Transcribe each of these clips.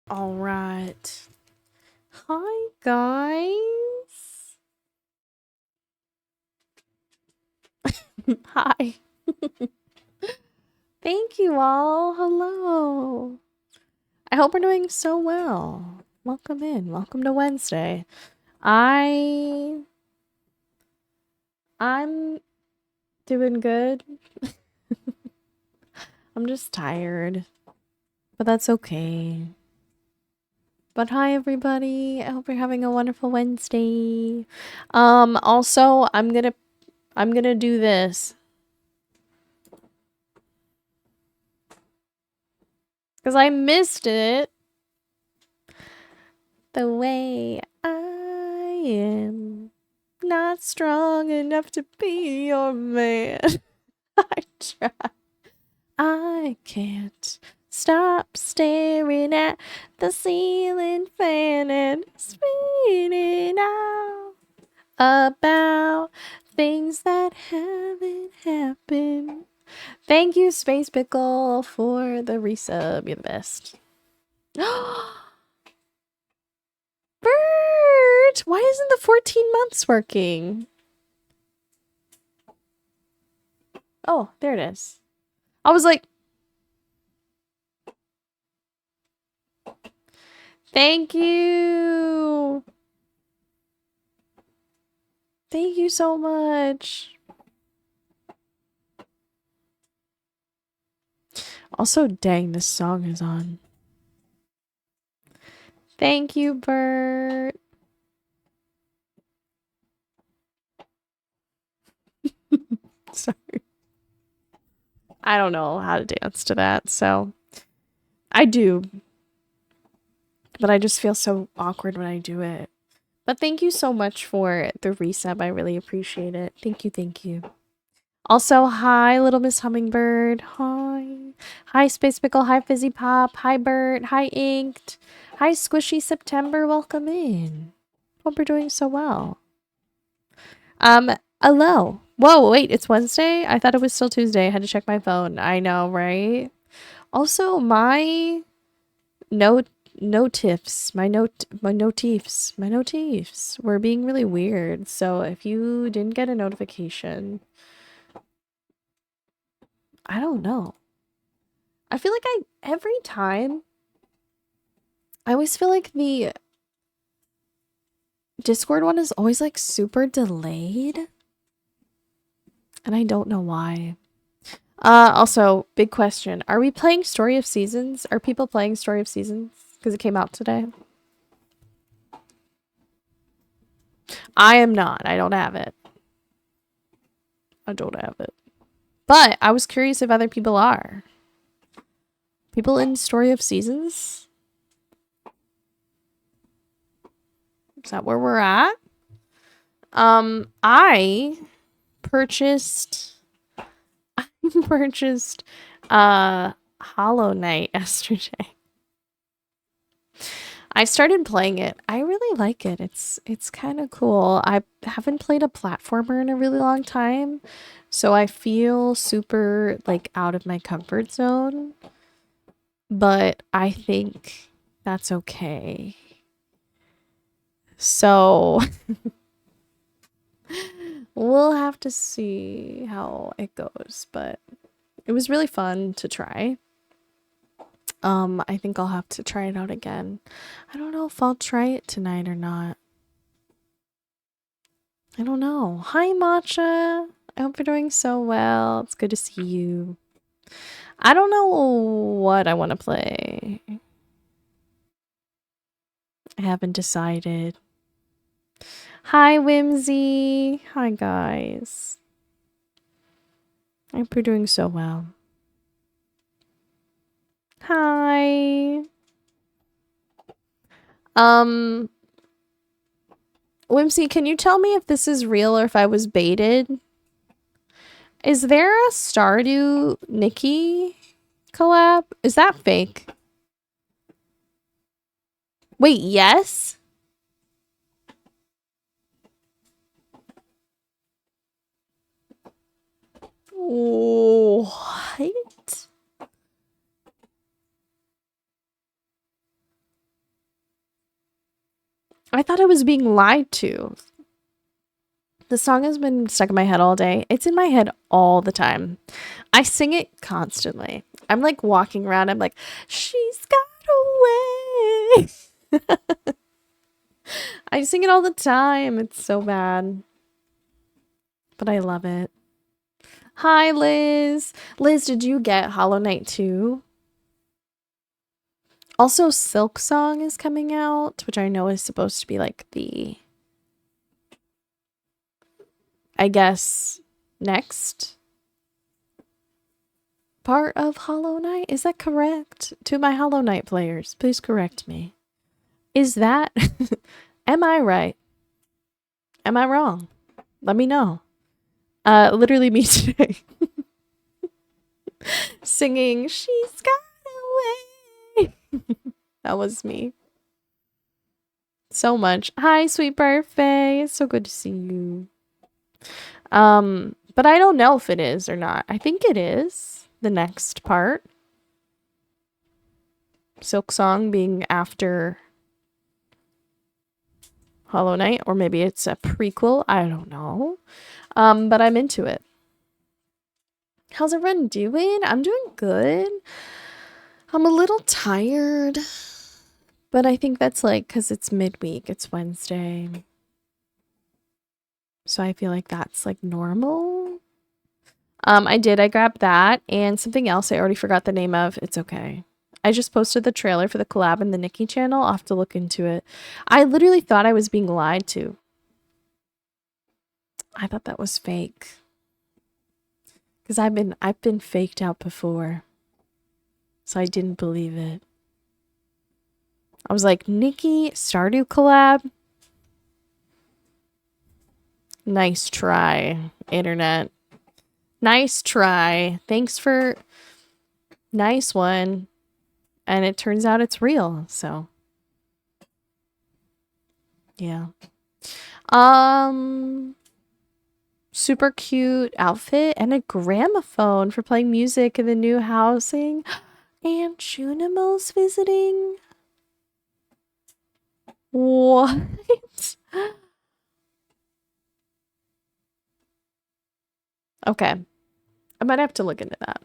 All right. Hi, guys. Hi. Thank you all. Hello. I hope we're doing so well. Welcome in. Welcome to Wednesday. I'm doing good. I'm just tired, but that's okay. But hi everybody. I hope you're having a wonderful Wednesday. Also, I'm going to do this cuz I missed it. The way I am not strong enough to be your man. I try. I can't stop staring at the ceiling fan and spinning out about things that haven't happened. Thank you, Space Pickle, for the resub. You're the best. Bert! Why isn't the 14 months working? Oh, there it is. I was like, thank you. Thank you so much. Also, dang, this song is on. Thank you, Bert. Sorry. I don't know how to dance to that, so I do. But I just feel so awkward when I do it. But thank you so much for the resub. I really appreciate it. Thank you, thank you. Also, hi, Little Miss Hummingbird. Hi. Hi, Space Pickle. Hi, Fizzy Pop. Hi, Bert. Hi, Inked. Hi, Squishy September. Welcome in. Hope you're doing so well. Hello. Whoa, wait, it's Wednesday? I thought it was still Tuesday. I had to check my phone. I know, right? Also, my notifs were being really weird. So if you didn't get a notification, I don't know. I feel like every time I always feel like the Discord one is always like super delayed. And I don't know why. Also, big question. Are we playing Story of Seasons? Are people playing Story of Seasons? Because it came out today. I am not. I don't have it. I don't have it. But I was curious if other people are. People in Story of Seasons? Is that where we're at? I purchased Hollow Knight yesterday. I started playing it. I really like it. It's kind of cool. I haven't played a platformer in a really long time, so I feel super like out of my comfort zone. But I think that's okay. So we'll have to see how it goes, but it was really fun to try. I think I'll have to try it out again. I don't know if I'll try it tonight or not. I don't know. Hi, Matcha. I hope you're doing so well. It's good to see you. I don't know what I want to play. I haven't decided. Hi, Whimsy. Hi, guys. I hope you're doing so well. Hi. Whimsy, can you tell me if this is real or if I was baited? Is there a Stardew Nikki collab? Is that fake? Wait, yes? What? I thought I was being lied to. The song has been stuck in my head all day. It's in my head all the time. I sing it constantly. I'm like walking around. I'm like, she's got away. I sing it all the time. It's so bad. But I love it. Hi, Liz. Liz, did you get Hollow Knight 2? Also, Silk Song is coming out, which I know is supposed to be like the, I guess, next part of Hollow Knight. Is that correct? To my Hollow Knight players, please correct me. Is that, am I right? Am I wrong? Let me know. Literally me today. Singing, she's got away. That was me. So much. Hi, sweet birthday. It's so good to see you. But I don't know if it is or not. I think it is the next part. Silk Song being after Hollow Knight, or maybe it's a prequel. I don't know. But I'm into it. How's everyone doing? I'm doing good. I'm a little tired, but I think that's like because it's midweek. It's Wednesday. So I feel like that's like normal. I grabbed that and something else I already forgot the name of. It's okay. I just posted the trailer for the collab in the Nikki channel. I'll have to look into it. I literally thought I was being lied to. I thought that was fake. Because I've been faked out before. So I didn't believe it. I was like, Nikki, Stardew collab? Nice try, internet. Nice try. Thanks for... Nice one. And it turns out it's real, so... Yeah. Super cute outfit and a gramophone for playing music in the new housing. And Junimo's visiting. What? Okay. I might have to look into that.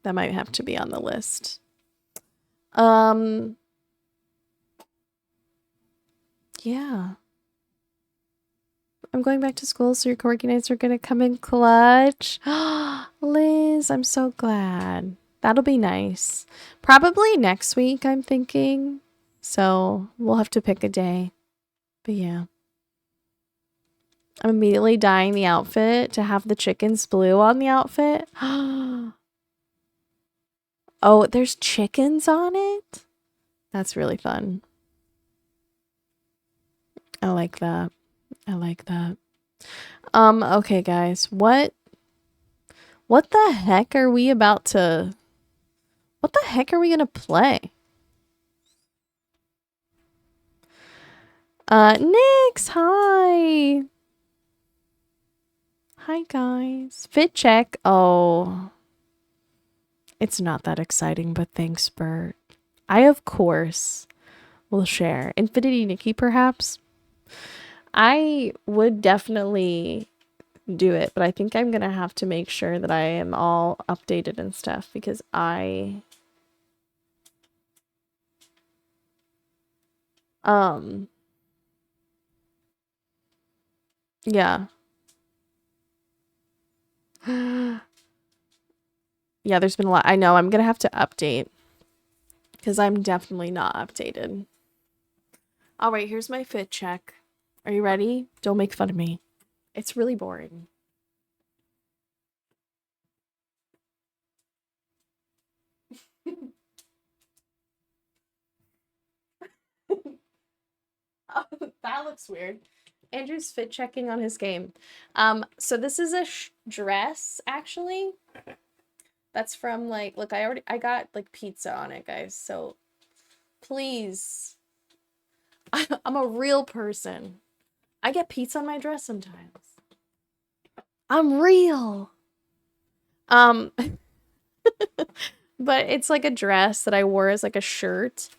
That might have to be on the list. Yeah. I'm going back to school, so your co-working nights are gonna come in clutch. Liz, I'm so glad. That'll be nice. Probably next week, I'm thinking. So we'll have to pick a day. But yeah. I'm immediately dyeing the outfit to have the chickens blue on the outfit. Oh, there's chickens on it? That's really fun. I like that. I like that. Okay, guys. What the heck are we about to... What the heck are we gonna play? Nyx, hi! Hi, guys. Fit check. Oh. It's not that exciting, but thanks, Bert. I, of course, will share. Infinity Nikki, perhaps? I would definitely do it, but I think I'm gonna have to make sure that I am all updated and stuff because yeah. Yeah, there's been a lot. I know I'm gonna have to update because I'm definitely not updated. All right, here's my fit check. Are you ready? Don't make fun of me. It's really boring. Oh, that looks weird. Andrew's fit checking on his game. So this is a dress, actually. That's from, like, look, I got, like, pizza on it, guys. So, please. I'm a real person. I get pizza on my dress sometimes. I'm real. But it's like a dress that I wore as like a shirt.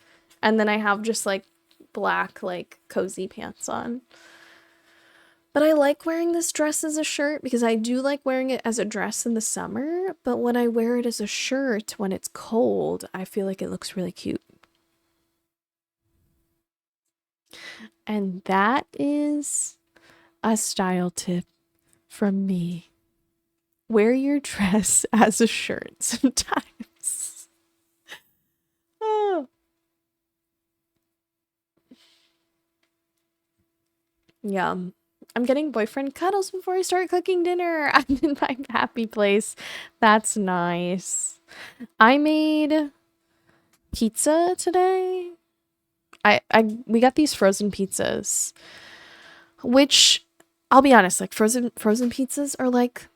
And then I have just like black, like, cozy pants on. But I like wearing this dress as a shirt because I do like wearing it as a dress in the summer. But when I wear it as a shirt when it's cold, I feel like it looks really cute. And that is a style tip from me. Wear your dress as a shirt sometimes. Oh. Yum. I'm getting boyfriend cuddles before I start cooking dinner. I'm in my happy place. That's nice. I made pizza today. We got these frozen pizzas, which I'll be honest, like frozen pizzas are like,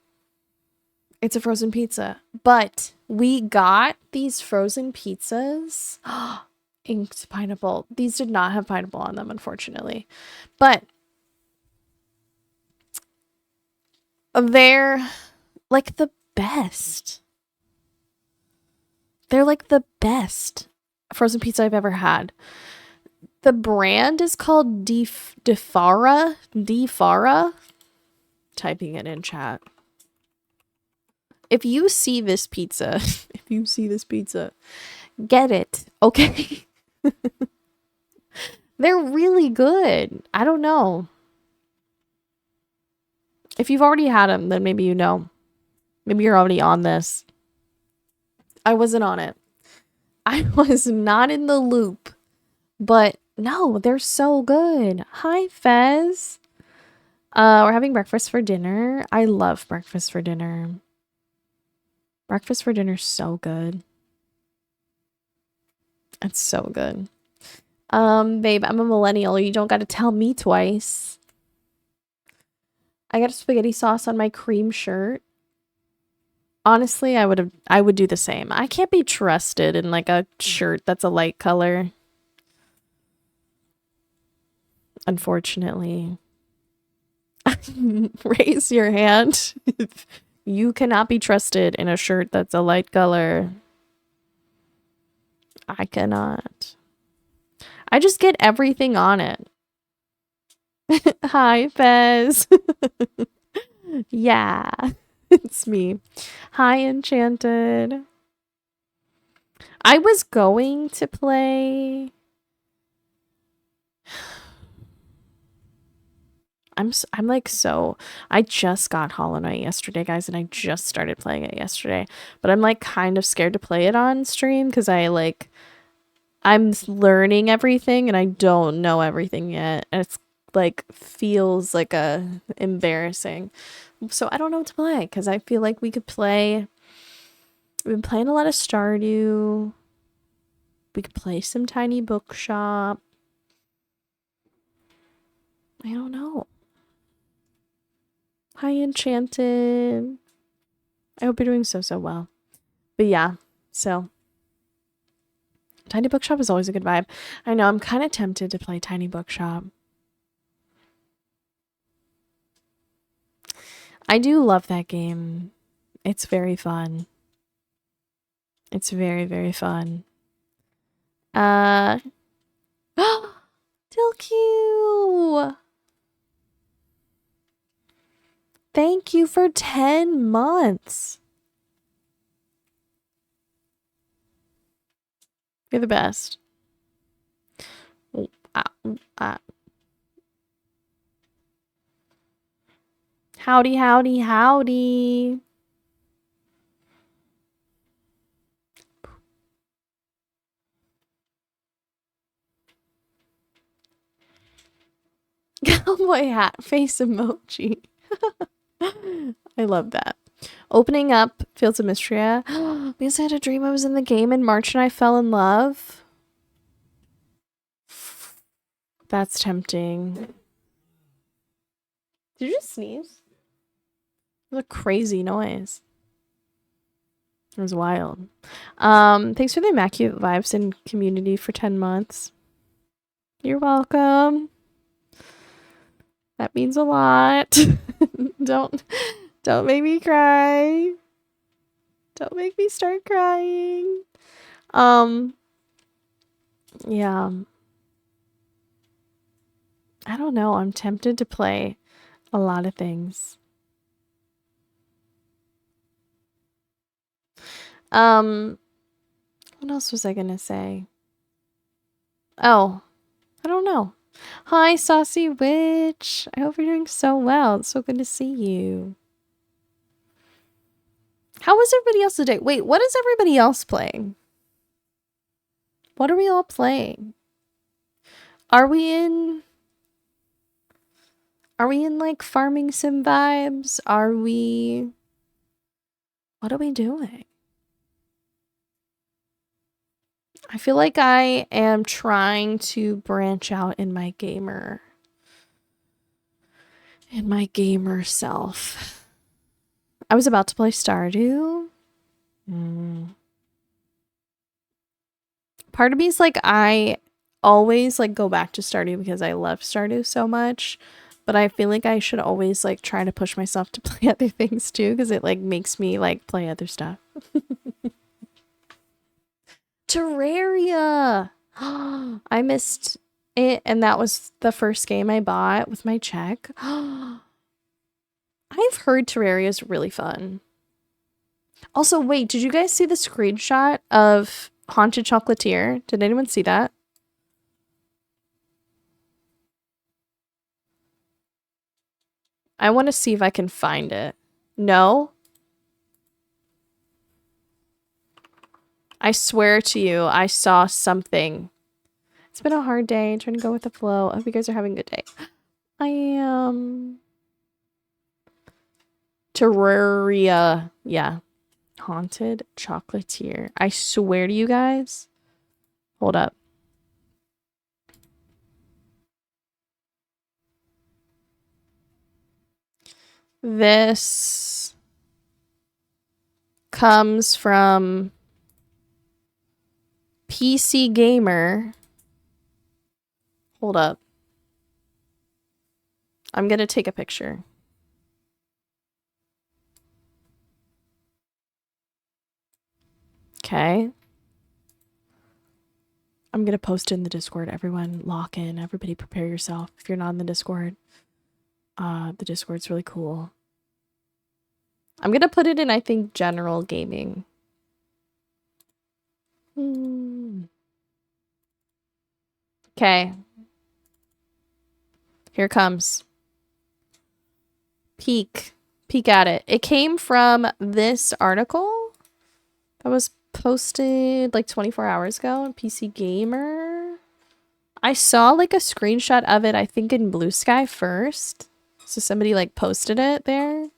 it's a frozen pizza. But we got these frozen pizzas. Inked pineapple. These did not have pineapple on them, unfortunately. But they're like the best. They're like the best frozen pizza I've ever had. The brand is called Defara. Typing it in chat. If you see this pizza, get it, okay? They're really good. I don't know. If you've already had them, then maybe you know. Maybe you're already on this. I wasn't on it. I was not in the loop. But no, they're so good. Hi, Fez. We're having breakfast for dinner. I love breakfast for dinner. Breakfast for dinner's so good. It's so good. Babe, I'm a millennial. You don't got to tell me twice. I got a spaghetti sauce on my cream shirt. Honestly, I would do the same. I can't be trusted in like a shirt that's a light color. Unfortunately. Raise your hand. You cannot be trusted in a shirt that's a light color. I cannot. I just get everything on it. Hi, Fez. Yeah, it's me. Hi, Enchanted. I was going to play... I'm like so... I just got Hollow Knight yesterday, guys, and I just started playing it yesterday. But I'm like kind of scared to play it on stream because I'm learning everything and I don't know everything yet. And it's like feels like embarrassing. So I don't know what to play because I feel like we could play. We've been playing a lot of Stardew. We could play some Tiny Bookshop. I don't know. Hi, Enchanted. I hope you're doing so well. But yeah, so Tiny Bookshop is always a good vibe. I know, I'm kind of tempted to play Tiny Bookshop. I do love that game. It's very fun. It's very, very fun. Dilq! Thank you for 10 months. You're the best. Howdy, howdy, howdy. Cowboy hat face emoji. I love that. Opening up Fields of Mystria. Because I had a dream I was in the game in March and I fell in love. That's tempting. Did you just sneeze? It was a crazy noise. It was wild. Thanks for the Immaculate Vibes and community for 10 months. You're welcome. That means a lot. Don't make me cry. Don't make me start crying. Yeah. I don't know. I'm tempted to play a lot of things. What else was I gonna say? Oh, I don't know. Hi, Saucy Witch. I hope you're doing so well. It's so good to see you. How was everybody else today? Wait, what is everybody else playing? What are we all playing? Are we in like farming sim vibes? What are we doing? I feel like I am trying to branch out in my gamer self. I was about to play Stardew. Part of me is like, I always like go back to Stardew because I love Stardew so much, but I feel like I should always like try to push myself to play other things too, because it like makes me like play other stuff. Terraria! I missed it, and that was the first game I bought with my check. I've heard Terraria is really fun. Also, wait, did you guys see the screenshot of Haunted Chocolatier? Did anyone see that? I want to see if I can find it. No? I swear to you, I saw something. It's been a hard day. Trying to go with the flow. I hope you guys are having a good day. I am... Terraria. Yeah. Haunted Chocolatier. I swear to you guys. Hold up. This comes from PC Gamer. Hold up. I'm gonna take a picture. Okay. I'm gonna post it in the Discord. Everyone lock in. Everybody prepare yourself. If you're not in the Discord, the Discord's really cool. I'm gonna put it in, I think, general gaming. Okay. Here it comes. Peek at it. It came from this article that was posted like 24 hours ago on PC Gamer. I saw like a screenshot of it, I think in Blue Sky first. So somebody like posted it there.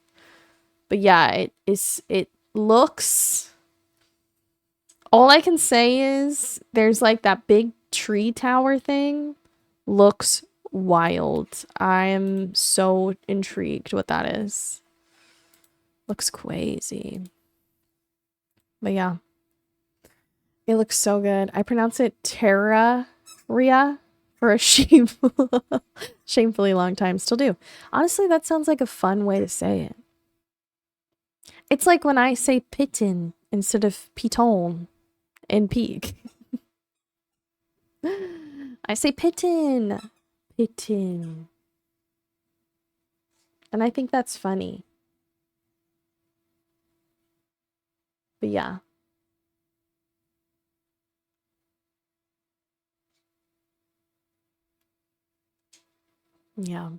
But yeah, it looks, all I can say is there's like that big tree tower thing. Looks wild. I am so intrigued what that is. Looks crazy. But yeah. It looks so good. I pronounce it Terraria for a shamefully long time. Still do. Honestly, that sounds like a fun way to say it. It's like when I say piton instead of piton in peak. I say piton. Piton. And I think that's funny. But yeah. Yeah.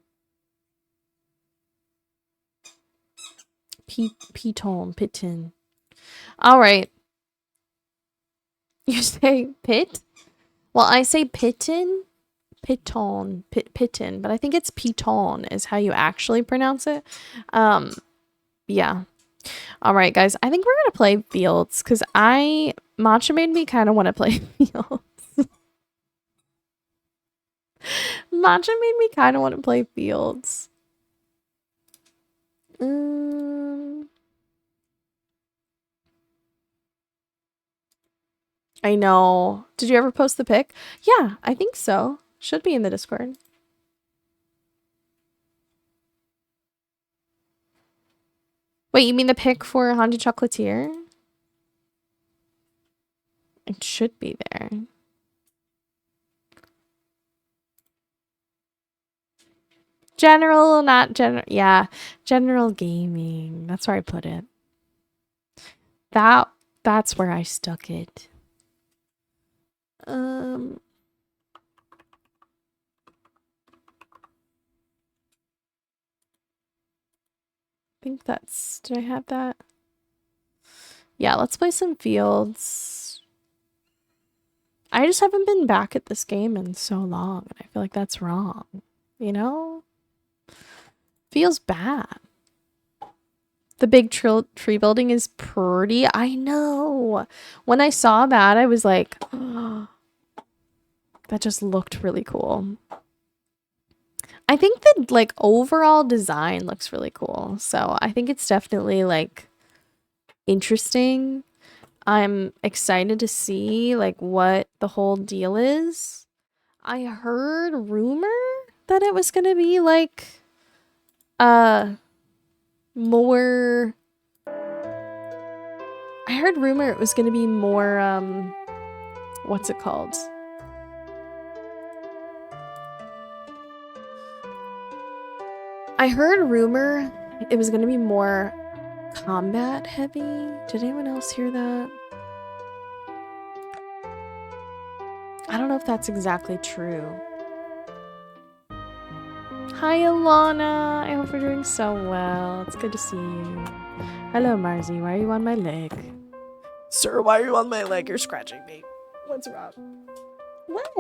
Piton. Piton. All right. You say pit? Well, I say piton. Piton, piton, but I think it's piton is how you actually pronounce it. Yeah. All right, guys. I think we're gonna play Fields because Matcha made me kind of want to play Fields. Matcha made me kind of want to play Fields. I know. Did you ever post the pic? Yeah, I think so. Should be in the Discord. Wait, you mean the pic for Haunted Chocolatier? It should be there. General, not general. Yeah, general gaming. That's where I put it. That's where I stuck it. I think that's, did I have that? Yeah, let's play some fields. I just haven't been back at this game in so long, and I feel like that's wrong. You know? Feels bad. The big tree building is pretty. I know. When I saw that, I was like, oh, that just looked really cool. I think the like overall design looks really cool. So I think it's definitely like interesting. I'm excited to see like what the whole deal is. I heard rumor that it was gonna be like more, I heard rumor it was gonna be more what's it called? I heard rumor it was gonna be more combat heavy. Did anyone else hear that? I don't know if that's exactly true. Hi, Alana. I hope you're doing so well. It's good to see you. Hello, Marzi. Why are you on my leg? Sir, why are you on my leg? You're scratching me. What's wrong? What?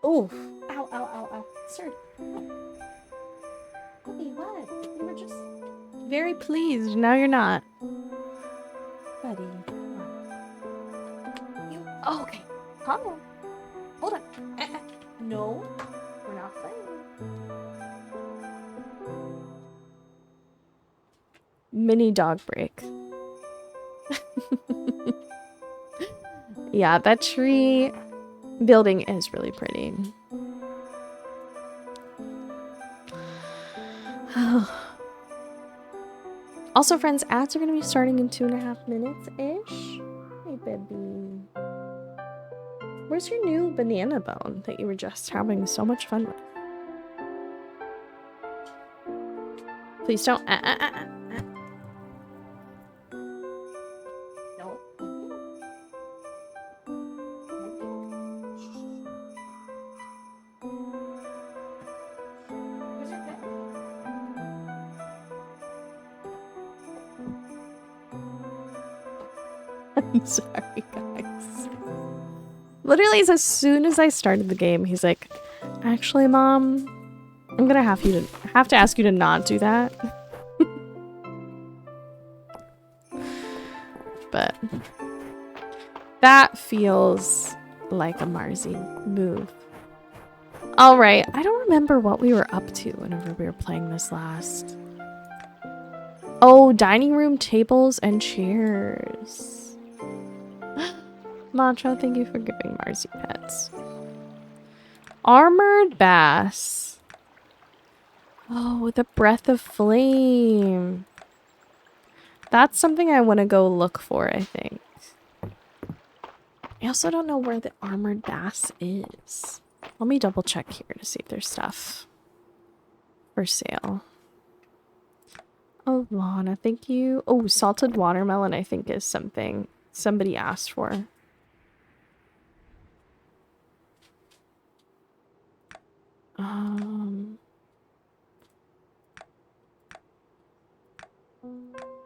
Oh. Ow, ow, ow, ow. Sir. Buddy, what? You were just very pleased. Now you're not. Buddy, come on. You. Oh, okay. Calm down. Hold on. No. We're not playing. Mini dog break. Yeah, that tree building is really pretty. Also, friends, ads are going to be starting in 2.5 minutes-ish. Hey, baby. Where's your new banana bone that you were just having so much fun with? Please don't. No. I'm sorry, guys. Literally, as soon as I started the game, he's like, actually, Mom, I'm gonna have to ask you to not do that. But that feels like a Marzi move. All right, I don't remember what we were up to whenever we were playing this last. Oh, dining room tables and chairs. Mantra, thank you for giving Marzi pets. Armored bass. Oh, with a breath of flame. That's something I want to go look for, I think. I also don't know where the armored bass is. Let me double check here to see if there's stuff for sale. Oh, Lana, thank you. Oh, salted watermelon, I think, is something somebody asked for.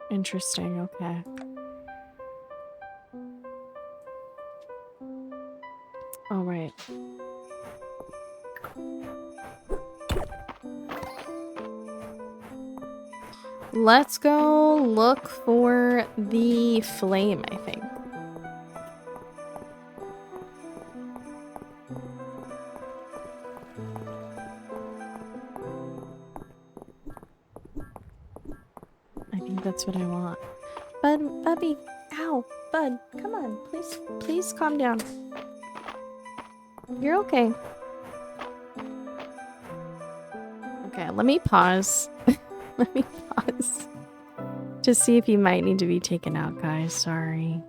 Interesting, okay. All right. Let's go look for the flame, I think. I think that's what I want. Bud, Bubby, ow, Bud, come on, please calm down. You're okay. Okay, let me pause. Let me pause. Just see if you might need to be taken out, guys. Sorry.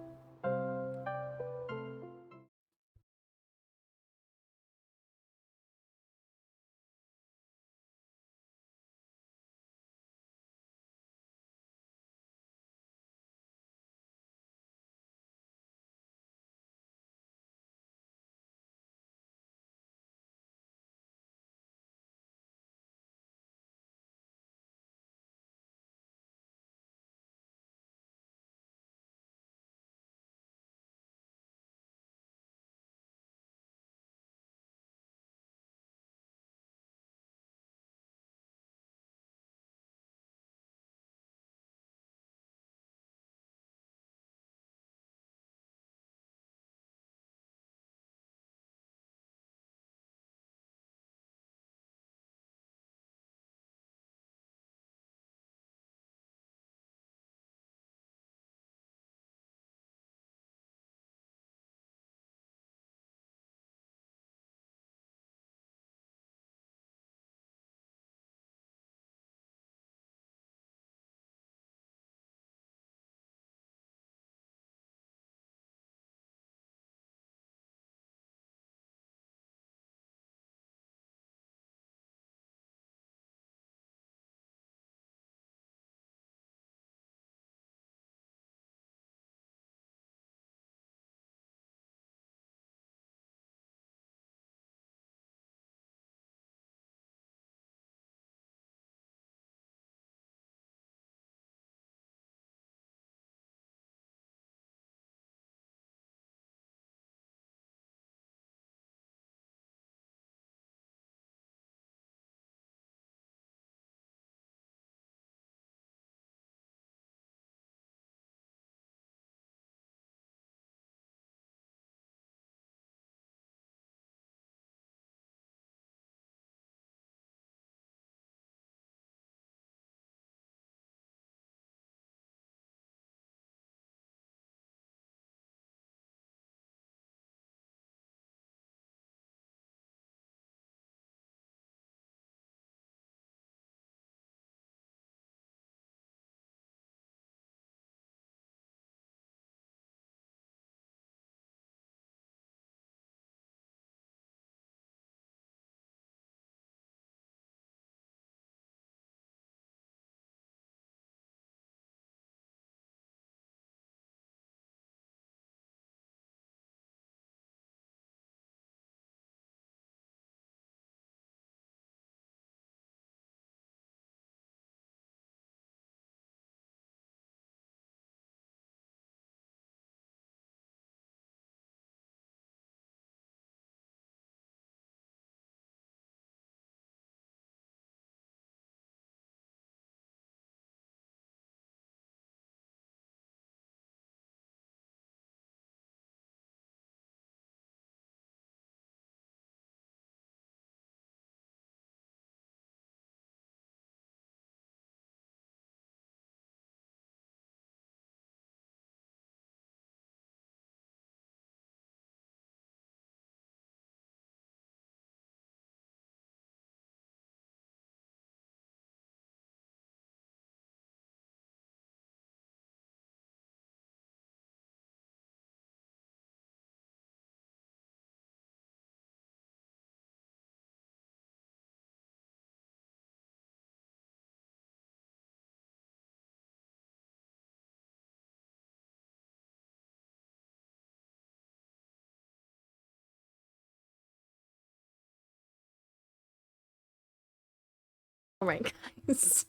right, guys.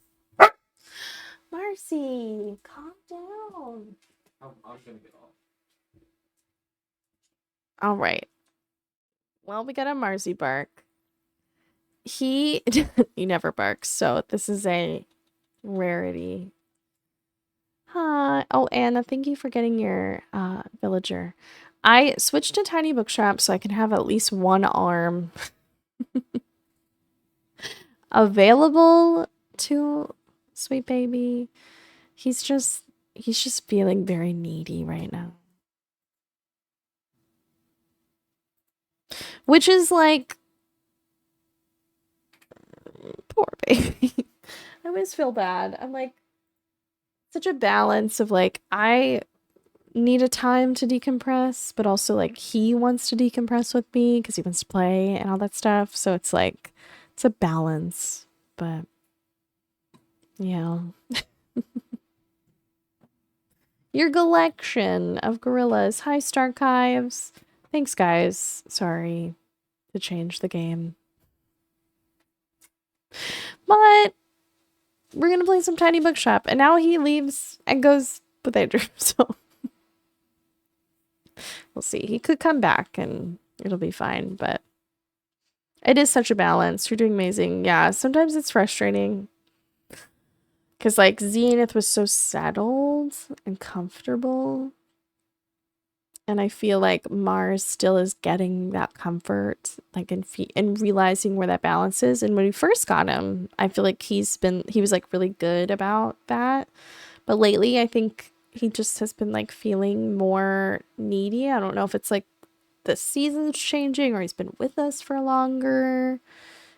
Marcy, calm down. I'm gonna get off. All right. Well, we got a Marcy bark. He never barks, so this is a rarity. Hi. Oh, Anna, thank you for getting your villager. I switched to tiny bookshop so I can have at least one arm available to sweet baby. He's just feeling very needy right now. Which is like, poor baby. I always feel bad. I'm like, such a balance of like, I need a time to decompress, but also like he wants to decompress with me because he wants to play and all that stuff. So it's like, it's a balance, but yeah. Your collection of gorillas. Hi, Starchives. Thanks, guys. Sorry to change the game. But we're going to play some Tiny Bookshop. And now he leaves and goes with Andrew. So we'll see. He could come back and it'll be fine. But it is such a balance. You're doing amazing. Yeah, sometimes it's frustrating. Because, like, Zenith was so settled and comfortable. And I feel like Mars still is getting that comfort, like, and realizing where that balance is. And when we first got him, I feel like he was, like, really good about that. But lately, I think he just has been, like, feeling more needy. I don't know if it's, like, the season's changing or he's been with us for longer.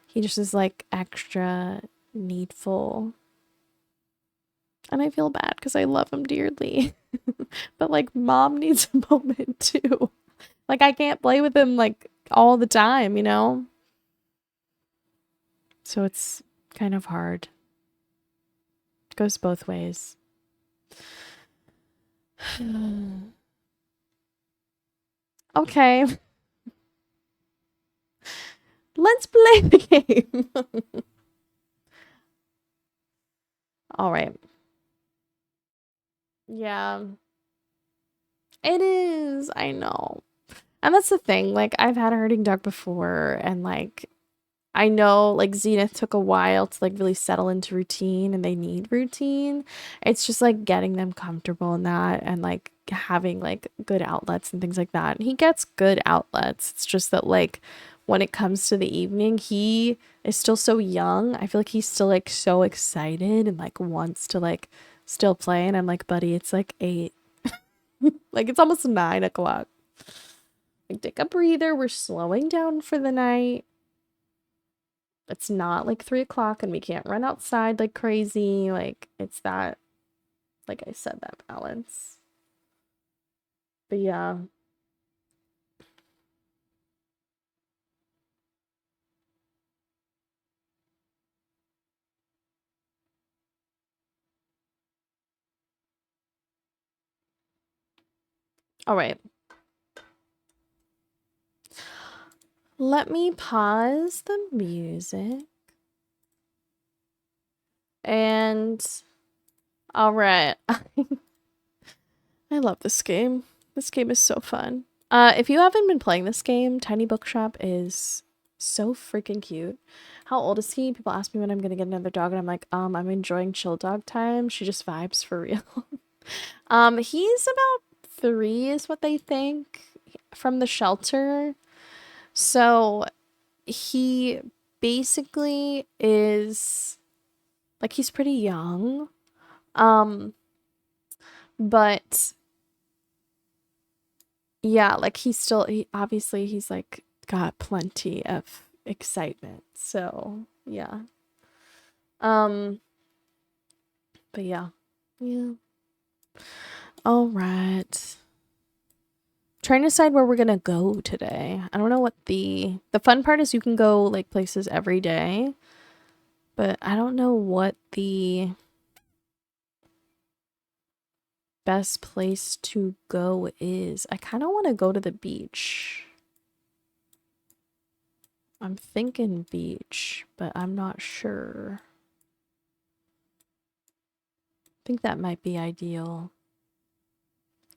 He just is, like, extra needful. And I feel bad because I love him dearly. But, like, mom needs a moment, too. Like, I can't play with him, like, all the time, you know? So it's kind of hard. It goes both ways. Okay. Let's play the game. All right. Yeah. It is. I know. And that's the thing. Like, I've had a herding dog before, and, like, I know, like, Zenith took a while to, like, really settle into routine, and they need routine. It's just, like, getting them comfortable in that and, like, having, like, good outlets and things like that. And he gets good outlets. It's just that, like, when it comes to the evening, he is still so young. I feel like he's still, like, so excited and, like, wants to, like, still play. And I'm like, buddy, it's, like, 8. Like, it's almost 9 o'clock. Like, take a breather. We're slowing down for the night. It's not like 3 o'clock and we can't run outside like crazy. Like, it's that, like I said, that balance. But yeah. All right. Let me pause the music. And all right. I love this game. This game is so fun. If you haven't been playing this game, Tiny Bookshop is so freaking cute. How old is he? People ask me when I'm gonna get another dog, and I'm like, I'm enjoying chill dog time. She just vibes for real. He's about 3 is what they think from the shelter. So he basically is like, he's pretty young. But yeah, like obviously he's like got plenty of excitement. So yeah. But yeah. Yeah. All right. Trying to decide where we're gonna go today. I don't know what the fun part is. You can go like places every day, but I don't know what the best place to go is. I kind of want to go to the beach. I'm thinking beach, but I'm not sure. think that might be ideal.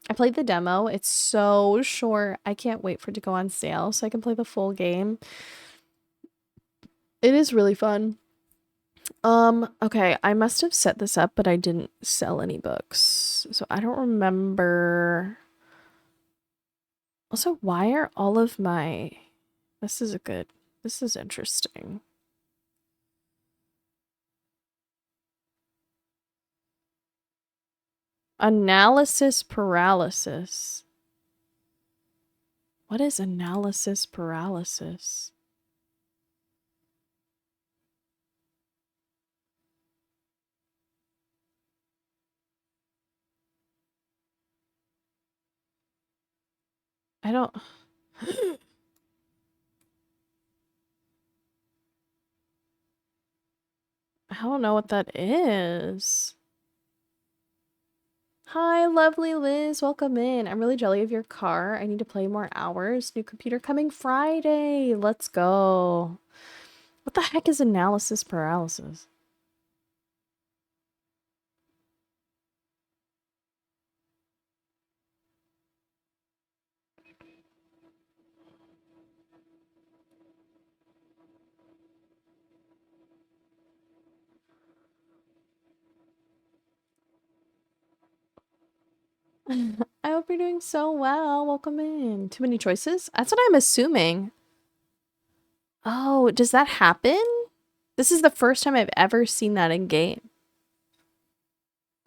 I played the demo. It's so short. I can't wait for it to go on sale so I can play the full game. It is really fun. Okay, I must have set this up, but I didn't sell any books. So I don't remember. Also, why are all of my... This is interesting. Analysis paralysis. What is analysis paralysis? I don't... I don't know what that is. Hi, lovely Liz. Welcome in. I'm really jelly of your car. I need to play more hours. New computer coming Friday. Let's go. What the heck is analysis paralysis? I hope you're doing so well. Welcome in. Too many choices? That's what I'm assuming. Oh, does that happen? This is the first time I've ever seen that in game.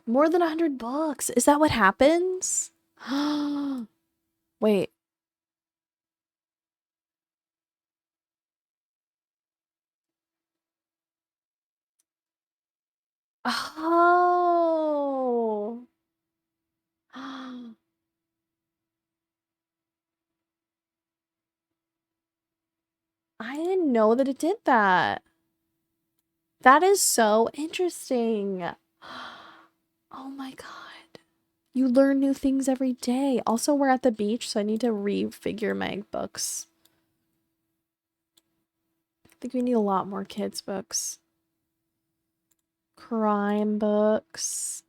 More than 100 books. Is that what happens? Wait. Oh. I didn't know that it did that. That is so interesting. Oh my god. You learn new things every day. Also, we're at the beach, so I need to refigure my books. I think we need a lot more kids' books. Crime books.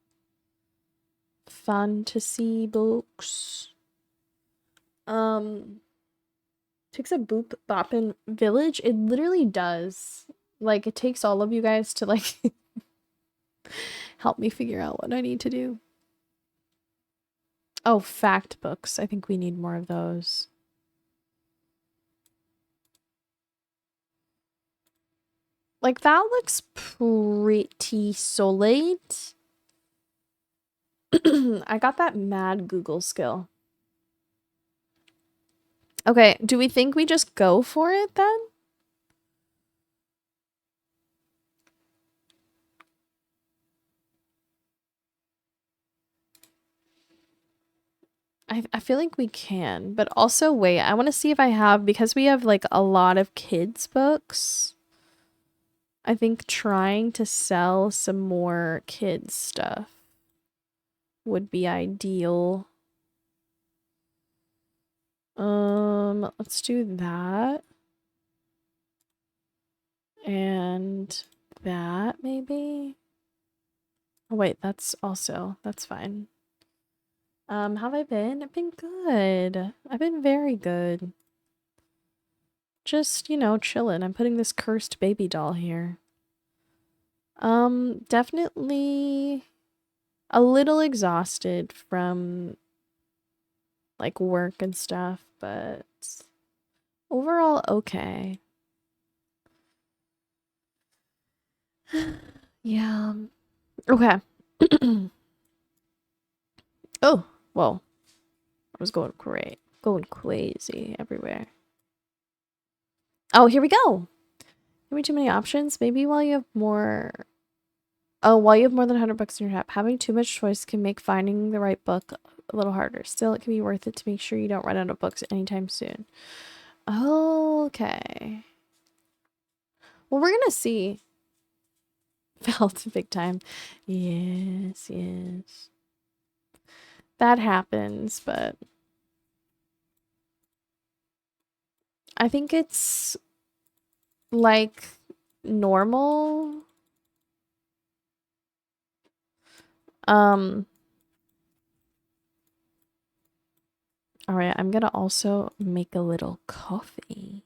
Fantasy books. Takes a boop boppin' village. It literally does. Like, it takes all of you guys to, like, help me figure out what I need to do. Oh, fact books. I think we need more of those. Like, that looks pretty solid. I got that mad Google skill. Okay, do we think we just go for it then? I feel like we can, but also wait, I want to see if I have, because we have like a lot of kids books. I think trying to sell some more kids stuff would be ideal. Let's do that. And that maybe. Oh wait, that's fine. How have I been? I've been good. I've been very good. Just, you know, chilling. I'm putting this cursed baby doll here. Definitely a little exhausted from like work and stuff, but overall okay. Yeah. Okay. Oh, whoa. I was going great. Going crazy everywhere. Oh, here we go. Maybe too many options. Maybe while you have more... Oh, while you have more than 100 books in your app, having too much choice can make finding the right book a little harder. Still, it can be worth it to make sure you don't run out of books anytime soon. Okay. Well, we're gonna see. Felt big time. Yes, yes. That happens, but... I think it's... like... normal. Um, all right, I'm gonna also make a little coffee.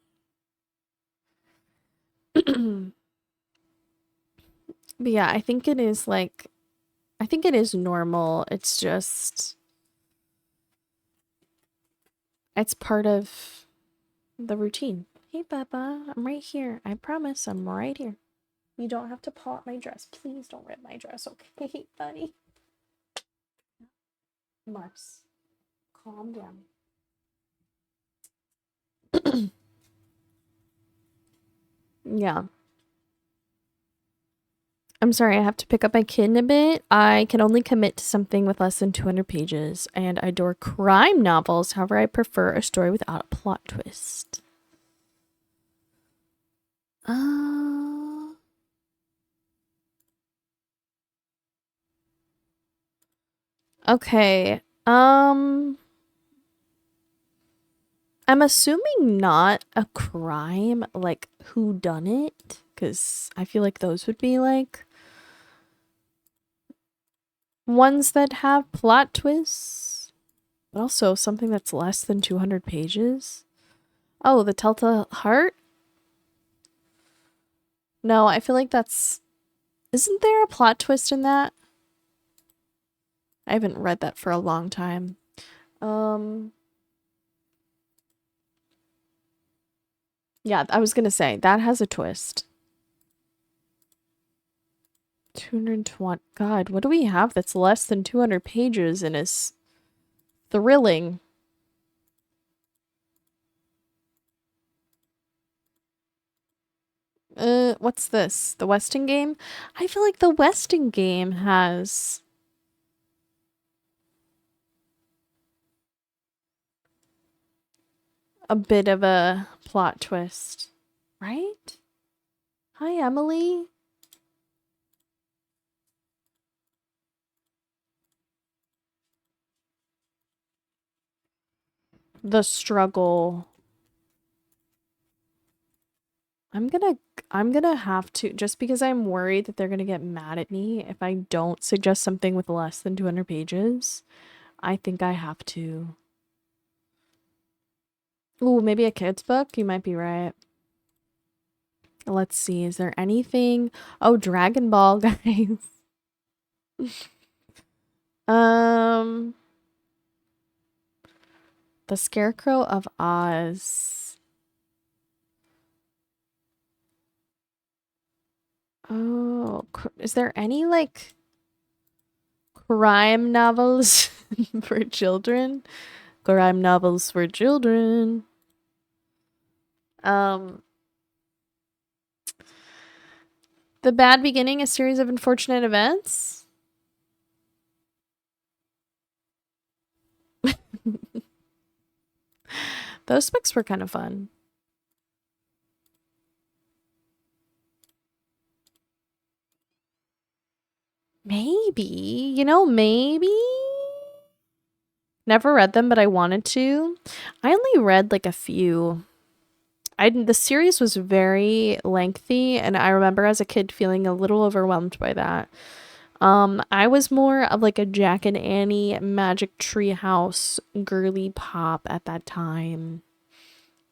But yeah, I think it is like, I think it is normal. It's just, it's part of the routine. Hey, Bubba, I'm right here. I promise I'm right here. You don't have to paw at my dress. Please don't rip my dress, okay, buddy? Mars, calm down. Yeah. I'm sorry, I have to pick up my kid in a bit. I can only commit to something with less than 200 pages, and I adore crime novels. However, I prefer a story without a plot twist. Okay. I'm assuming not a crime, like who done it, because I feel like those would be like ones that have plot twists, but also something that's less than 200 pages. Oh, the Telltale Heart? No, I feel like that's... Isn't there a plot twist in that? I haven't read that for a long time. Yeah, I was gonna say, that has a twist. 220. God, what do we have that's less than 200 pages and is thrilling? What's this? The Weston game? I feel like the Weston game has a bit of a plot twist, right? Hi, Emily. The struggle. I'm gonna have to, just because I'm worried that they're gonna get mad at me if I don't suggest something with less than 200 pages. I think I have to. Ooh, maybe a kid's book? You might be right. Let's see, is there anything? Oh, Dragon Ball, guys. The Scarecrow of Oz. Oh, is there any like crime novels for children? Crime novels for children. The Bad Beginning, a series of unfortunate events. Those books were kind of fun. Maybe, you know, maybe. Never read them, but I wanted to. I only read like a few. The series was very lengthy, and I remember as a kid feeling a little overwhelmed by that. I was more of like a Jack and Annie Magic Tree House girly pop at that time.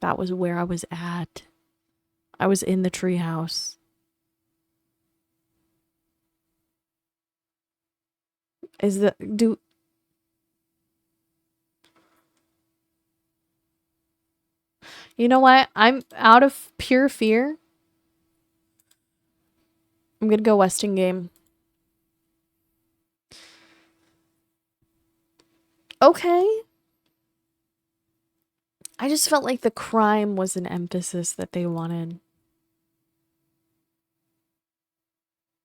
That was where I was at. I was in the tree house. You know what? I'm out of pure fear. I'm gonna go Weston game. Okay. I just felt like the crime was an emphasis that they wanted.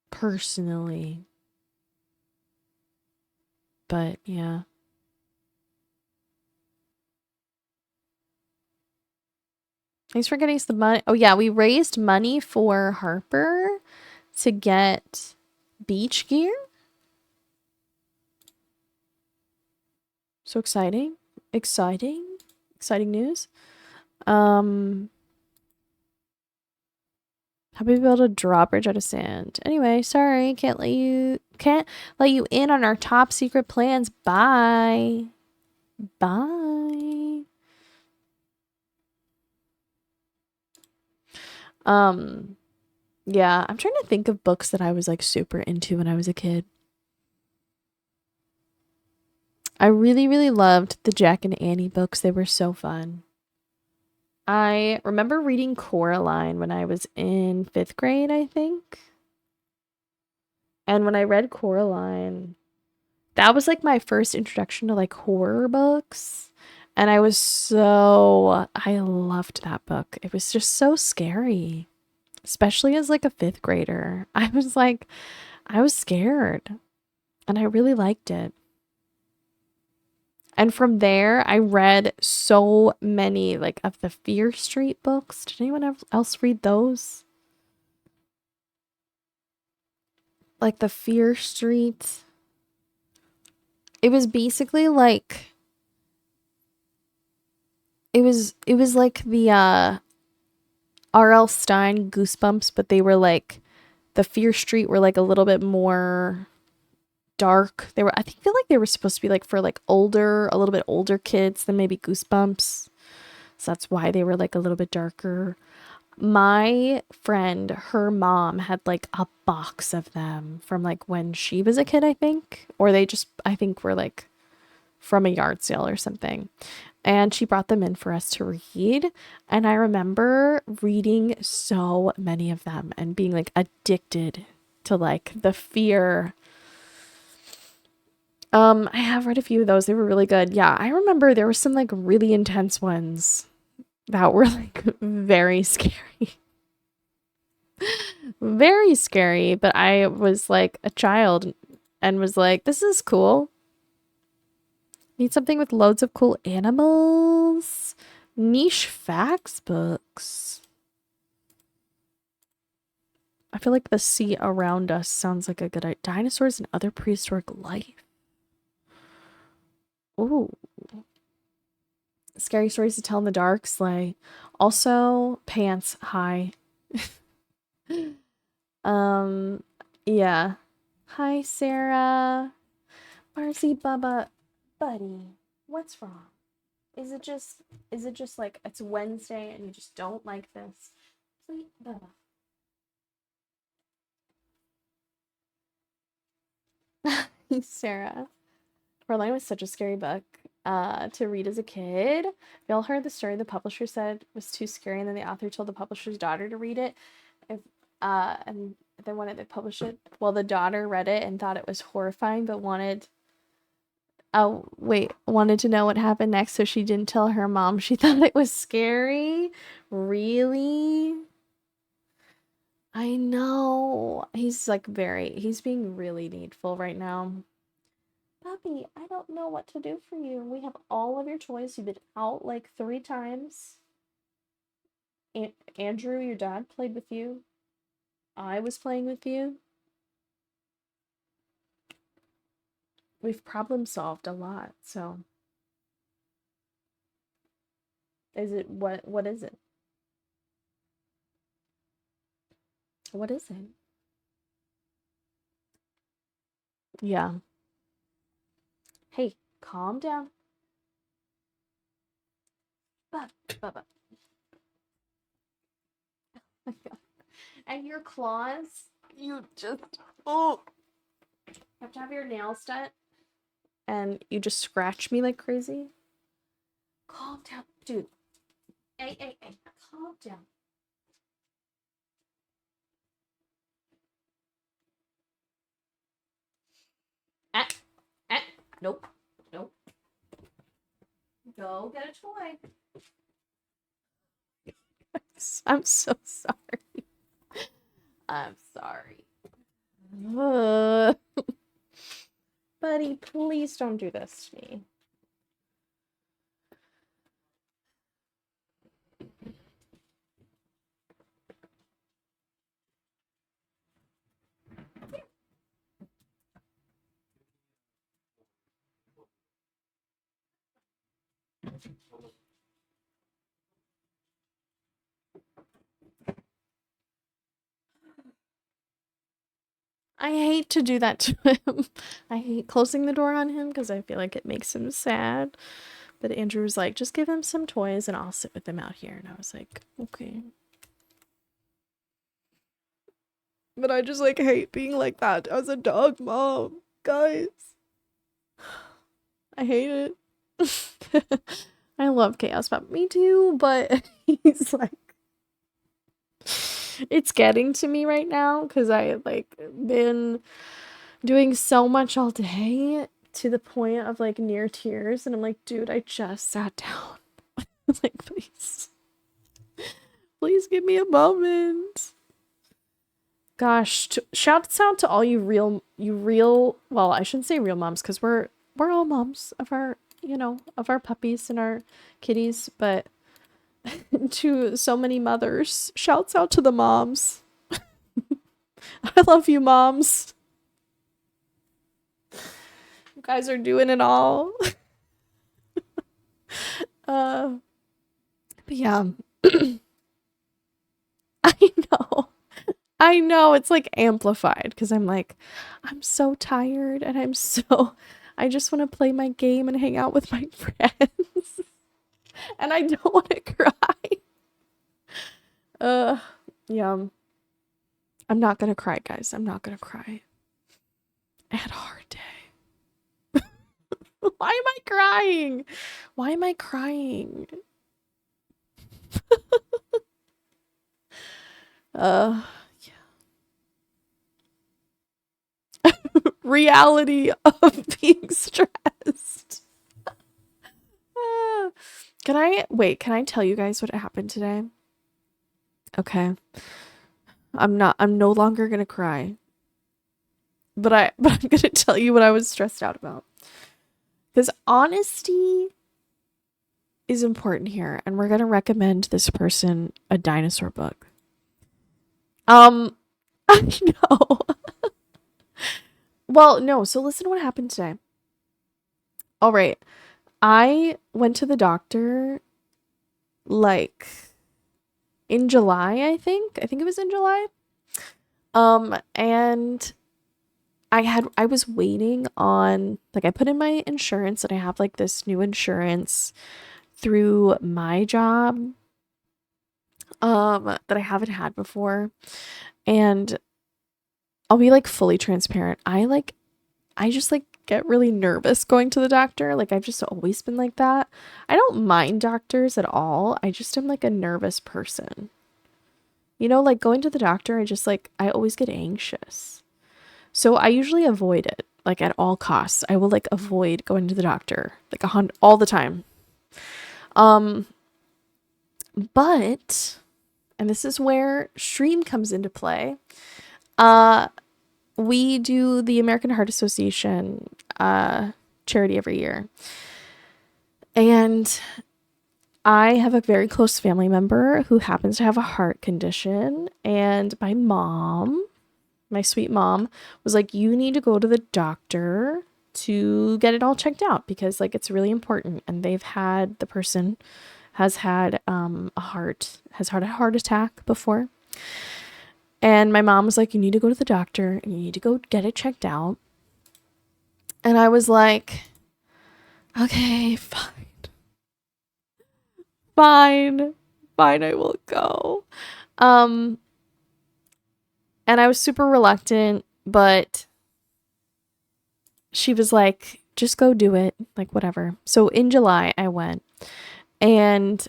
Personally. But yeah. Thanks for getting us the money. Oh yeah, we raised money for Harper to get beach gear. So exciting. Exciting. Exciting news. Happy to be able to draw a bridge out of sand. Anyway, sorry, can't let you in on our top secret plans. Bye. Bye. Yeah, I'm trying to think of books that I was like super into when I was a kid. I really, really loved the Jack and Annie books. They were so fun. I remember reading Coraline when I was in 5th grade, I think. And when I read Coraline, that was like my first introduction to like horror books. And I loved that book. It was just so scary, especially as like a 5th grader. I was scared and I really liked it. And from there, I read so many like of the Fear Street books. Did anyone else read those? Like the Fear Street. It was basically like it was like the R.L. Stein Goosebumps, but they were like the Fear Street were like a little bit more dark. I feel like they were supposed to be like for like a little bit older kids than maybe Goosebumps. So that's why they were like a little bit darker. My friend, her mom had like a box of them from like when she was a kid, I think. Or they just, I think, were like from a yard sale or something. And she brought them in for us to read. And I remember reading so many of them and being like addicted to like the fear. I have read a few of those. They were really good. Yeah, I remember there were some like really intense ones that were like very scary. Very scary, but I was like a child and was like, this is cool. Need something with loads of cool animals. Niche facts books. I feel like the sea around us sounds like a good idea. Dinosaurs and other prehistoric life. Ooh. Scary stories to tell in the dark, slay. Also, pants high. Yeah. Hi, Sarah. Marcy Bubba. Buddy, what's wrong? Is it just like it's Wednesday and you just don't like this? Sweet Bubba. Sarah. Coraline was such a scary book to read as a kid. We all heard the story the publisher said was too scary, and then the author told the publisher's daughter to read it. And then when they published it, well, the daughter read it and thought it was horrifying, but wanted to know what happened next, so she didn't tell her mom. She thought it was scary. Really? I know. He's being really needful right now. Puppy, I don't know what to do for you. We have all of your toys. You've been out like 3 times. Andrew, your dad, played with you. I was playing with you. We've problem solved a lot, so. What is it? What is it? Yeah. Hey, calm down. Bubba. And your claws, you just, oh. You have to have your nails done. And you just scratch me like crazy. Calm down, dude. Hey, calm down. Eh, nope. Go get a toy. I'm so sorry. I'm sorry. Buddy, please don't do this to me. I hate to do that to him. I hate closing the door on him because I feel like it makes him sad. But Andrew was like, just give him some toys and I'll sit with him out here. And I was like, okay. But I just like hate being like that as a dog mom, guys. I hate it. I love Chaos Pop. Me too, but he's like, it's getting to me right now because I like been doing so much all day to the point of like near tears, and I'm like, dude, I just sat down. Like, please give me a moment. Gosh, shouts out to all you real, well, I shouldn't say real moms because we're all moms of our, of our puppies and our kitties, but to so many mothers, shouts out to the moms. I love you, moms. You guys are doing it all. But yeah. I know it's like amplified because I'm like, I'm so tired and I just want to play my game and hang out with my friends. And I don't want to cry. Yeah. I'm not gonna cry, guys. I'm not gonna cry. I had a hard day. Why am I crying? Why am I crying? Yeah. Reality of being stressed. Can I tell you guys what happened today? Okay. I'm no longer gonna cry. But I'm gonna tell you what I was stressed out about. Because honesty is important here, and we're gonna recommend this person a dinosaur book. I know. Well, no, so listen to what happened today. All right. I went to the doctor like in July, I think. I think it was in July. And I was waiting on, like, I put in my insurance and I have like this new insurance through my job that I haven't had before. And I'll be like fully transparent. I just like get really nervous going to the doctor. Like, I've just always been like that. I don't mind doctors at all. I just am like a nervous person. Like going to the doctor, I always get anxious. So I usually avoid it, like at all costs. I will like avoid going to the doctor, like all the time. But, and this is where Stream comes into play. We do the American Heart Association charity every year. And I have a very close family member who happens to have a heart condition. And my mom, my sweet mom, was like, you need to go to the doctor to get it all checked out because like it's really important. And the person has had a heart attack before. And my mom was like, you need to go to the doctor and you need to go get it checked out. And I was like, okay, fine, I will go. And I was super reluctant, but she was like, just go do it, like whatever. So in July I went, and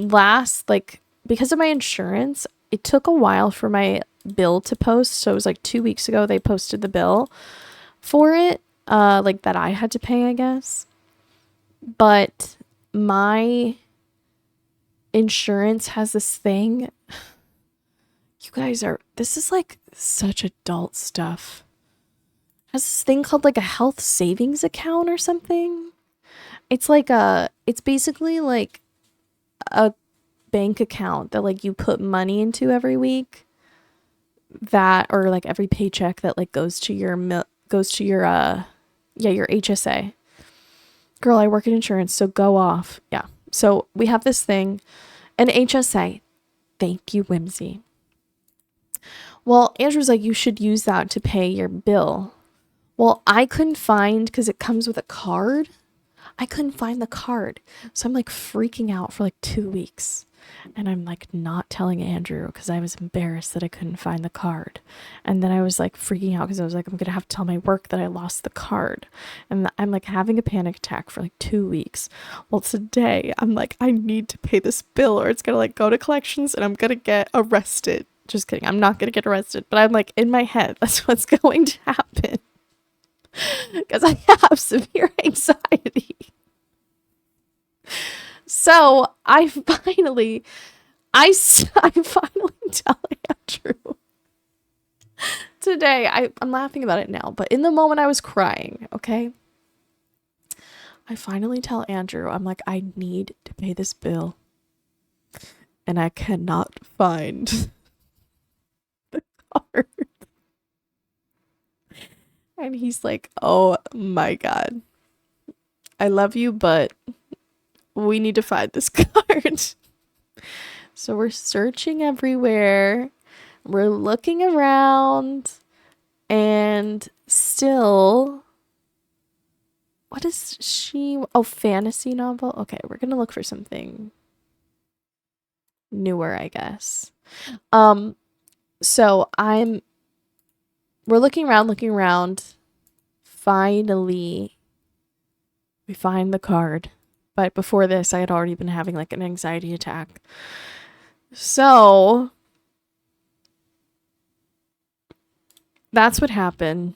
because of my insurance, it took a while for my bill to post. So it was like 2 weeks ago they posted the bill for it, like that I had to pay, I guess. But my insurance has this thing. You guys this is like such adult stuff. It has this thing called like a health savings account or something. It's basically like a bank account that like you put money into every week, or like every paycheck that like goes to your your HSA. Girl, I work in insurance, so go off. Yeah. So we have this thing, an HSA. Thank you, Whimsy. Well, Andrew's like, you should use that to pay your bill. Well, I couldn't find, because it comes with a card. I couldn't find the card. So I'm like freaking out for like 2 weeks. And I'm like not telling Andrew because I was embarrassed that I couldn't find the card. And then I was like freaking out because I was like, I'm going to have to tell my work that I lost the card. And I'm like having a panic attack for like 2 weeks. Well, today I'm like, I need to pay this bill or it's going to like go to collections and I'm going to get arrested. Just kidding. I'm not going to get arrested. But I'm like in my head, that's what's going to happen. Because I have severe anxiety. So I finally tell Andrew today. I'm laughing about it now, but in the moment I was crying, okay? I finally tell Andrew, I'm like, I need to pay this bill. And I cannot find the card. And he's like, oh my God. I love you, but we need to find this card. So we're searching everywhere. We're looking around. And still... What is she? Oh, fantasy novel? Okay, we're going to look for something newer, I guess. So we're looking around. Finally, we find the card. But before this, I had already been having like an anxiety attack. So that's what happened.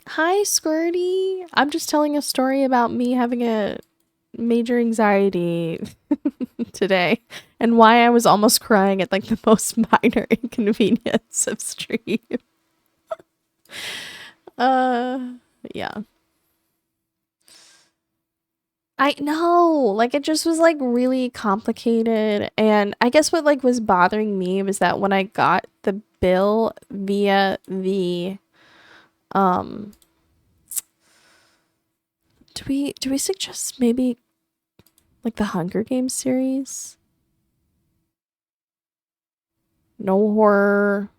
Hi, Squirty. I'm just telling a story about me having a major anxiety today and why I was almost crying at like the most minor inconvenience of stream. Yeah. I know, like it just was like really complicated, and I guess what like was bothering me was that when I got the bill via the do we suggest maybe like the Hunger Games series? No horror,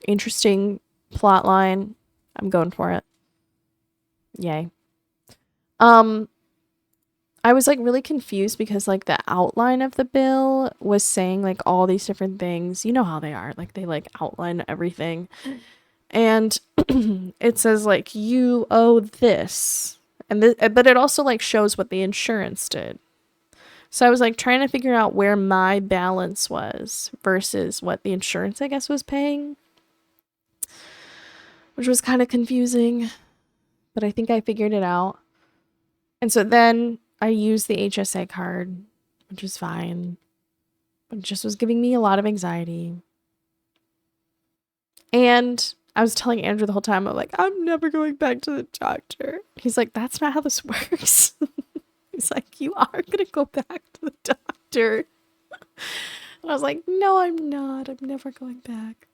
interesting plot line. I'm going for it. Yay. I was like really confused because like the outline of the bill was saying like all these different things. You know how they are. Like they like outline everything. And it says like you owe this. And but it also like shows what the insurance did. So I was like trying to figure out where my balance was versus what the insurance I guess was paying. Which was kind of confusing, but I think I figured it out. And so then I used the HSA card, which is fine. But it just was giving me a lot of anxiety. And I was telling Andrew the whole time, I'm like, I'm never going back to the doctor. He's like, that's not how this works. He's like, you are going to go back to the doctor. And I was like, no, I'm not. I'm never going back.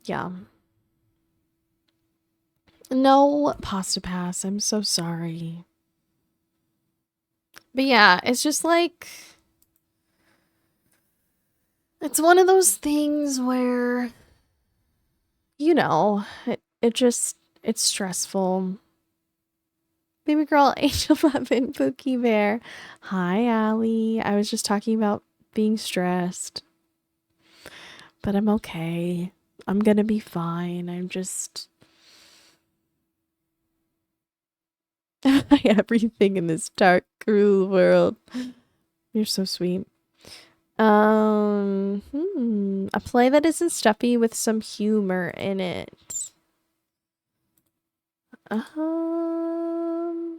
Yeah. No pasta pass. I'm so sorry. But yeah, it's just like... It's one of those things where... You know, it's stressful. Baby girl, H11, Pookie Bear. Hi, Allie. I was just talking about being stressed. But I'm okay. I'm gonna be fine. I'm just... everything in this dark, cruel world. You're so sweet. A play that isn't stuffy with some humor in it.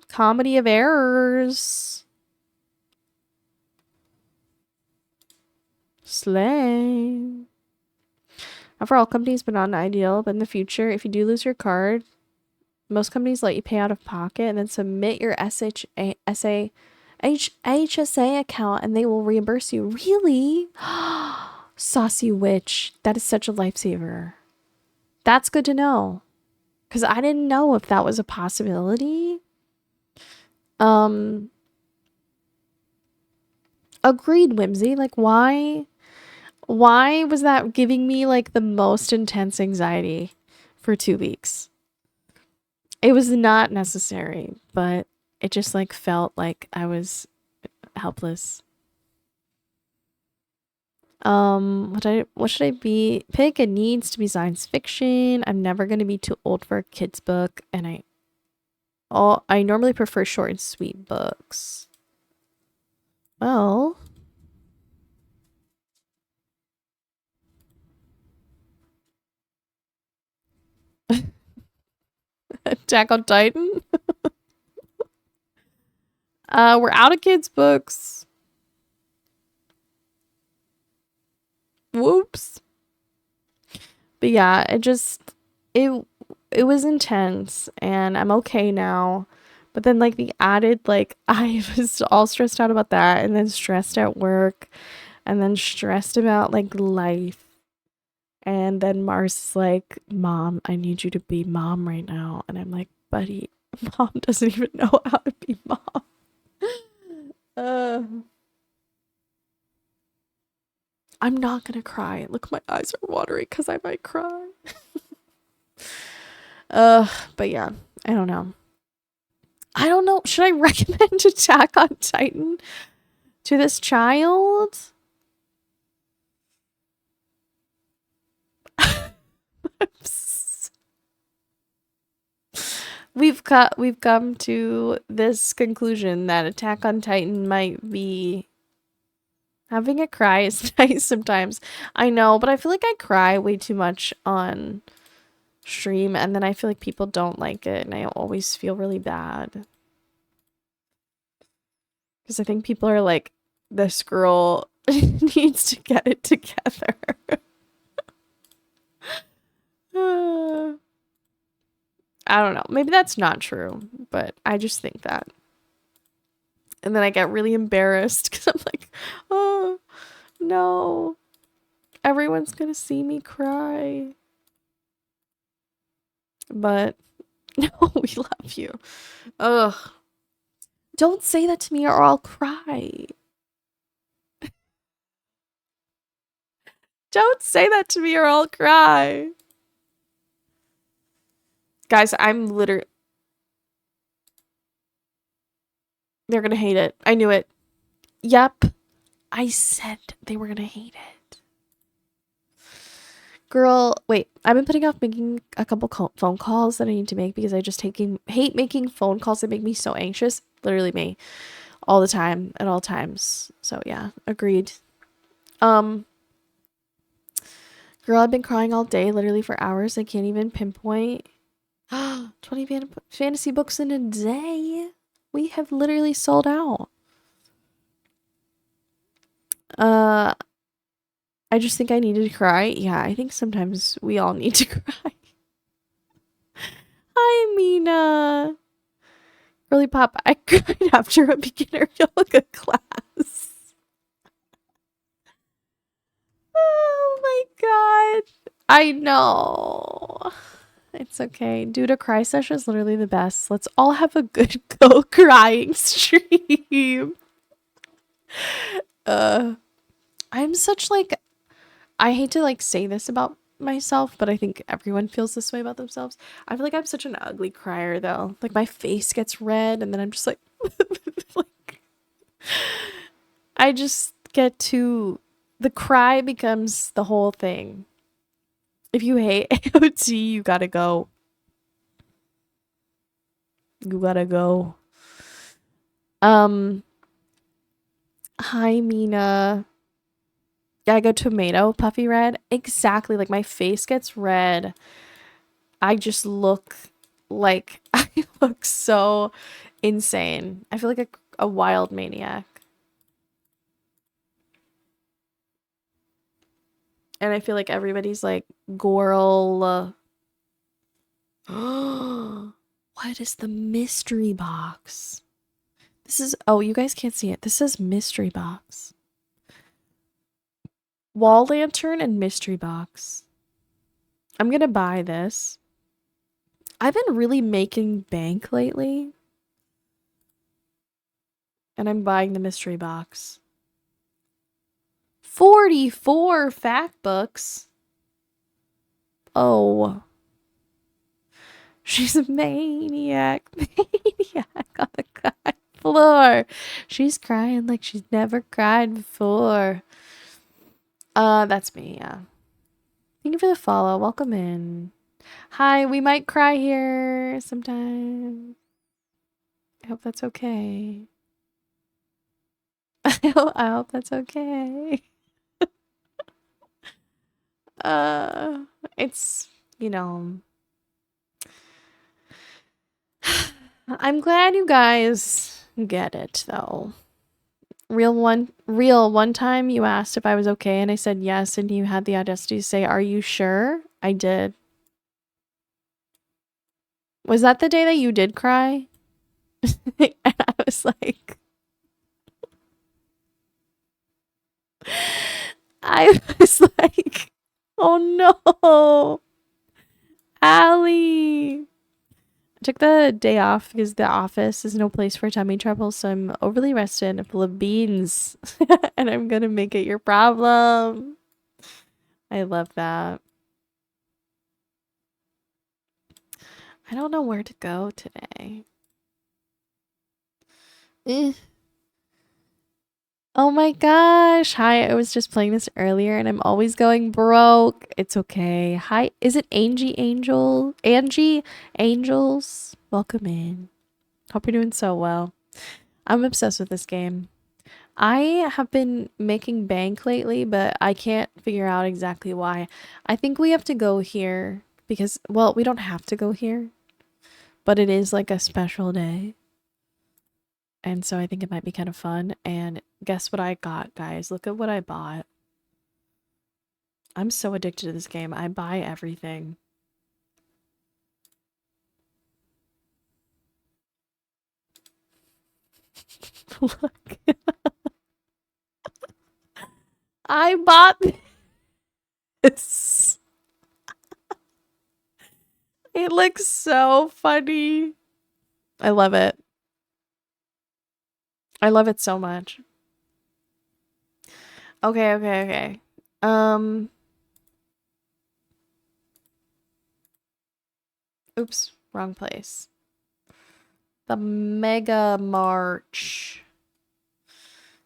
Comedy of errors. Slay. Not for all companies, but not ideal. But in the future, if you do lose your card, most companies let you pay out of pocket and then submit your HSA account and they will reimburse you. Really? Saucy witch. That is such a lifesaver. That's good to know. Because I didn't know if that was a possibility. Agreed, Whimsy. Like, why? Why was that giving me like the most intense anxiety for 2 weeks? It was not necessary, but it just like felt like I was helpless. What should I be? Pick. It needs to be science fiction. I'm never gonna be too old for a kid's book, and I normally prefer short and sweet books. Well, Attack on Titan. We're out of kids' books. Whoops. But yeah, it it was intense, and I'm okay now. But then like the added like I was all stressed out about that, and then stressed at work, and then stressed about like life. And then Mars is like, "Mom, I need you to be mom right now." And I'm like, "Buddy, mom doesn't even know how to be mom." Uh, I'm not gonna cry. Look, my eyes are watering because I might cry. But yeah, I don't know. I don't know. Should I recommend Attack on Titan to this child? We've come to this conclusion that Attack on Titan might be having a cry is nice sometimes. I know, but I feel like I cry way too much on stream, and then I feel like people don't like it, and I always feel really bad. Because I think people are like, this girl needs to get it together. I don't know. Maybe that's not true, but I just think that. And then I get really embarrassed because I'm like, oh, no. Everyone's going to see me cry. But no, we love you. Ugh. Don't say that to me or I'll cry. Don't say that to me or I'll cry. Guys, I'm literally... They're gonna hate it. I knew it. Yep. I said they were gonna hate it. Girl, wait. I've been putting off making a couple phone calls that I need to make because I just hate making phone calls that make me so anxious. Literally me. All the time. At all times. So yeah. Agreed. Girl, I've been crying all day, literally for hours. I can't even pinpoint. 20 fantasy books in a day. We have literally sold out. I just think I needed to cry. Yeah, I think sometimes we all need to cry. Hi, Mina. Girly Pop, I cried after a beginner yoga class. Oh my god. I know. It's okay. Dude, a cry session is literally the best. Let's all have a good go crying stream. I'm such like, I hate to like say this about myself, but I think everyone feels this way about themselves. I feel like I'm such an ugly crier though. Like my face gets red and then I'm just like, like I just get too, the cry becomes the whole thing. If you hate AOT, you gotta go. You gotta go. Hi, Mina. Yeah, I go tomato puffy red. Exactly. Like my face gets red. I just look like I look so insane. I feel like a wild maniac. And I feel like everybody's like, Gorl. What is the mystery box? This is, oh, you guys can't see it. This is mystery box. Wall lantern and mystery box. I'm gonna buy this. I've been really making bank lately. And I'm buying the mystery box. 44 fact books. Oh. She's a maniac. Maniac on the floor. She's crying like she's never cried before. That's me, yeah. Thank you for the follow. Welcome in. Hi, we might cry here sometime. I hope that's okay. I hope that's okay. It's, you know, I'm glad you guys get it though. Real one time you asked if I was okay and I said yes, and you had the audacity to say, "Are you sure?" I did. Was that the day that you did cry? And I was like, oh no, Allie. I took the day off because the office is no place for tummy trouble, so I'm overly rested and full of beans. And I'm gonna make it your problem. I love that. I don't know where to go today. Oh my gosh. Hi, I was just playing this earlier and I'm always going broke. It's okay. Hi, is it Angie Angel? Angie Angels? Welcome in. Hope you're doing so well. I'm obsessed with this game. I have been making bank lately, but I can't figure out exactly why. I think we have to go here because, well, we don't have to go here, but it is like a special day. And so I think it might be kind of fun. And guess what I got, guys? Look at what I bought. I'm so addicted to this game. I buy everything. Look. I bought this. It looks so funny. I love it. I love it so much. Okay. Oops, wrong place. The Mega March.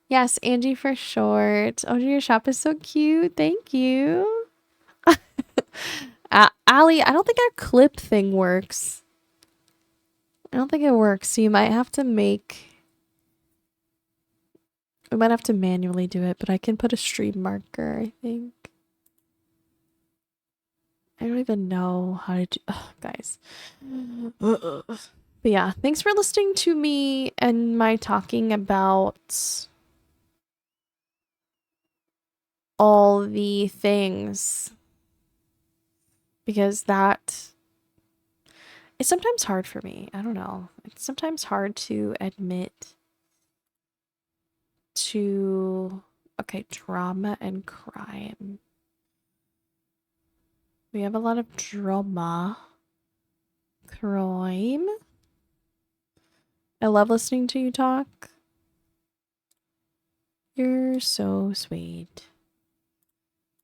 Yes, Angie for short. Oh, your shop is so cute. Thank you. Allie, I don't think our clip thing works. I don't think it works. So you might have to we might have to manually do it, but I can put a stream marker, I think. I don't even know how to do, guys. But yeah, thanks for listening to me and my talking about all the things. Because that it's sometimes hard for me. I don't know. It's sometimes hard to admit to, okay, drama and crime. We have a lot of drama. Crime. I love listening to you talk. You're so sweet.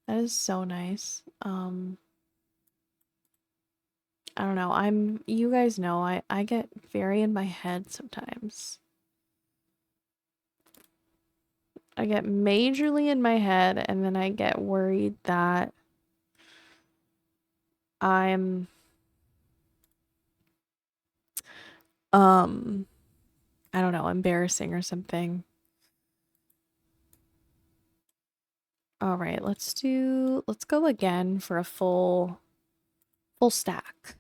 That is so nice. I don't know. You guys know, I get very in my head sometimes. I get majorly in my head and then I get worried that I'm I don't know, embarrassing or something. All right, let's go again for a full stack.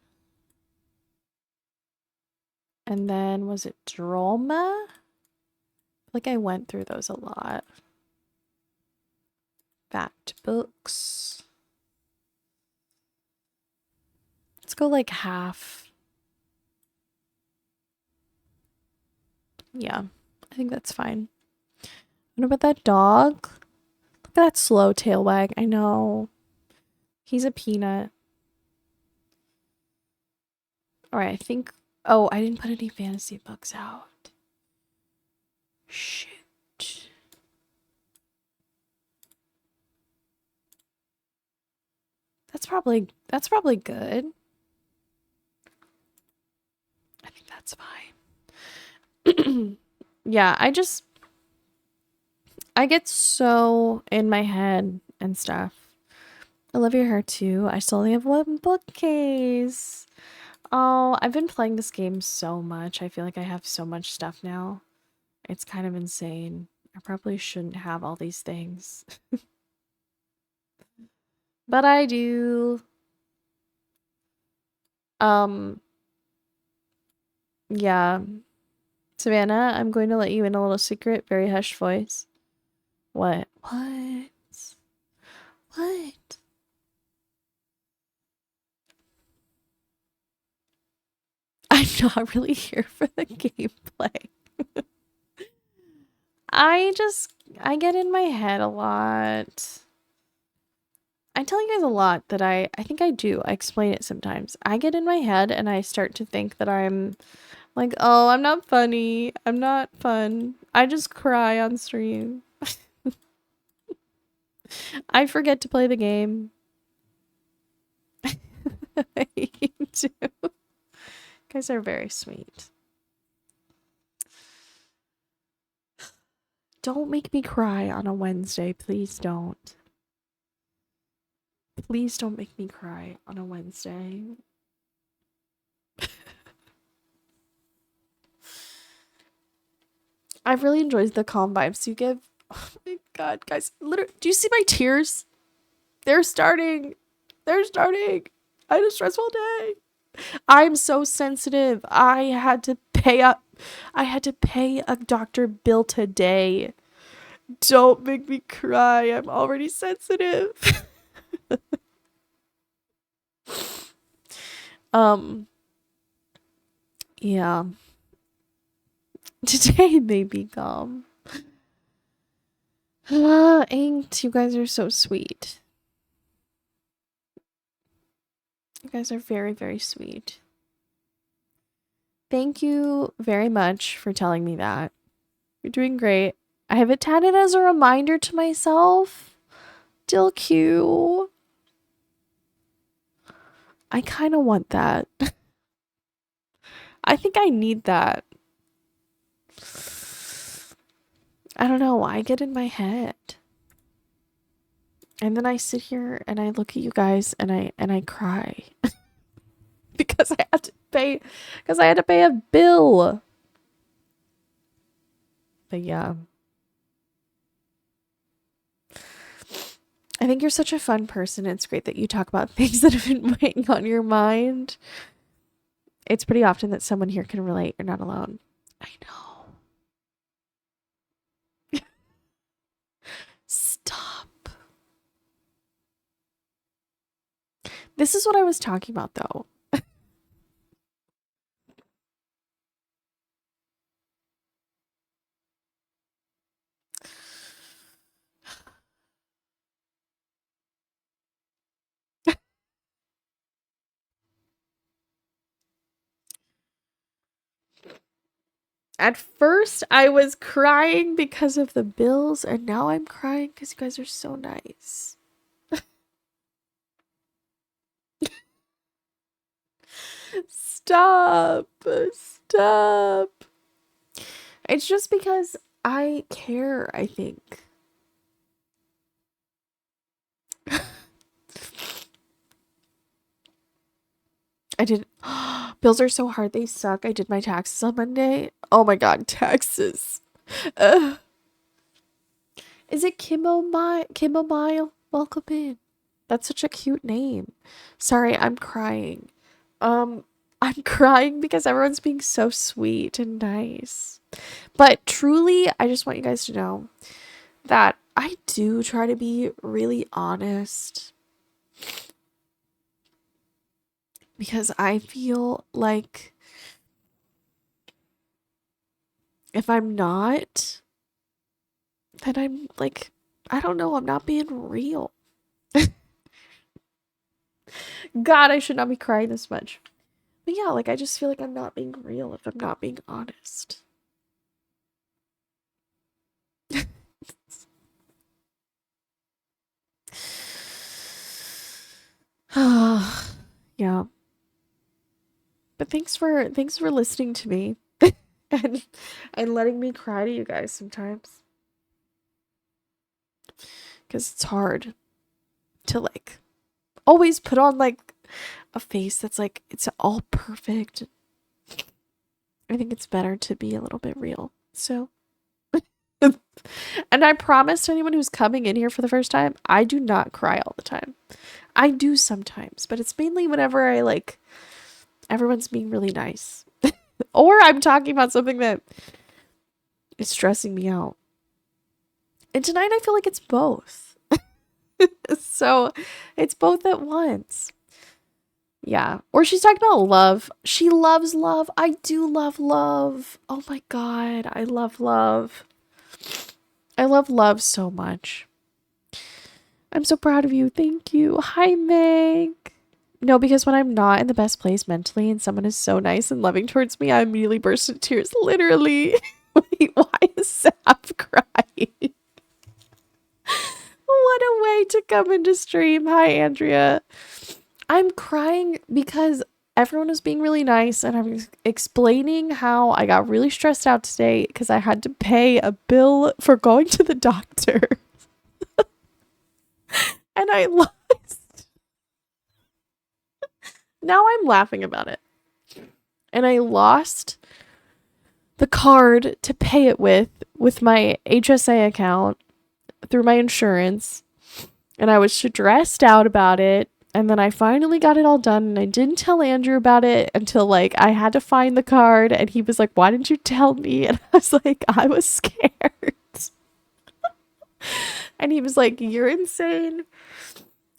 And then was it drama? Like I went through those a lot. Fact books. Let's go like half. Yeah, I think that's fine. What about that dog? Look at that slow tail wag. I know. He's a peanut. All right, I think. Oh, I didn't put any fantasy books out. Shit. that's probably good. I think that's fine. Yeah, I get so in my head and stuff. I love your hair too. I still only have one bookcase. Oh, I've been playing this game so much. I feel like I have so much stuff now. It's kind of insane. I probably shouldn't have all these things. But I do. Um, yeah. Savannah, I'm going to let you in a little secret, very hushed voice. What? What? What? I'm not really here for the gameplay. I get in my head a lot. I tell you guys a lot that I think I do. I explain it sometimes. I get in my head and I start to think that I'm like, oh, I'm not funny. I'm not fun. I just cry on stream. I forget to play the game. You do. You guys are very sweet. Don't make me cry on a Wednesday. Please don't. Please don't make me cry on a Wednesday. I've really enjoyed the calm vibes you give. Oh my god, guys. Literally, do you see my tears? They're starting. They're starting. I had a stressful day. I'm so sensitive. I had to pay a doctor bill today. Don't make me cry. I'm already sensitive. Yeah. Today made me calm. Inked, you guys are so sweet. You guys are very, very sweet. Thank you very much for telling me that. You're doing great. I have it tatted as a reminder to myself. Still cute. I kind of want that. I think I need that. I don't know. I get in my head. And then I sit here and I look at you guys and I cry. because I had to pay a bill. But yeah. I think you're such a fun person. It's great that you talk about things that have been weighing on your mind. It's pretty often that someone here can relate. You're not alone. I know. Stop. This is what I was talking about, though. At first, I was crying because of the bills, and now I'm crying because you guys are so nice. Stop. Stop. It's just because I care, I think. I did. Bills are so hard. They suck. I did my taxes on Monday. Oh my god, taxes. Is it Kimomile? Welcome in. That's such a cute name. Sorry, I'm crying. I'm crying because everyone's being so sweet and nice. But truly, I just want you guys to know that I do try to be really honest. Because I feel like if I'm not, then I'm like, I don't know, I'm not being real. God, I should not be crying this much. But yeah, like I just feel like I'm not being real if I'm not being honest. Yeah. But thanks for listening to me and letting me cry to you guys sometimes. Cuz it's hard to like always put on like a face that's like it's all perfect. I think it's better to be a little bit real. So and I promise to anyone who's coming in here for the first time, I do not cry all the time. I do sometimes, but it's mainly whenever I like everyone's being really nice. Or I'm talking about something that is stressing me out. And tonight I feel like it's both. So it's both at once. Yeah. Or she's talking about love. She loves love. I do love love. Oh my God. I love love. I love love so much. I'm so proud of you. Thank you. Hi, Meg. No, because when I'm not in the best place mentally and someone is so nice and loving towards me, I immediately burst into tears. Literally. Wait, why is Sap crying? What a way to come into stream. Hi, Andrea. I'm crying because everyone was being really nice and I'm explaining how I got really stressed out today because I had to pay a bill for going to the doctor. And I lost. Now I'm laughing about it. And I lost the card to pay it with my HSA account through my insurance. And I was stressed out about it. And then I finally got it all done and I didn't tell Andrew about it until like I had to find the card and he was like, "Why didn't you tell me?" And I was like, "I was scared." And he was like, "You're insane."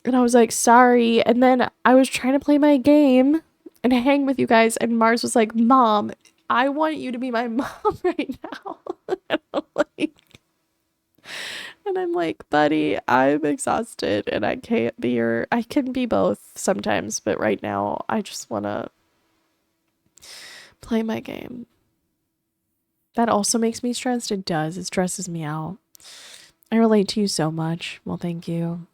And I was like, "Sorry." And then I was trying to play my game and hang with you guys and Mars was like, "Mom, I want you to be my mom right now." And I'm like, "Buddy, I'm exhausted and I can't be your, I can be both sometimes, but right now I just want to play my game." That also makes me stressed. It does. It stresses me out. I relate to you so much. Well, thank you.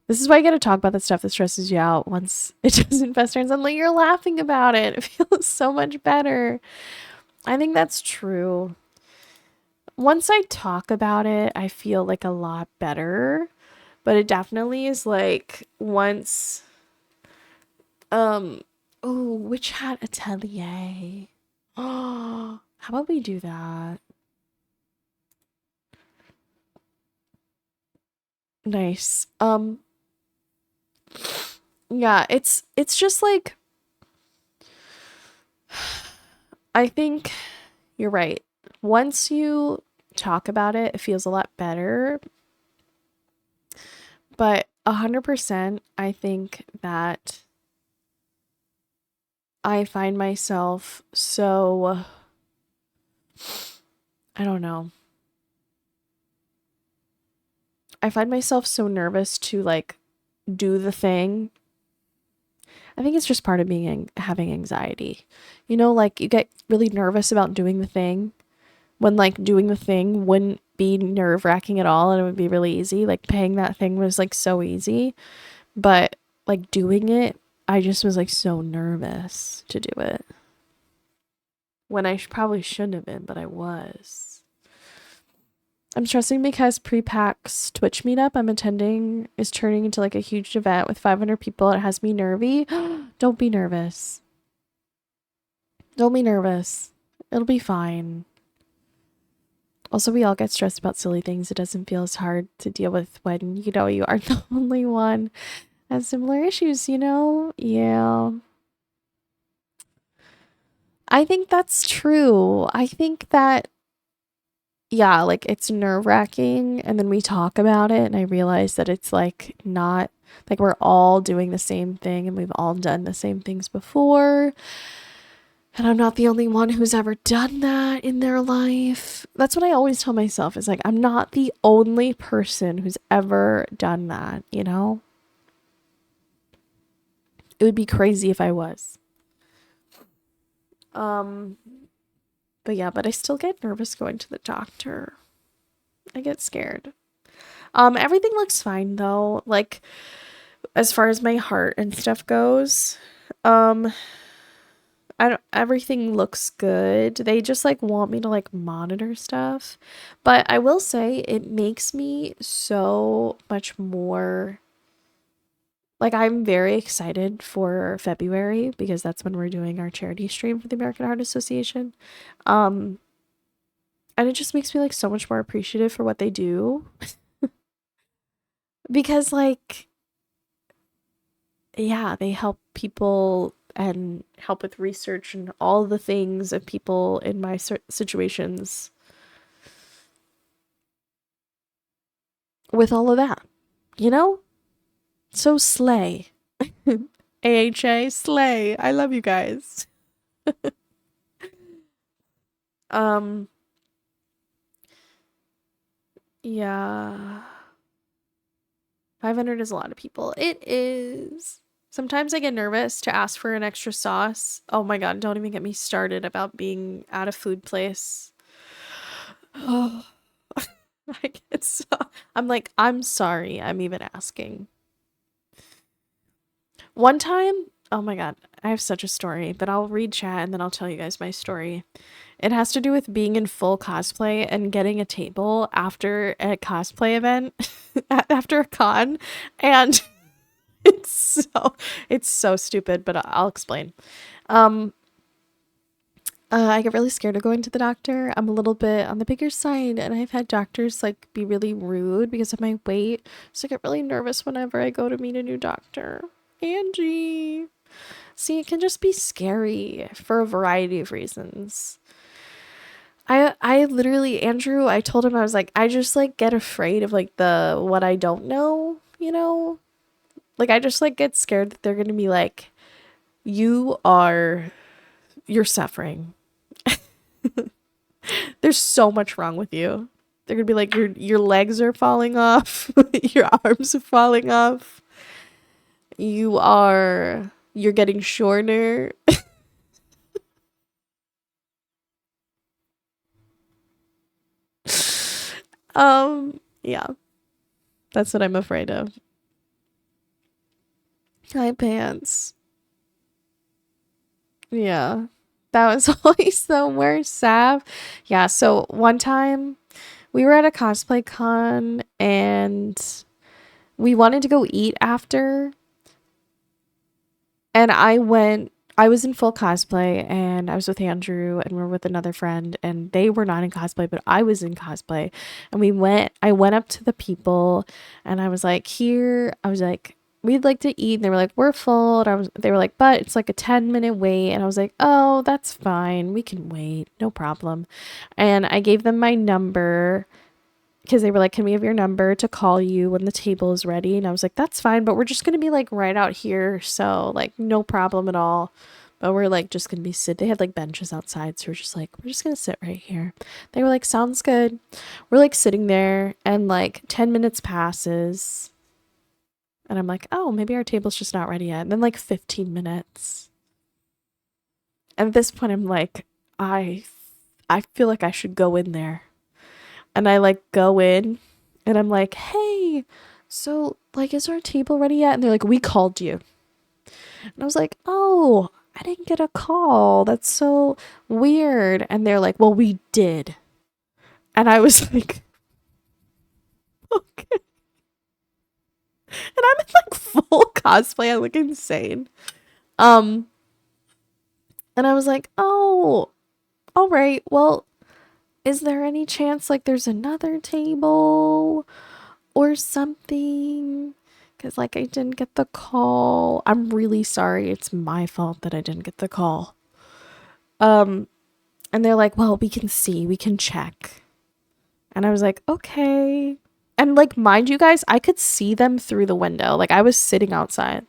This is why I get to talk about the stuff that stresses you out once it doesn't fester and suddenly you're laughing about it. It feels so much better. I think that's true. Once I talk about it, I feel like a lot better. But it definitely is like once oh, witch hat atelier. Oh, how about we do that? Nice. Yeah, it's just like I think you're right. Once you talk about it, it feels a lot better. But 100%, I think that I find myself so, I don't know. I find myself so nervous to like do the thing. I think it's just part of being having anxiety. You know, like you get really nervous about doing the thing when like doing the thing wouldn't be nerve-wracking at all and it would be really easy. Like paying that thing was like so easy, but like doing it, I just was like so nervous to do it. When I probably shouldn't have been, but I was. I'm stressing because pre-PAX Twitch meetup I'm attending is turning into like a huge event with 500 people. It has me nervy. Don't be nervous. Don't be nervous. It'll be fine. Also, we all get stressed about silly things. It doesn't feel as hard to deal with when you know you aren't the only one has similar issues, you know? Yeah. I think that's true. I think that, yeah, like it's nerve-wracking. And then we talk about it, and I realize that it's like not like we're all doing the same thing and we've all done the same things before. And I'm not the only one who's ever done that in their life. That's what I always tell myself is like, I'm not the only person who's ever done that, you know? It would be crazy if I was. But yeah, but I still get nervous going to the doctor. I get scared. Everything looks fine though. Like as far as my heart and stuff goes, um, I don't, everything looks good. They just like want me to like monitor stuff. But I will say it makes me so much more like I'm very excited for February because that's when we're doing our charity stream for the American Heart Association. Um and it just makes me like so much more appreciative for what they do because like yeah, they help people and help with research and all the things of people in my situations with all of that, you know? So slay. AHA slay. I love you guys. Um yeah. 500 is a lot of people. It is. Sometimes I get nervous to ask for an extra sauce. Oh my god, don't even get me started about being at a food place. Oh, I get so I'm like, I'm sorry, I'm even asking. One time, oh my god, I have such a story, but I'll read chat and then I'll tell you guys my story. It has to do with being in full cosplay and getting a table after a cosplay event, after a con, and it's so stupid, but I'll explain. Um, I get really scared of going to the doctor. I'm a little bit on the bigger side, and I've had doctors like be really rude because of my weight. So I get really nervous whenever I go to meet a new doctor. Angie. See, it can just be scary for a variety of reasons. I literally, Andrew, I told him I was like, I just like get afraid of like the what I don't know, you know? Like I just like get scared that they're gonna be like, you're suffering. There's so much wrong with you. They're gonna be like, your legs are falling off, your arms are falling off. You're getting shorter. Yeah. That's what I'm afraid of. Hi, pants. Yeah. That was always the worst, Sav. Yeah, so one time we were at a cosplay con and we wanted to go eat after. And I was in full cosplay and I was with Andrew and we are with another friend and they were not in cosplay, but I was in cosplay. And I went up to the people and I was like, we'd like to eat. And they were like, we're full. And they were like, but it's like a 10-minute wait. And I was like, oh, that's fine. We can wait. No problem. And I gave them my number because they were like, can we have your number to call you when the table is ready? And I was like, that's fine, but we're just going to be like right out here. So like no problem at all. But we're like just going to be they had like benches outside. So we're just like, we're just going to sit right here. They were like, sounds good. We're like sitting there and like 10 minutes passes. And I'm like, oh, maybe our table's just not ready yet. And then like 15 minutes. And at this point, I'm like, I feel like I should go in there. And I like go in and I'm like, hey, so like, is our table ready yet? And they're like, we called you. And I was like, oh, I didn't get a call. That's so weird. And they're like, well, we did. And I was like, okay. And I'm in like full cosplay. I look insane. And I was like, oh, all right. Well, is there any chance like there's another table or something? Because like I didn't get the call. I'm really sorry. It's my fault that I didn't get the call. And they're like, well, we can see, we can check. And I was like, okay. And like, mind you guys, I could see them through the window. Like I was sitting outside.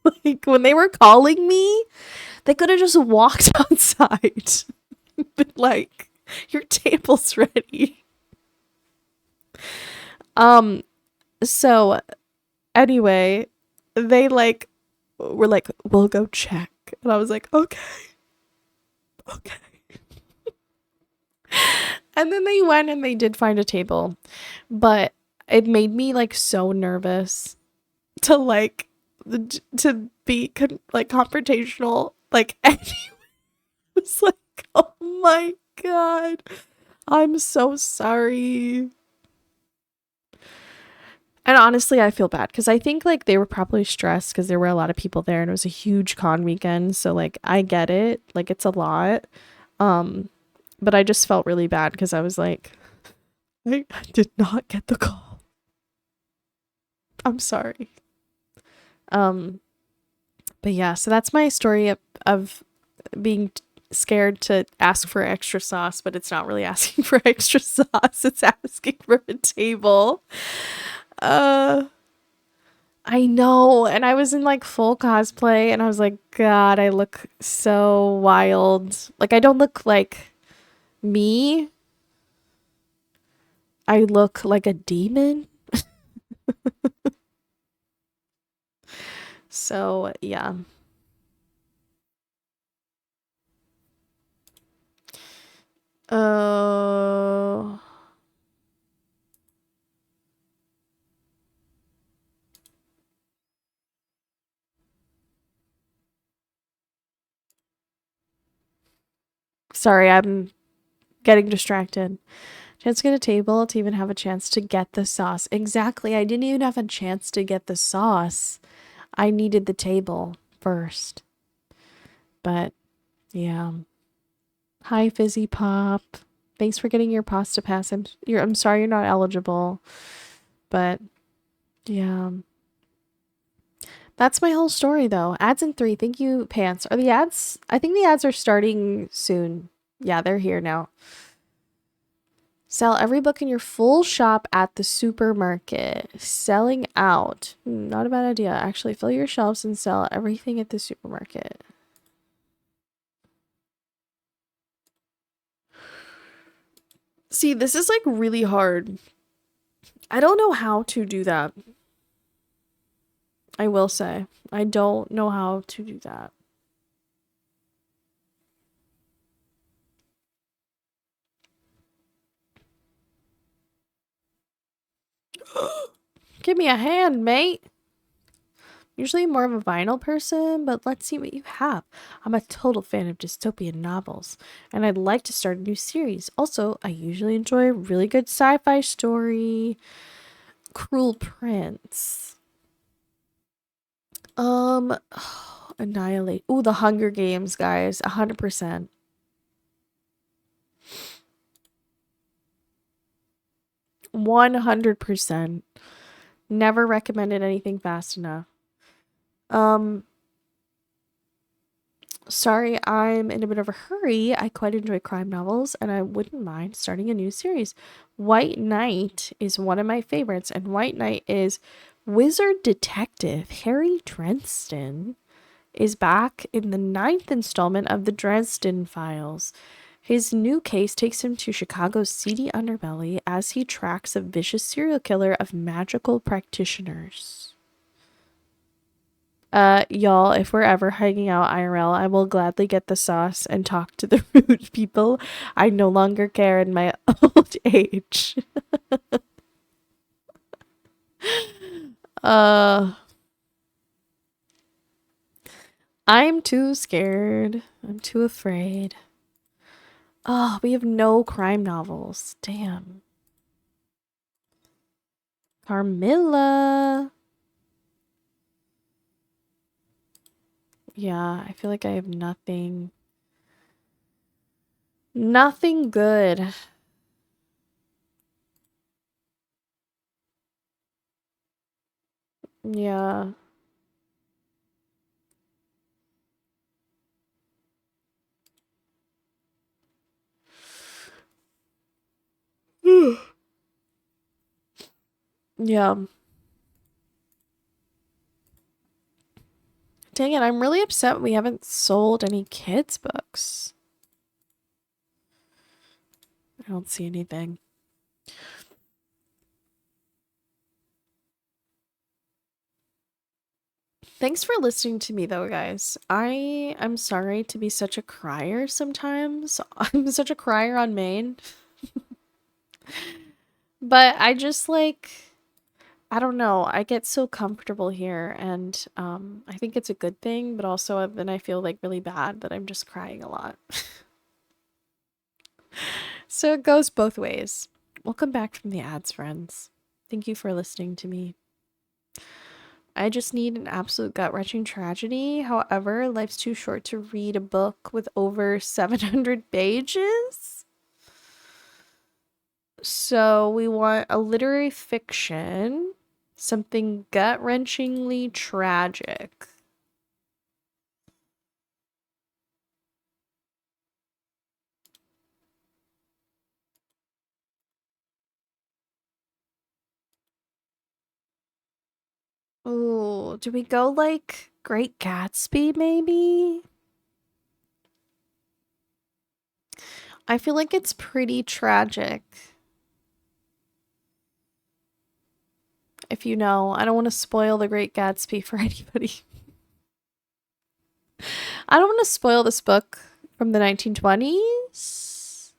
Like when they were calling me, they could have just walked outside. But like, your table's ready. So anyway, they like were like, we'll go check. And I was like, okay. Okay. And then they went and they did find a table. But it made me like so nervous to like to be like confrontational. Like, and he was like, "Oh my god, I'm so sorry." And honestly, I feel bad because I think like they were probably stressed because there were a lot of people there and it was a huge con weekend. So like I get it, like it's a lot. But I just felt really bad because I was like, I did not get the call. I'm sorry. But yeah, so that's my story of being scared to ask for extra sauce, but it's not really asking for extra sauce. It's asking for a table. I know. And I was in like full cosplay and I was like, God, I look so wild. Like I don't look like me. I look like a demon. So, yeah. Oh. Sorry, I'm getting distracted. Chance to get a table to even have a chance to get the sauce. Exactly. I didn't even have a chance to get the sauce. I needed the table first. But yeah. Hi, Fizzy Pop. Thanks for getting your pasta pass. I'm sorry you're not eligible. But yeah. That's my whole story though. Ads in 3. Thank you, Pants. Are the ads? I think the ads are starting soon. Yeah, they're here now. Sell every book in your full shop at the supermarket. Selling out. Not a bad idea. Actually, fill your shelves and sell everything at the supermarket. See, this is like really hard. I don't know how to do that. I will say. I don't know how to do that. Give me a hand, mate. Usually more of a vinyl person, but let's see what you have. I'm a total fan of dystopian novels, and I'd like to start a new series. Also, I usually enjoy a really good sci-fi story. Cruel Prince. Annihilate. Ooh, the Hunger Games, guys. 100%. 100%. Never recommended anything fast enough. Sorry, I'm in a bit of a hurry. I quite enjoy crime novels and I wouldn't mind starting a new series. White Knight is one of my favorites, and White Knight is Wizard Detective Harry Dresden is back in the 9th installment of the Dresden Files. His new case takes him to Chicago's seedy underbelly as he tracks a vicious serial killer of magical practitioners. Y'all, if we're ever hanging out IRL, I will gladly get the sauce and talk to the rude people I no longer care in my old age. I'm too scared. I'm too afraid. Oh, we have no crime novels. Damn. Carmilla. Yeah, I feel like I have nothing. Nothing good. Yeah. Yeah. Dang it, I'm really upset we haven't sold any kids' books. I don't see anything. Thanks for listening to me though, guys. I'm sorry to be such a crier sometimes. I'm such a crier on main. But I just like I don't know. I get so comfortable here, and I think it's a good thing, but also then I feel like really bad that I'm just crying a lot. So it goes both ways. Welcome back from the ads, friends. Thank you for listening to me. I just need an absolute gut-wrenching tragedy. However, life's too short to read a book with over 700 pages. So we want a literary fiction, something gut-wrenchingly tragic. Oh, do we go like Great Gatsby maybe? I feel like it's pretty tragic. If you know, I don't want to spoil The Great Gatsby for anybody. I don't want to spoil this book from the 1920s.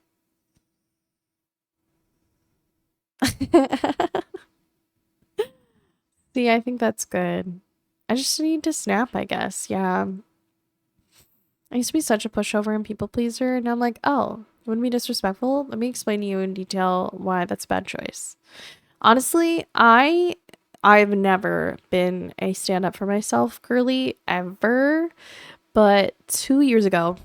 See, I think that's good. I just need to snap, I guess. Yeah. I used to be such a pushover and people pleaser, and I'm like, oh, you want to be disrespectful? Let me explain to you in detail why that's a bad choice. Honestly, I've never been a stand up for myself girly ever, but 2 years ago,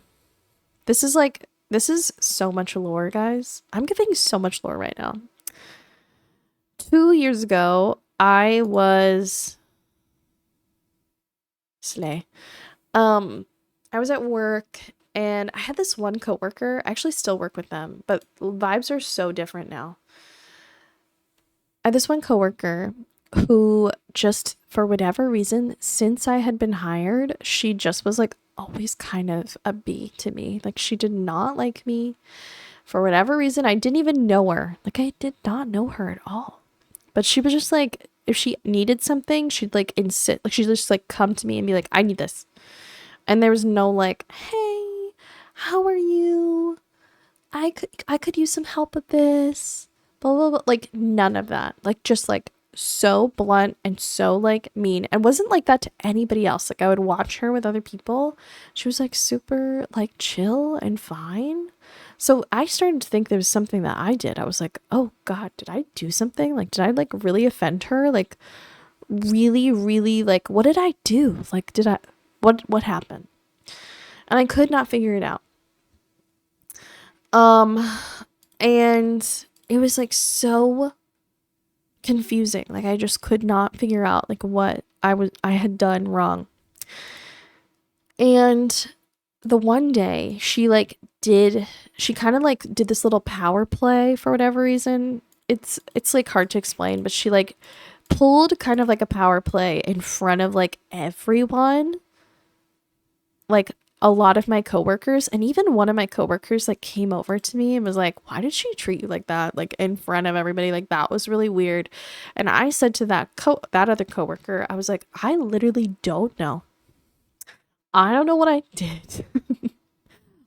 this is so much lore, guys. I'm giving so much lore right now. 2 years ago, I was slay. I was at work and I had this one coworker. I actually still work with them, but vibes are so different now. I had this one coworker who just, for whatever reason, since I had been hired, she just was like always kind of a B to me. Like she did not like me for whatever reason. I didn't even know her. Like I did not know her at all. But she was just like, if she needed something, she'd like insist, like she'd just like come to me and be like, I need this. And there was no like, hey, how are you? I could use some help with this. Blah blah blah. Like none of that. Like just like so blunt and so like mean. And wasn't like that to anybody else. Like I would watch her with other people. She was like super like chill and fine. So I started to think there was something that I did. I was like, oh God, did I do something? Like, did I like really offend her? Like really, really like what did I do? Like what happened? And I could not figure it out. And it was like so confusing. Like I just could not figure out like what I had done wrong. And the one day she kind of like did this little power play for whatever reason. It's like hard to explain, but she like pulled kind of like a power play in front of like everyone. Like a lot of my coworkers, and even one of my coworkers like came over to me and was like, why did she treat you like that, like in front of everybody? Like that was really weird. And I said to that other coworker, I was like, I literally don't know. I don't know what I did.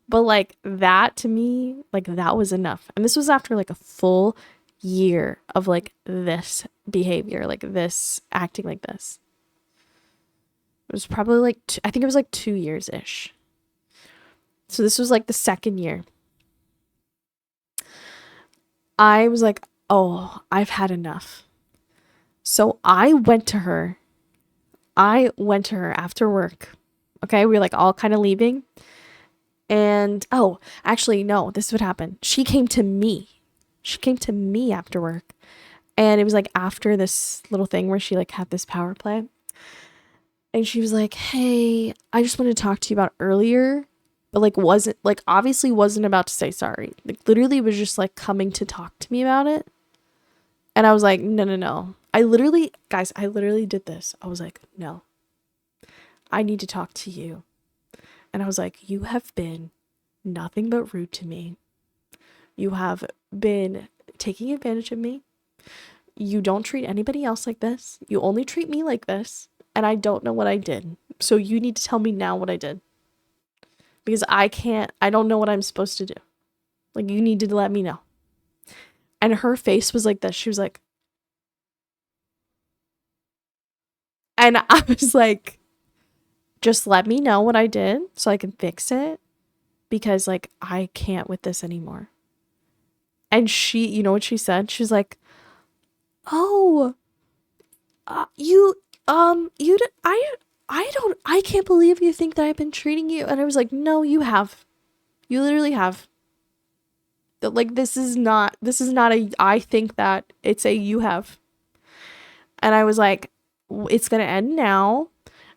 But like that to me, like that was enough. And this was after like a full year of like this behavior, like this acting like this. It was probably like I think it was like 2 years ish. So this was like the second year. I was like, oh, I've had enough. So I went to her. After work. Okay, we were like all kind of leaving. And oh, actually, no, this would happen. She came to me. She came to me after work. And it was like after this little thing where she like had this power play. And she was like, hey, I just wanted to talk to you about earlier. But like wasn't like obviously wasn't about to say sorry. Like literally was just like coming to talk to me about it. And I was like, no. I literally did this. I was like, no. I need to talk to you. And I was like, you have been nothing but rude to me. You have been taking advantage of me. You don't treat anybody else like this. You only treat me like this. And I don't know what I did. So you need to tell me now what I did. Because I don't know what I'm supposed to do. Like, you need to let me know. And her face was like this. She was like, And I was like, just let me know what I did so I can fix it, because like I can't with this anymore. And she, you know what she said? She's like, "Oh, you I can't believe you think that I've been treating you." And I was like, "No, you have. You literally have. Like this is not a I think that, it's a you have." And I was like, "It's going to end now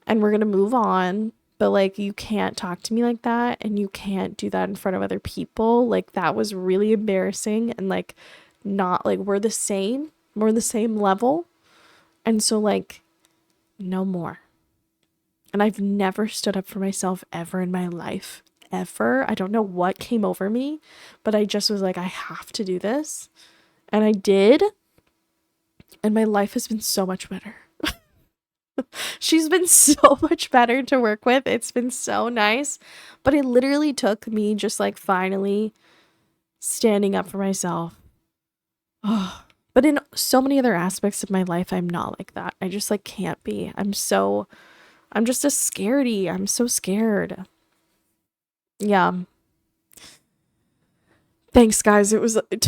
and we're going to move on, but like you can't talk to me like that, and you can't do that in front of other people. Like that was really embarrassing, and like not like we're the same. We're the same level. And so like no more." And I've never stood up for myself ever in my life. Ever. I don't know what came over me, but I just was like, I have to do this. And I did. And my life has been so much better. She's been so much better to work with. It's been so nice. But it literally took me just like finally standing up for myself. Oh. But in so many other aspects of my life, I'm not like that. I just like can't be. I'm just a scaredy. I'm so scared. Yeah. Thanks, guys. It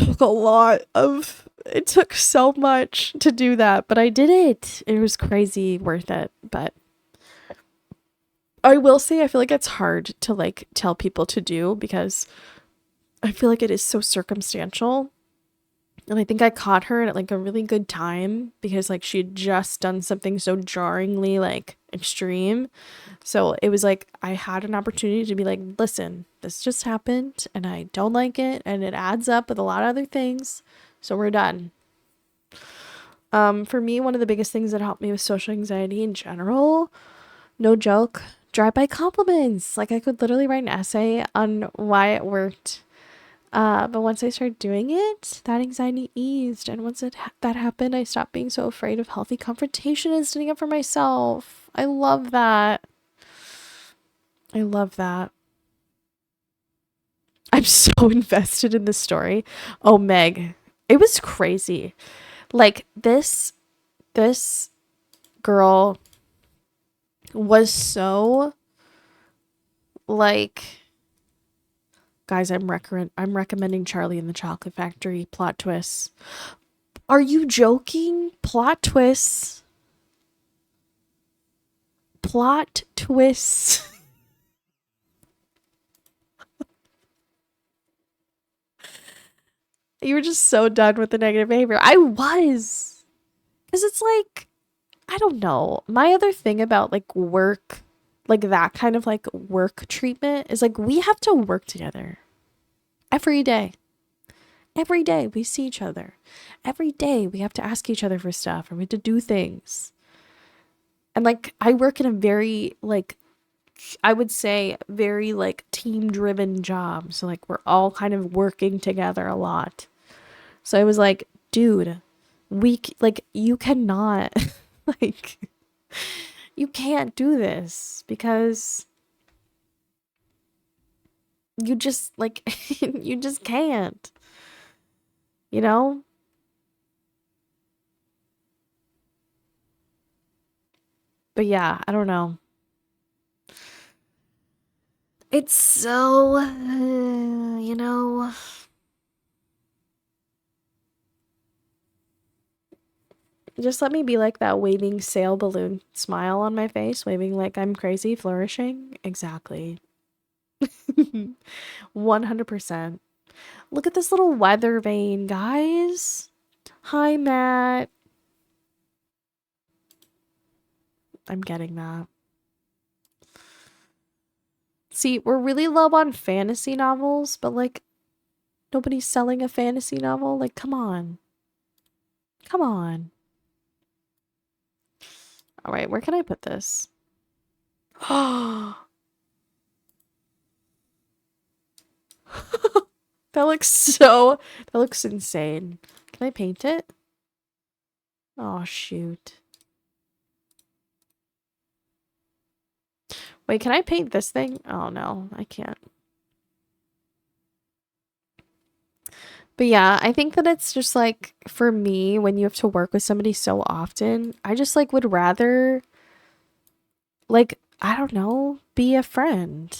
took so much to do that, but I did it. It was crazy worth it. But I will say I feel like it's hard to like tell people to do, because I feel like it is so circumstantial. And I think I caught her at like a really good time, because like she had just done something so jarringly like extreme. So it was like I had an opportunity to be like, listen, this just happened and I don't like it, and it adds up with a lot of other things. So we're done. For me, one of the biggest things that helped me with social anxiety in general, no joke, drive-by compliments. Like I could literally write an essay on why it worked. But once I started doing it, that anxiety eased. And once that happened, I stopped being so afraid of healthy confrontation and standing up for myself. I love that. I love that. I'm so invested in this story. Oh, Meg, it was crazy. Like this girl was so like, guys, I'm recommending Charlie and the Chocolate Factory plot twists. Are you joking? Plot twists. Plot twists. You were just so done with the negative behavior. I was. Because it's like, I don't know. My other thing about like work, like that kind of like work treatment, is like we have to work together every day. Every day we see each other. Every day we have to ask each other for stuff, or we have to do things. And like I work in a very like, I would say very like team driven job. So like we're all kind of working together a lot. So I was like, dude, like you cannot like you can't do this, because you just like you just can't. You know? But yeah, I don't know. It's so you know, just let me be like that waving sail balloon smile on my face, waving like I'm crazy, flourishing. Exactly. 100%. Look at this little weather vane, guys. Hi, Matt. I'm getting that. See, we're really low on fantasy novels, but like nobody's selling a fantasy novel. Like, come on. Come on. All right, where can I put this? That looks insane. Can I paint it? Oh, shoot. Wait, can I paint this thing? Oh, no, I can't. But yeah, I think that it's just like, for me, when you have to work with somebody so often, I just like would rather like, I don't know, be a friend.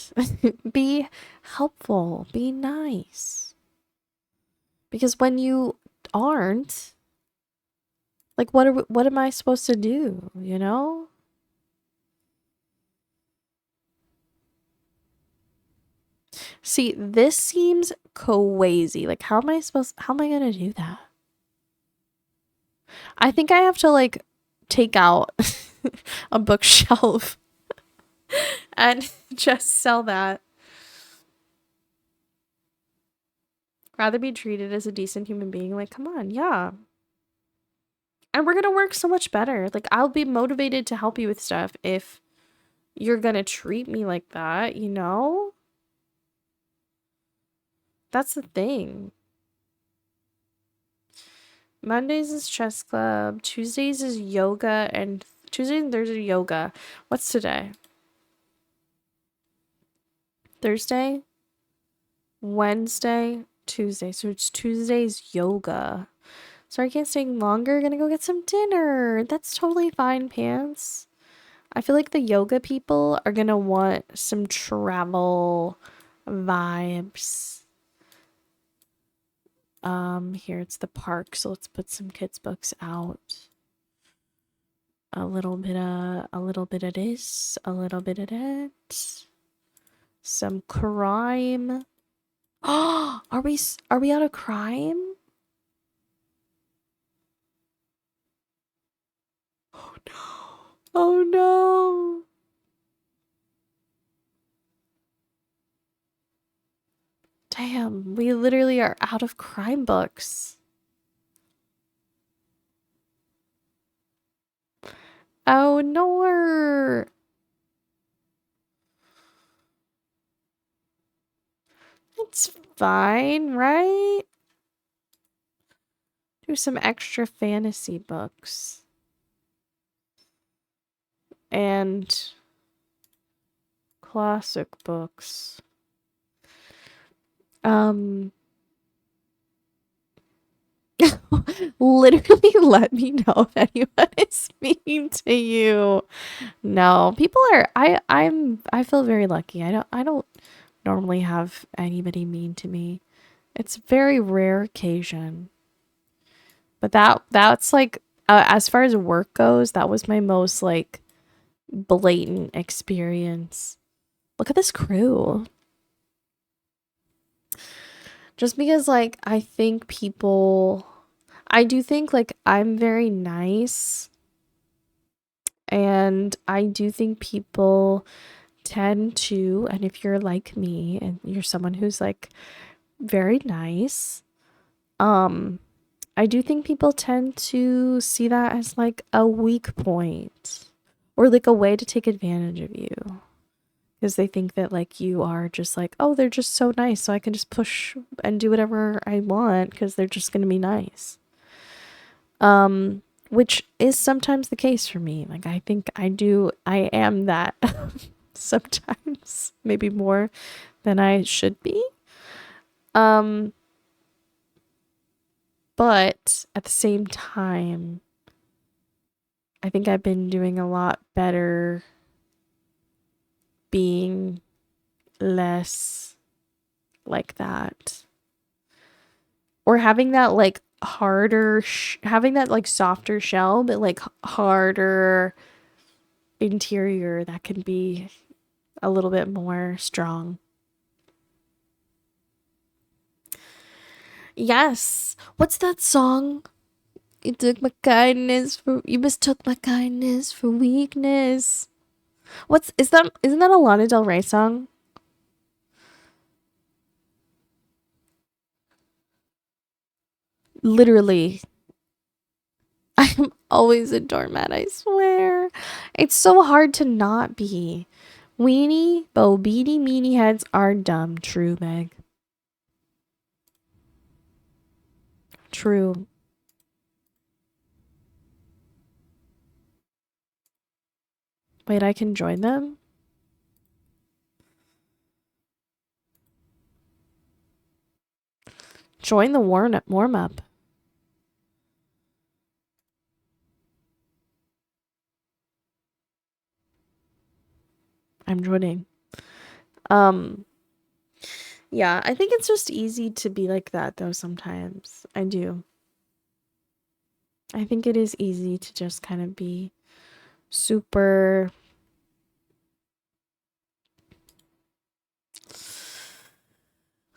Be helpful, be nice. Because when you aren't, like, what am I supposed to do, you know? See, this seems crazy. Like, how am I gonna do that? I think I have to, like, take out a bookshelf and just sell that. Rather be treated as a decent human being. Like, come on, yeah. And we're gonna work so much better. Like, I'll be motivated to help you with stuff if you're gonna treat me like that, you know? That's the thing. Mondays is chess club, Tuesdays is yoga, and Tuesday and Thursday yoga. What's today? Thursday, Wednesday, Tuesday. So it's Tuesday's yoga. Sorry, I can't stay longer. Gonna go get some dinner. That's totally fine, pants. I feel like the yoga people are gonna want some travel vibes. Here it's the park, so let's put some kids' books out. A little bit of this, a little bit of that. Some crime. Oh, are we out of crime? Oh no. Oh no. Damn, we literally are out of crime books. Oh no. It's fine, right? Do some extra fantasy books. And classic books. Literally let me know if anyone is mean to you. No, people are I feel very lucky. I don't normally have anybody mean to me. It's a very rare occasion. But that's like as far as work goes, that was my most like blatant experience. Look at this crew. Just because like I do think like I'm very nice, and I do think people tend to, and if you're like me and you're someone who's like very nice, I do think people tend to see that as like a weak point or like a way to take advantage of you. Because they think that like you are just like, oh, they're just so nice, so I can just push and do whatever I want because they're just gonna be nice. Which is sometimes the case for me. Like I think I am that sometimes, maybe more than I should be. But at the same time, I think I've been doing a lot better being less like that. Or having that like having that like softer shell, but like harder interior that can be a little bit more strong. Yes. What's that song? You mistook my kindness for weakness. Isn't that a Lana Del Rey song? Literally. I'm always a doormat, I swear. It's so hard to not be. Weenie, bo beanie meanie heads are dumb. True, Meg. True. Wait, I can join them? Join the warm up. I'm joining. Yeah, I think it's just easy to be like that though sometimes. I do. I think it is easy to just kind of be super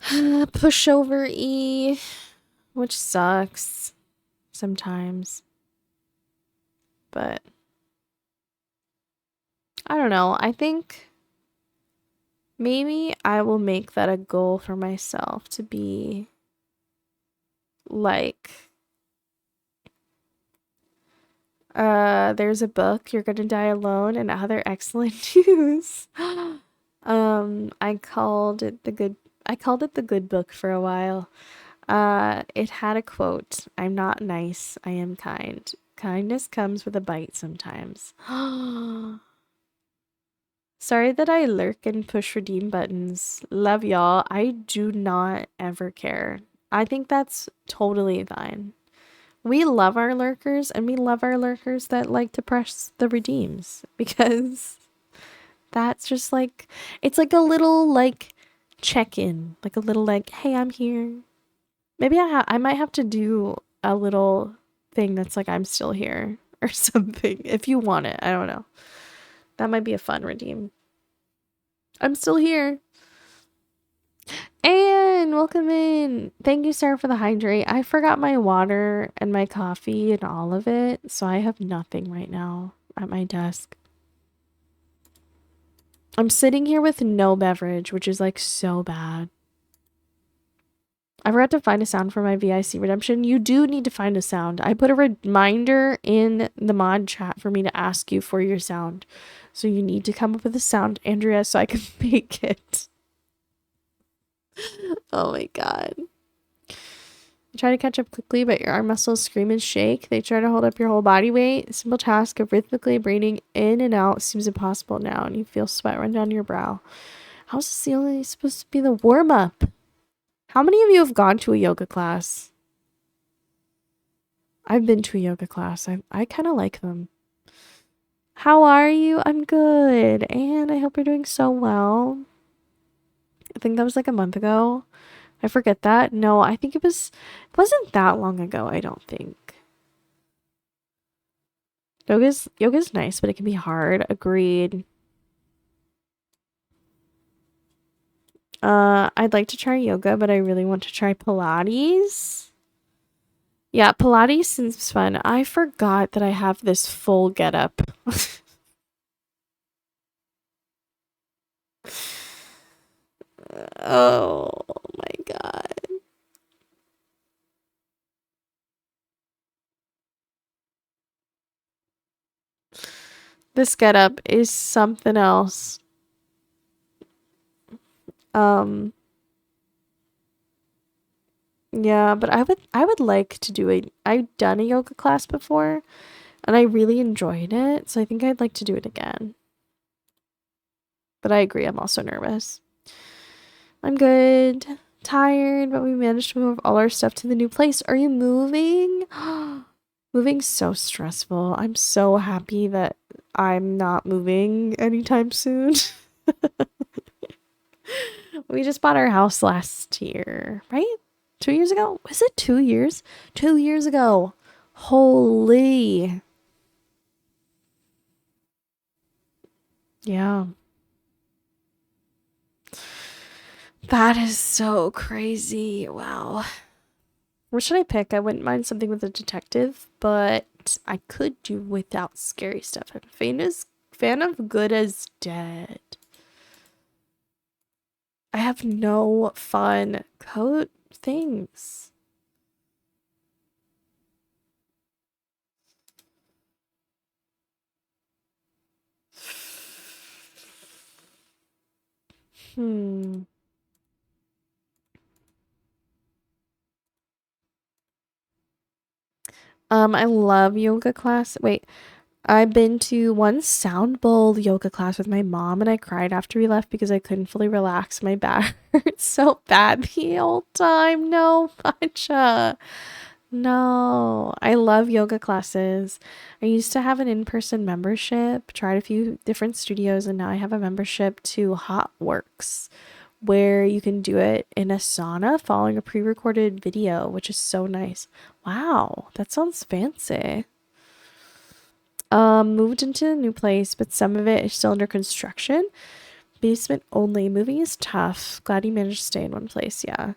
pushover-y, which sucks sometimes. But I don't know. I think maybe I will make that a goal for myself to be like there's a book, You're Gonna Die Alone, and other excellent news. I called it the good book for a while. It had a quote, I'm not nice, I am kind. Kindness comes with a bite sometimes. Sorry that I lurk and push redeem buttons. Love y'all. I do not ever care. I think that's totally fine. We love our lurkers, and we love our lurkers that like to press the redeems, because that's just like, it's like a little like check-in, like a little like, hey, I'm here. Maybe I might have to do a little thing that's like, I'm still here or something, if you want it. I don't know. That might be a fun redeem. I'm still here. And welcome in. Thank you, sir, for the hydrate. I forgot my water and my coffee and all of it, so I have nothing right now at my desk. I'm sitting here with no beverage, which is like so bad. I forgot to find a sound for my VIC redemption. You do need to find a sound. I put a reminder in the mod chat for me to ask you for your sound. So you need to come up with a sound, Andrea, so I can make it. Oh my god. You try to catch up quickly, but your arm muscles scream and shake. They try to hold up your whole body weight. The simple task of rhythmically breathing in and out seems impossible now, and you feel sweat run down your brow. How's this only supposed to be the warm-up? How many of you have gone to a yoga class? I've been to a yoga class. I kind of like them. How are you? I'm good. And I hope you're doing so well. I think that was like a month ago. I forget that. No, I think it wasn't that long ago, I don't think. Yoga's nice, but it can be hard. Agreed. I'd like to try yoga, but I really want to try Pilates. Yeah, Pilates seems fun. I forgot that I have this full getup. Oh my god. This getup is something else. Yeah, but I would like to do I've done a yoga class before and I really enjoyed it, so I think I'd like to do it again. But I agree, I'm also nervous. I'm good. Tired, but we managed to move all our stuff to the new place. Are you moving? Moving's so stressful. I'm so happy that I'm not moving anytime soon. We just bought our house last year, right? 2 years ago? Was it 2 years? 2 years ago. Holy. Yeah. That is so crazy. Wow. What should I pick? I wouldn't mind something with a detective, but I could do without scary stuff. I'm a fan of Good as Dead. I have no fun code things. I love yoga class. Wait, I've been to one sound bowl yoga class with my mom, and I cried after we left because I couldn't fully relax. My back hurt so bad the whole time. No, Pancha. No, I love yoga classes. I used to have an in-person membership, tried a few different studios, and now I have a membership to Hot Works, where you can do it in a sauna following a pre-recorded video, which is so nice. Wow, that sounds fancy. Moved into a new place, but some of it is still under construction. Basement only. Moving is tough. Glad you managed to stay in one place. Yeah.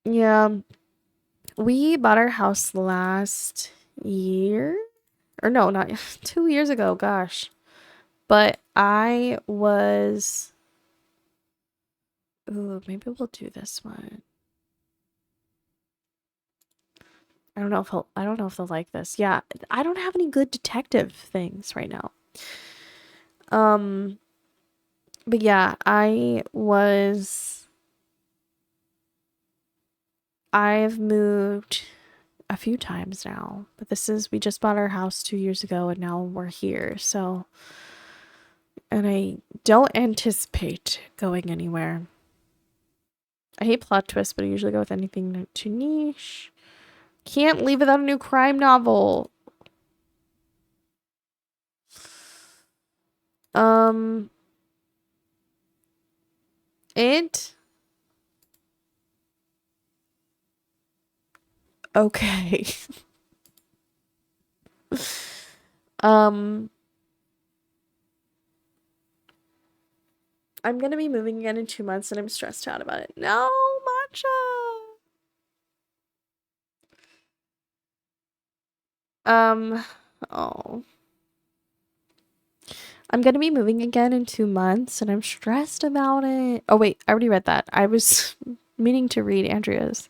Yeah. We bought our house last year. Or no, not 2 years ago. Gosh. But I was. Ooh, maybe we'll do this one. I don't know if they'll like this. Yeah, I don't have any good detective things right now. Um, but yeah, I've moved a few times now, but we just bought our house 2 years ago and now we're here. So, and I don't anticipate going anywhere. I hate plot twists, but I usually go with anything too niche. Can't leave without a new crime novel. Um, it. Okay. um, I'm gonna be moving again in 2 months and I'm stressed out about it. No, matcha. Um, oh. I'm gonna be moving again in 2 months and I'm stressed about it. Oh wait, I already read that. I was meaning to read Andrea's.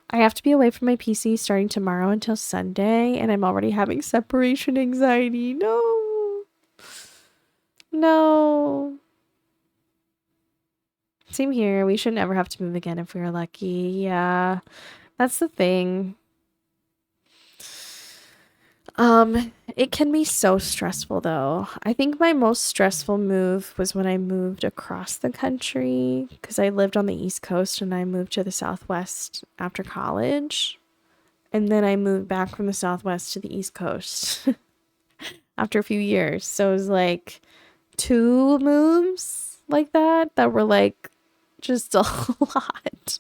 I have to be away from my PC starting tomorrow until Sunday, and I'm already having separation anxiety. No. No. Same here. We should never have to move again if we were lucky. Yeah. That's the thing. It can be so stressful though. I think my most stressful move was when I moved across the country because I lived on the East Coast and I moved to the Southwest after college. And then I moved back from the Southwest to the East Coast after a few years. So it was like two moves like that were like just a lot.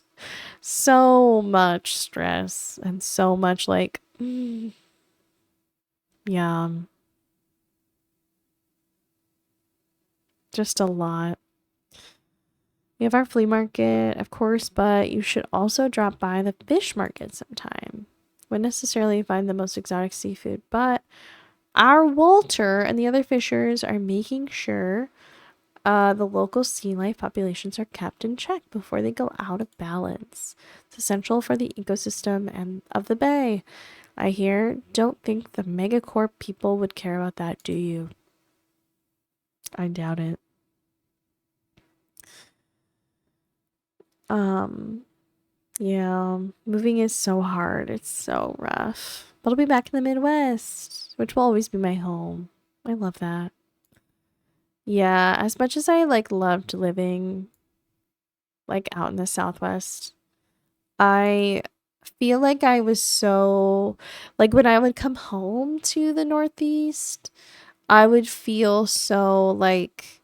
So much stress and so much like, yeah, just a lot. We have our flea market, of course, but you should also drop by the fish market sometime. Wouldn't necessarily find the most exotic seafood, but our Walter and the other fishers are making sure the local sea life populations are kept in check before they go out of balance. It's essential for the ecosystem and of the bay. I hear. Don't think the megacorp people would care about that, do you? I doubt it. Um, yeah, moving is so hard. It's so rough. But I'll be back in the Midwest, which will always be my home. I love that. Yeah, as much as I like loved living like out in the Southwest, I feel like I was so like when I would come home to the Northeast, I would feel so like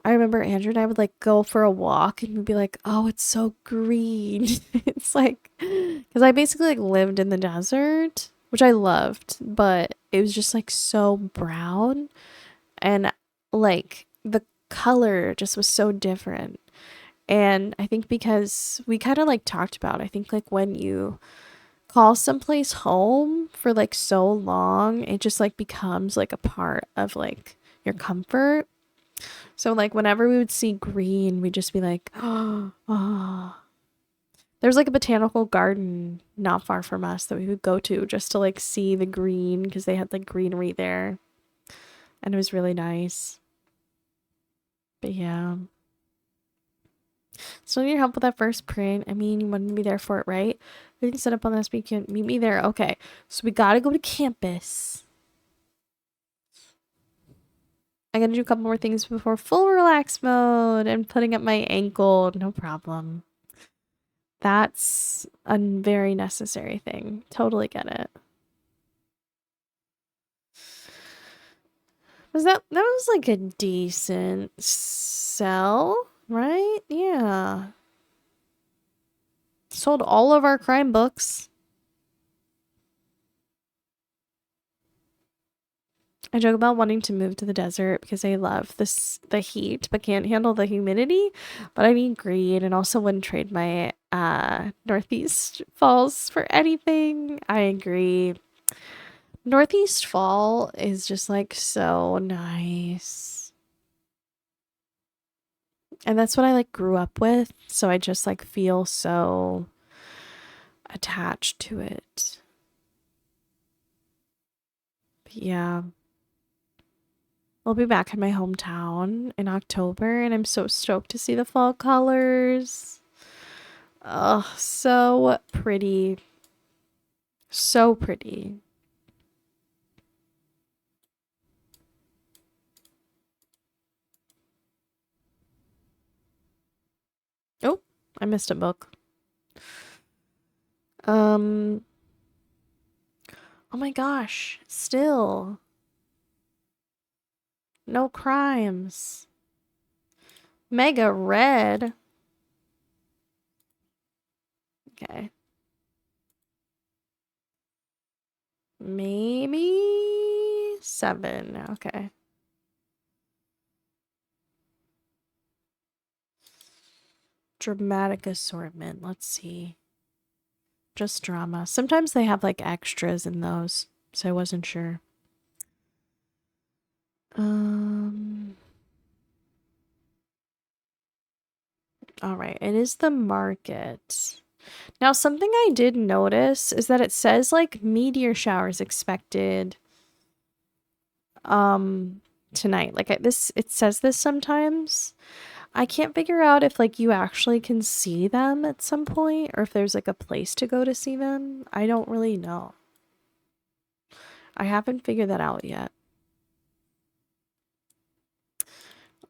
I remember Andrew and I would like go for a walk and we'd be like, "Oh, it's so green." It's like cuz I basically like lived in the desert, which I loved, but it was just like so brown and like the color just was so different. And I think because we kind of like talked about, I think like when you call someplace home for like so long, it just like becomes like a part of like your comfort. So like whenever we would see green, we'd just be like, oh. There's like a botanical garden not far from us that we would go to just to like see the green because they had like greenery there. And it was really nice. But yeah. So I need your help with that first print. I mean, you wanted to be there for it, right? We can set up on this week. You can meet me there. Okay. So we gotta go to campus. I gotta do a couple more things before full relax mode and putting up my ankle. No problem. That's a very necessary thing. Totally get it. That was like a decent sell, right? Yeah. Sold all of our crime books. I joke about wanting to move to the desert because I love the heat but can't handle the humidity. But I need green and also wouldn't trade my Northeast Falls for anything. I agree. Northeast Fall is just like so nice. And that's what I like grew up with, so I just like feel so attached to it. But yeah. I'll be back in my hometown in October and I'm so stoked to see the fall colors. Oh, so pretty. So pretty. Oh, I missed a book. Oh my gosh, still. No crimes. Mega red. Okay. Maybe 7. Okay. Dramatic assortment. Let's see. Just drama. Sometimes they have like extras in those, so I wasn't sure. All right, it is the market. Now, something I did notice is that it says like meteor showers expected tonight. Like it says this sometimes. I can't figure out if like you actually can see them at some point or if there's like a place to go to see them. I don't really know. I haven't figured that out yet.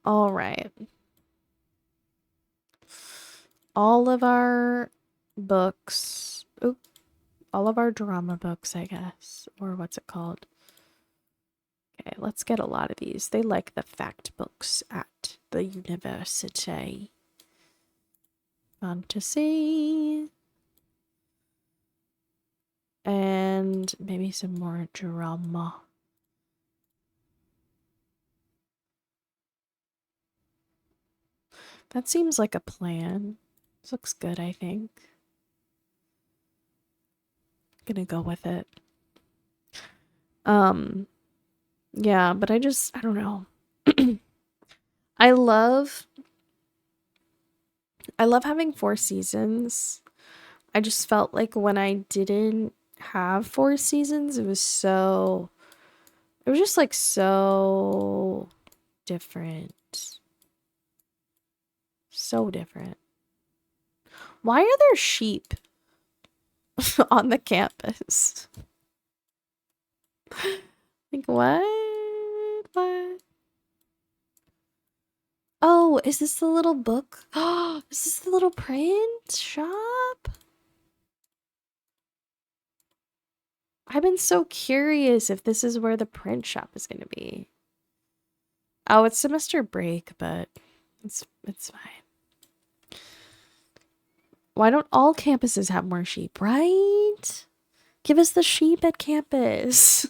All right. All of our books. Oop. All of our drama books, I guess. Or what's it called? Okay, let's get a lot of these. They like the fact books at the university. Fantasy. And maybe some more drama. That seems like a plan. This looks good, I think. Gonna go with it. Yeah, but I don't know. I love having 4 seasons. I just felt like when I didn't have 4 seasons, it was just like so different. So different. Why are there sheep on the campus? Like, what? What? Oh, is this the little book? Oh, is this the little print shop? I've been so curious if this is where the print shop is going to be. Oh, it's semester break, but it's fine. Why don't all campuses have more sheep, right? Give us the sheep at campus.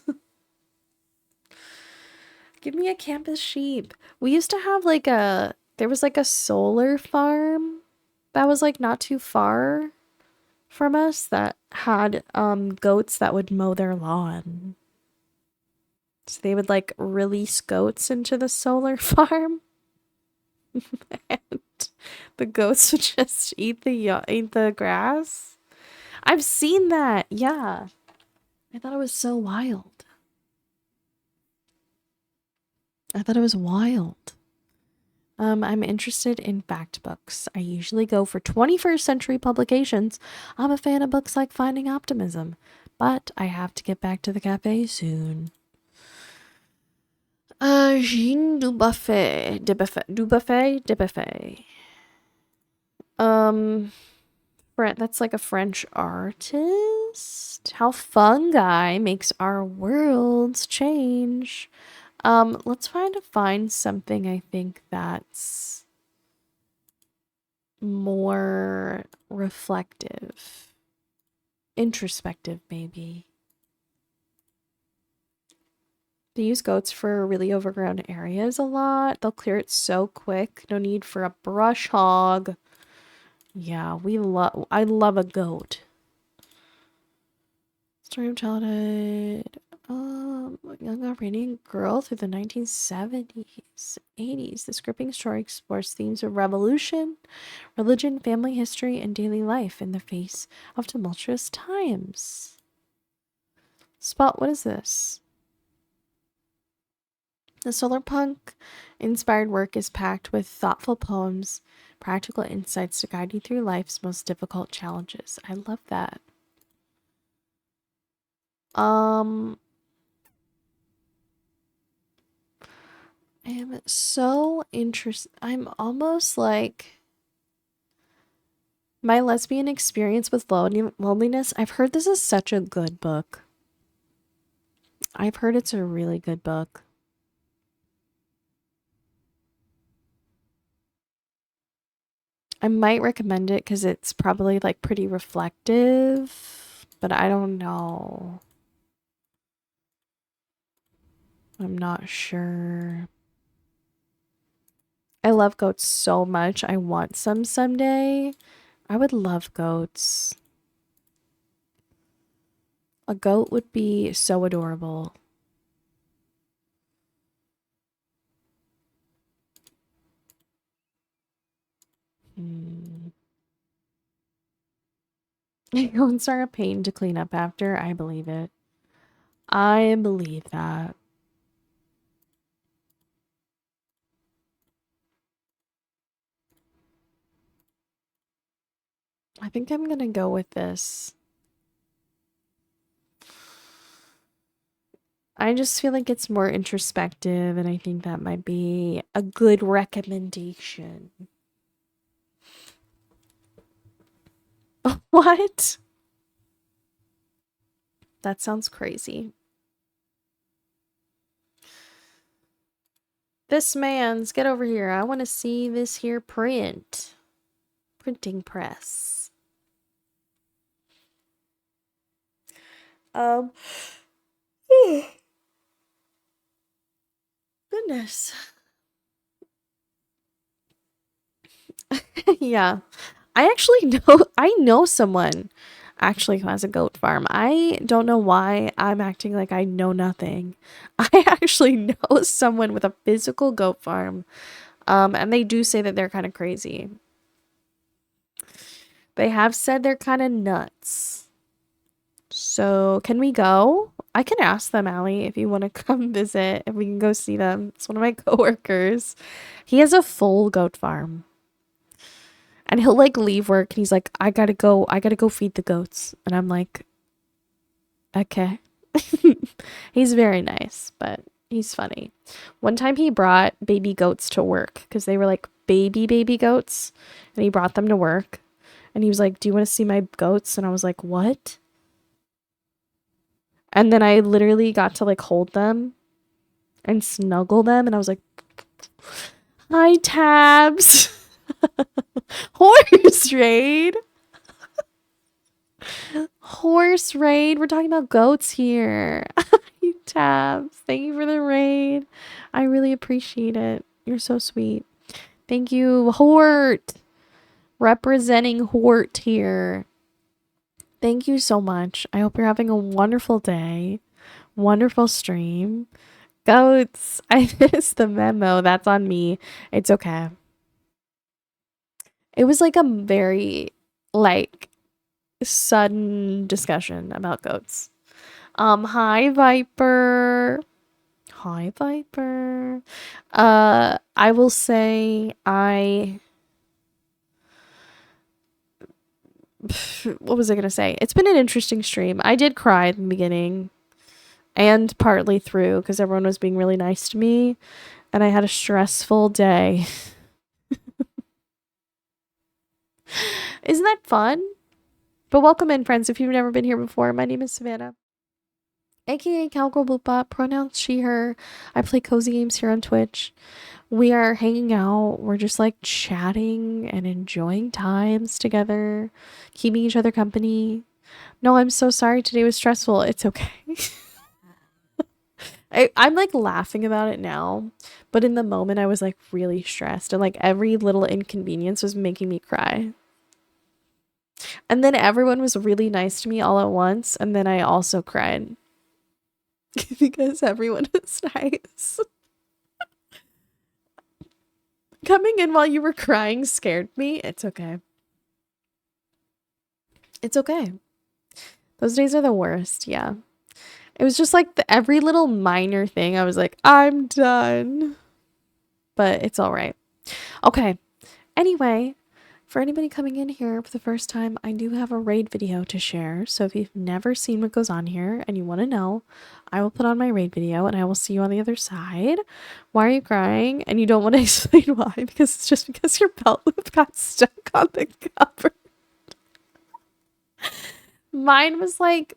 Give me a campus sheep. We used to have like there was like a solar farm that was like not too far from us that had goats that would mow their lawn. So they would like release goats into the solar farm. And the goats would just eat the grass. I've seen that. Yeah. I thought it was so wild. I thought it was wild. I'm interested in fact books. I usually go for 21st century publications. I'm a fan of books like Finding Optimism, but I have to get back to the cafe soon. Jean Dubuffet. That's like a French artist. How fungi makes our worlds change. Let's try to find something I think that's more reflective. Introspective, maybe. They use goats for really overgrown areas a lot. They'll clear it so quick. No need for a brush hog. Yeah, I love a goat. Story of childhood. Young operating girl through the 1970s, 80s. This gripping story explores themes of revolution, religion, family history, and daily life in the face of tumultuous times. Spot, what is this? The solar punk inspired work is packed with thoughtful poems, practical insights to guide you through life's most difficult challenges. I love that. I am so interested. I'm almost like My Lesbian Experience with Loneliness. I've heard this is such a good book. I've heard it's a really good book. I might recommend it because it's probably like pretty reflective, but I don't know. I'm not sure. I love goats so much. I want some someday. I would love goats. A goat would be so adorable. Goats are a pain to clean up after. I believe it. I believe that. I think I'm gonna go with this. I just feel like it's more introspective, and I think that might be a good recommendation. What? That sounds crazy. This man's, get over here. I want to see this here print. Printing press. Goodness. Yeah. I know someone actually who has a goat farm. I don't know why I'm acting like I know nothing. I actually know someone with a physical goat farm. And they do say that they're kind of crazy. They have said they're kind of nuts. So, can we go? I can ask them, Allie, if you want to come visit, if we can go see them. It's one of my coworkers. He has a full goat farm. And he'll like leave work and he's like, I gotta go feed the goats. And I'm like, okay. He's very nice, but he's funny. One time he brought baby goats to work because they were like baby goats. And he brought them to work. And he was like, do you want to see my goats? And I was like, what? And then I literally got to like hold them and snuggle them. And I was like, hi, Tabs. Horse raid. Horse raid. We're talking about goats here. Tabs. Thank you for the raid. I really appreciate it. You're so sweet. Thank you, Hort. Representing Hort here. Thank you so much. I hope you're having a wonderful day. Wonderful stream. Goats. I missed the memo. That's on me. It's okay. It was like a very like sudden discussion about goats. Hi Viper. Hi Viper. I will say what was I gonna say? It's been an interesting stream. I did cry at the beginning and partly through because everyone was being really nice to me and I had a stressful day. Isn't that fun? But welcome in, friends, if you've never been here before. My name is Savannah, aka Cowgirl Boopbot, pronouns she, her. I play cozy games here on Twitch. We are hanging out. We're just like chatting and enjoying times together, keeping each other company. No, I'm so sorry. Today was stressful. It's okay. I'm like laughing about it now, but in the moment I was like really stressed and like every little inconvenience was making me cry. And then everyone was really nice to me all at once, and then I also cried because everyone was nice. Coming in while you were crying scared me. It's okay. It's okay. Those days are the worst, yeah. It was just like every little minor thing, I was like, I'm done. But it's all right. Okay. Anyway, for anybody coming in here for the first time, I do have a raid video to share. So if you've never seen what goes on here and you want to know, I will put on my raid video and I will see you on the other side. Why are you crying? And you don't want to explain why, because it's just because your belt loop got stuck on the cover. Mine was like,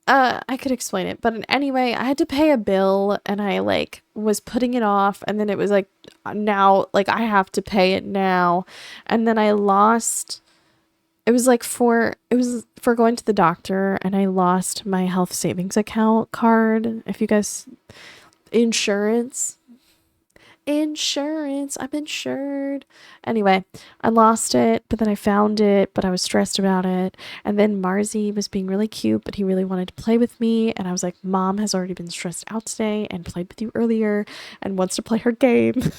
I could explain it, but anyway, I had to pay a bill and I like was putting it off, and then it was like now like I have to pay it now, and then I lost, it was for going to the doctor, and I lost my health savings account card. If you guys, insurance, I'm insured. Anyway, I lost it, but then I found it, but I was stressed about it. And then Marzi was being really cute, but he really wanted to play with me. And I was like, Mom has already been stressed out today and played with you earlier and wants to play her game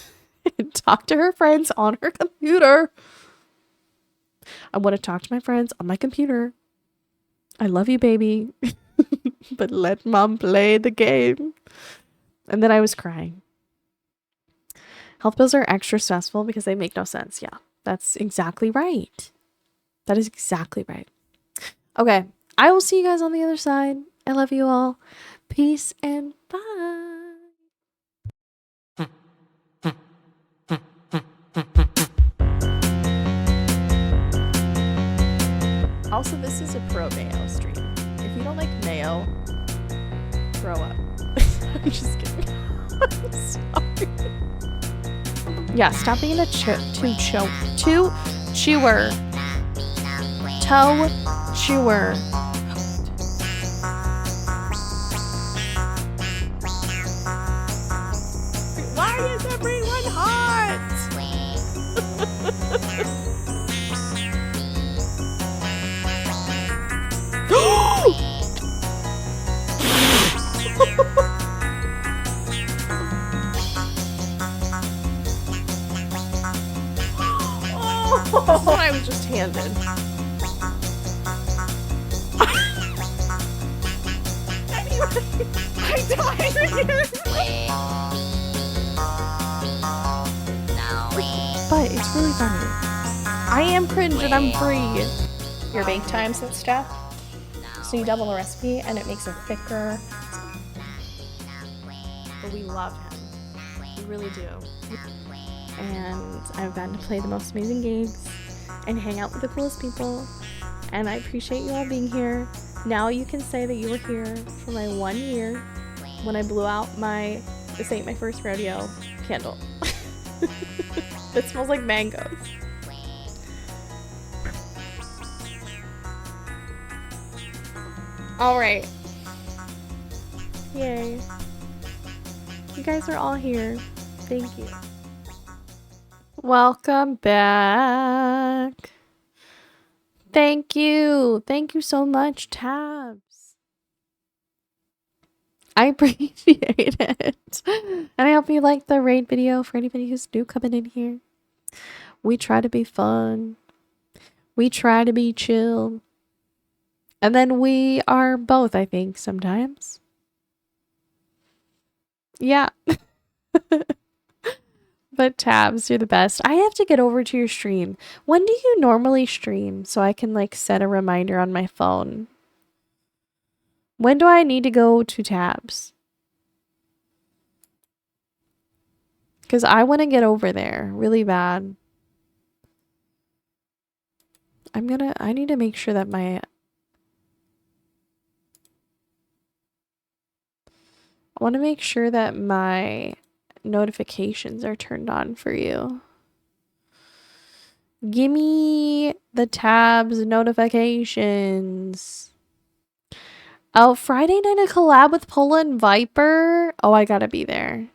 and talk to her friends on her computer. I want to talk to my friends on my computer. I love you, baby. But let Mom play the game. And then I was crying. Health bills are extra stressful because they make no sense. Yeah, that's exactly right. That is exactly right. Okay, I will see you guys on the other side. I love you all. Peace and bye. Also, this is a pro mayo stream. If you don't like mayo, grow up. I'm just kidding. I'm sorry. Yeah, stop being a chewer. Toe chewer. Why is everyone hot? That's what I was just handed. Anyway, I died again. But it's really funny. I am cringe and I'm free. Your bake times and stuff. So you double the recipe and it makes it thicker. But we love him. We really do. And I've gotten to play the most amazing games and hang out with the coolest people, and I appreciate you all being here. Now you can say that you were here for my 1 year when I blew out this ain't my first rodeo candle. It smells like mangoes. Alright. Yay. You guys are all here. Thank you. Welcome back. Thank you. Thank you so much, Tabs. I appreciate it. And I hope you liked the raid video for anybody who's new coming in here. We try to be fun. We try to be chill. And then we are both, I think, sometimes. Yeah. But Tabs, you're the best. I have to get over to your stream. When do you normally stream so I can like set a reminder on my phone? When do I need to go to Tabs? Because I want to get over there really bad. I need to make sure that I want to make sure that my notifications are turned on for you. Gimme the tabs notifications. Oh, Friday night a collab with Pola and Viper. Oh, I gotta be there.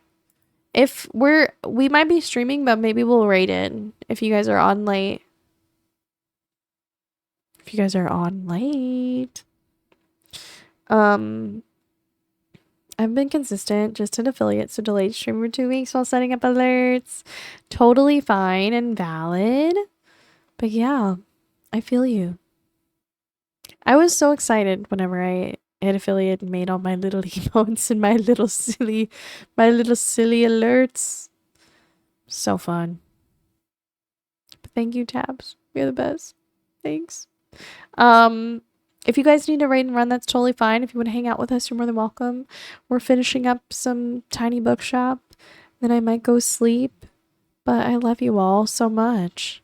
If we might be streaming, but maybe we'll raid it if you guys are on late. If you guys are on late. I've been consistent, just an affiliate, so delayed stream for 2 weeks while setting up alerts. Totally fine and valid. But yeah, I feel you. I was so excited whenever I hit affiliate and made all my little emotes and my little silly alerts. So fun. But thank you, Tabs. You're the best. Thanks. If you guys need to raid and run, that's totally fine. If you want to hang out with us, you're more than welcome. We're finishing up some tiny bookshop. Then I might go sleep. But I love you all so much.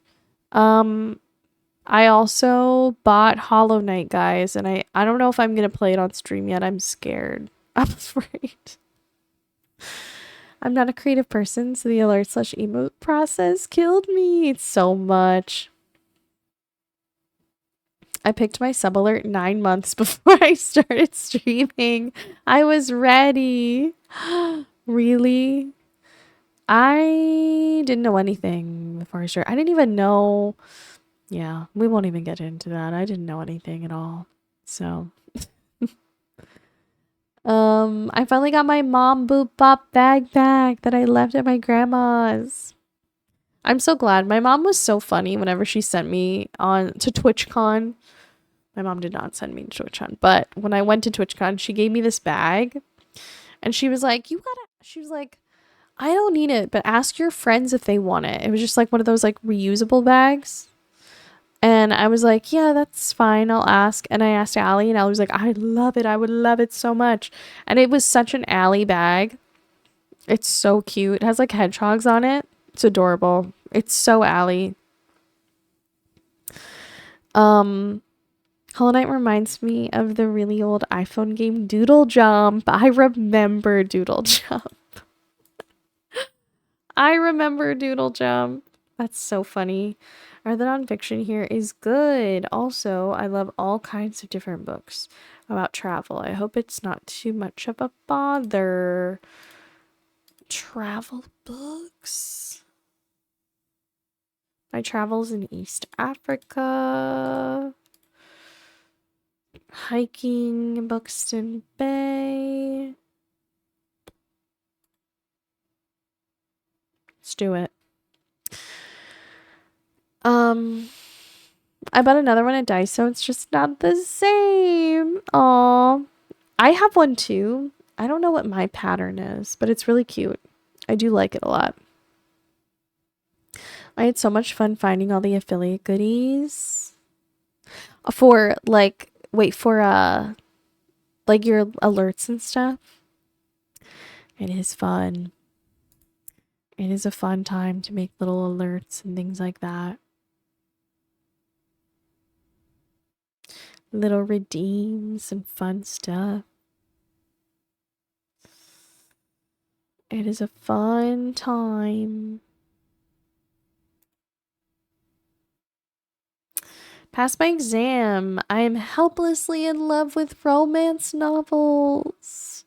I also bought Hollow Knight, guys, and I don't know if I'm gonna play it on stream yet. I'm scared. I'm afraid. I'm not a creative person, so the alert/emote process killed me so much. I picked my sub alert 9 months before I started streaming. I was ready. Really? I didn't know anything before I started. I didn't even know. Yeah, we won't even get into that. I didn't know anything at all. So, I finally got my mom boop bop bag back that I left at my grandma's. I'm so glad. My mom was so funny whenever she sent me on to TwitchCon. My mom did not send me to TwitchCon, but when I went to TwitchCon, she gave me this bag and she was like, she was like, I don't need it, but ask your friends if they want it. It was just like one of those like reusable bags. And I was like, yeah, that's fine. I'll ask. And I asked Allie, and Allie was like, I love it. I would love it so much. And it was such an Allie bag. It's so cute. It has like hedgehogs on it. It's adorable. It's so Allie. Hollow Knight reminds me of the really old iPhone game Doodle Jump. I remember Doodle Jump. I remember Doodle Jump. That's so funny. The nonfiction here is good. Also, I love all kinds of different books about travel. I hope it's not too much of a bother. Travel books. My travels in East Africa. Hiking in Buxton Bay. Let's do it. I bought another one at Daiso. It's just not the same. Aw. I have one too. I don't know what my pattern is, but it's really cute. I do like it a lot. I had so much fun finding all the affiliate goodies. For like, wait, for like your alerts and stuff. It is fun. It is a fun time to make little alerts and things like that. Little redeems and fun stuff. It is a fun time. Passed my exam. I am helplessly in love with romance novels.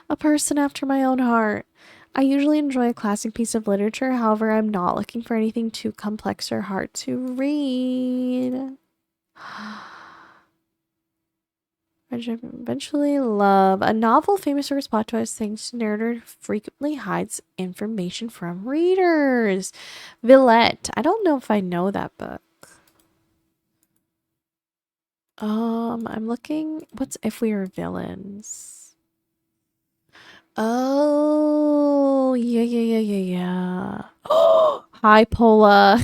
A person after my own heart. I usually enjoy a classic piece of literature. However, I'm not looking for anything too complex or hard to read. Eventually love. A novel famous for its plot twist thanks to narrator frequently hides information from readers. Villette. I don't know if I know that book. I'm looking. What's If We Were Villains? Oh, yeah. Oh, hi, Pola.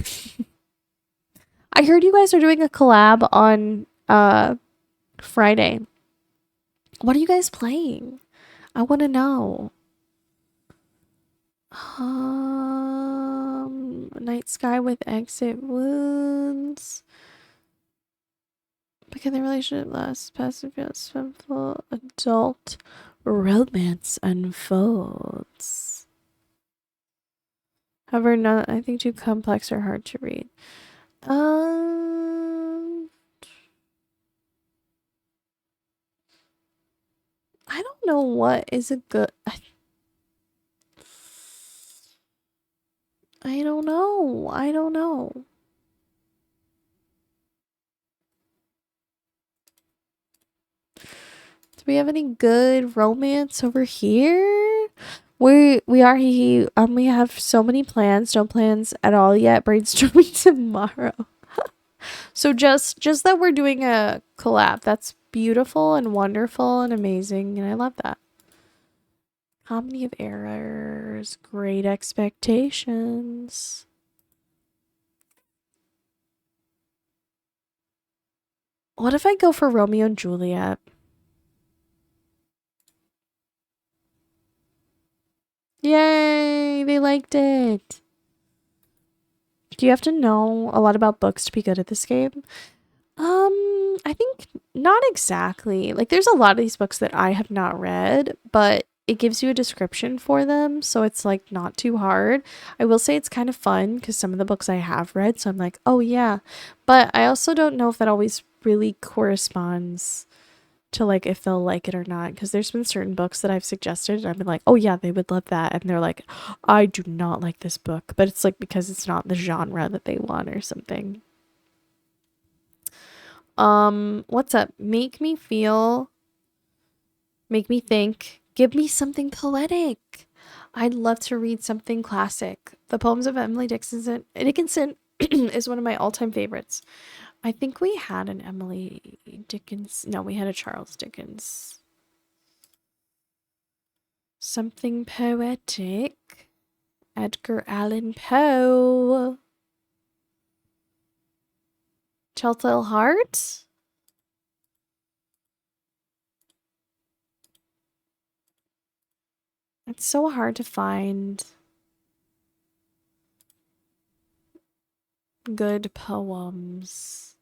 I heard you guys are doing a collab on Friday. What are you guys playing? I want to know. Night Sky with Exit Wounds. But can the relationship last past the suspenseful adult romance unfolds? However, not I think too complex or hard to read. I don't know what is a good. I don't know. I don't know. Do we have any good romance over here? We have so many plans, no plans at all yet. Brainstorming tomorrow. So just that we're doing a collab. That's beautiful and wonderful and amazing, and I love that. Comedy of errors, great expectations. What if I go for Romeo and Juliet? Yay, they liked it. Do you have to know a lot about books to be good at this game? I think not exactly. Like there's a lot of these books that I have not read, but it gives you a description for them, so it's like not too hard. I will say it's kind of fun because some of the books I have read, so I'm like, oh yeah. But I also don't know if that always really corresponds to like if they'll like it or not, because there's been certain books that I've suggested and I've been like, oh yeah, they would love that, and they're like, I do not like this book, but it's like because it's not the genre that they want or something. What's up? Make me feel, make me think, give me something poetic. I'd love to read something classic. The poems of Emily Dickinson is one of my all-time favorites. I think we had an Emily Dickens. No, we had a Charles Dickens. Something poetic. Edgar Allan Poe. Telltale Heart. It's so hard to find good poems.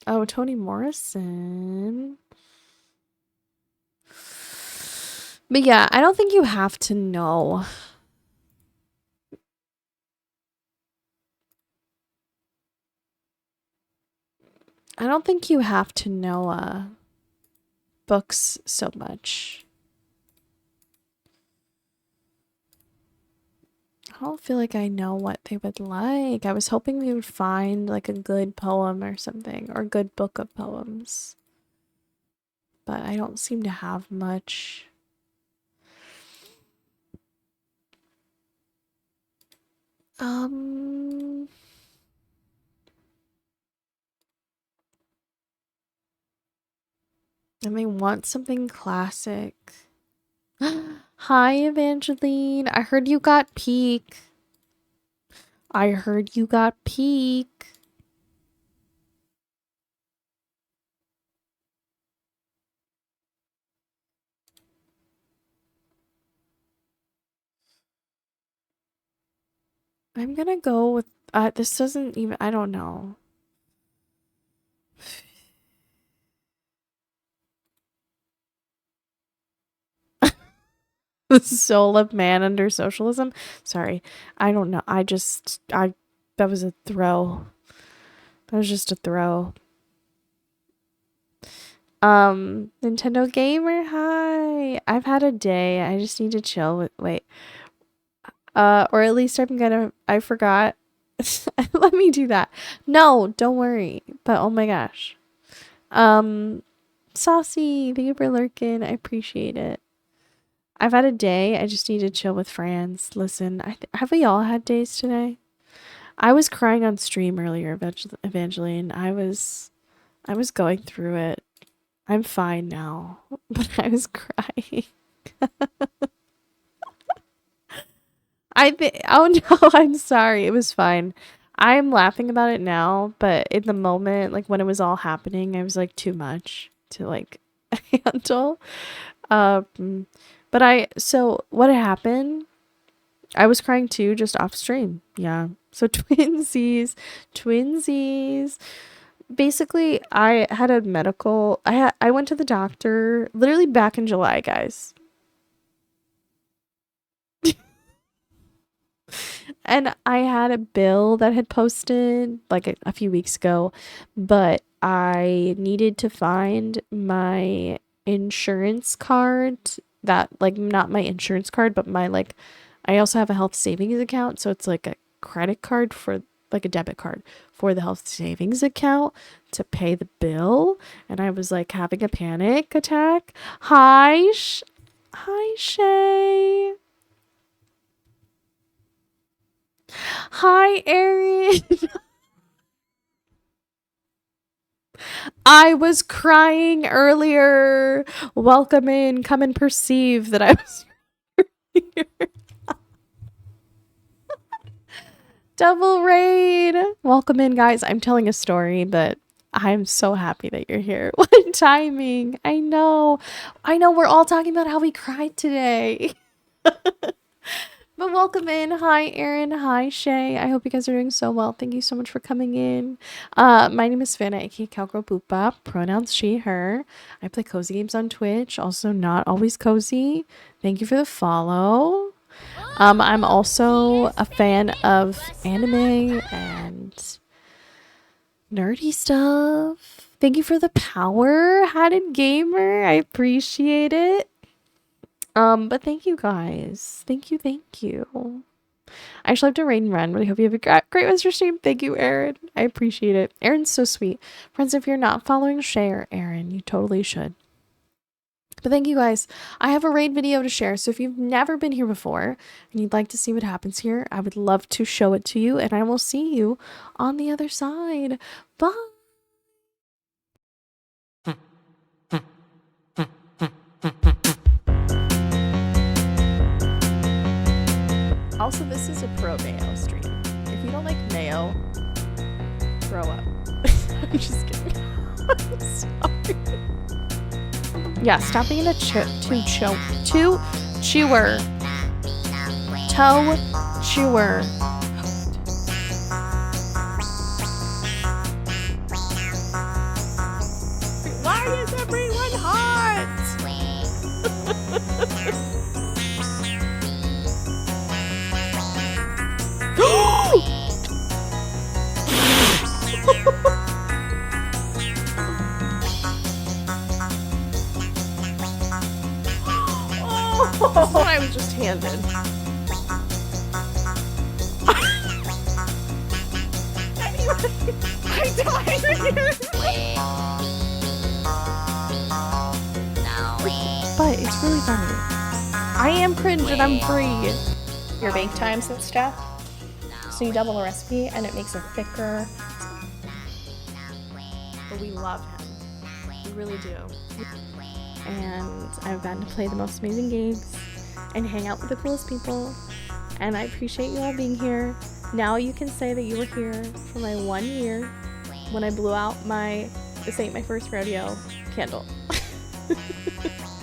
Oh, Toni Morrison. But yeah, I don't think you have to know. I don't think you have to know books so much. I don't feel like I know what they would like. I was hoping we would find like a good poem or something, or a good book of poems. But I don't seem to have much. And they want something classic. Hi, Evangeline. I heard you got Peak. I heard you got Peak. I'm gonna go with, this doesn't even, I don't know. The soul of man under socialism. Sorry, I don't know. That was a throw. That was just a throw. Nintendo Gamer, hi. I've had a day. I just need to chill with, wait. Or at least I forgot. Let me do that. No, don't worry. But oh my gosh. Saucy, thank you for lurking. I appreciate it. I've had a day. I just need to chill with friends. Listen, have we all had days today? I was crying on stream earlier, Evangeline. I was going through it. I'm fine now, but I was crying. Oh no, I'm sorry. It was fine. I'm laughing about it now, but in the moment, like when it was all happening, I was like too much to like handle. But so what happened I was crying too, just off stream. Yeah. So twinsies, twinsies. Basically, I had a medical. I went to the doctor literally back in July, guys. And I had a bill that had posted like a few weeks ago, but I needed to find my insurance card that like not my insurance card, but my like I also have a health savings account, so it's like a credit card for like a debit card for the health savings account to pay the bill, and I was like having a panic attack. Hi Shay. Hi Erin. I was crying earlier. Welcome in. Come and perceive that I was here. Double raid. Welcome in, guys. I'm telling a story, but I'm so happy that you're here. What timing. I know. We're all talking about how we cried today. But welcome in. Hi, Erin. Hi, Shay. I hope you guys are doing so well. Thank you so much for coming in. My name is Fana, aka Cowgirl Boopa. Pronouns she, her. I play cozy games on Twitch. Also, not always cozy. Thank you for the follow. I'm also a fan of anime and nerdy stuff. Thank you for the power, Hatted Gamer. I appreciate it. But thank you guys. Thank you. I actually have to raid and run. Really hope you have a great rest of your stream. Thank you, Erin. I appreciate it. Erin's so sweet. Friends, if you're not following Shay or Erin, you totally should. But thank you guys. I have a raid video to share. So if you've never been here before and you'd like to see what happens here, I would love to show it to you. And I will see you on the other side. Bye. Also, this is a pro mayo stream. If you don't like mayo, throw up. I'm just kidding. I'm sorry. Yeah, stop being a chewer. Toe chewer. Why is everyone hot? This is what I was just handed. Anyway, I died here. But it's really funny. I am cringe and I'm free. Your bake times and stuff. So you double the recipe and it makes it thicker. But we love him. We really do. And I've gotten to play the most amazing games and hang out with the coolest people. And I appreciate you all being here. Now you can say that you were here for my 1 year when I blew out this ain't my first rodeo candle.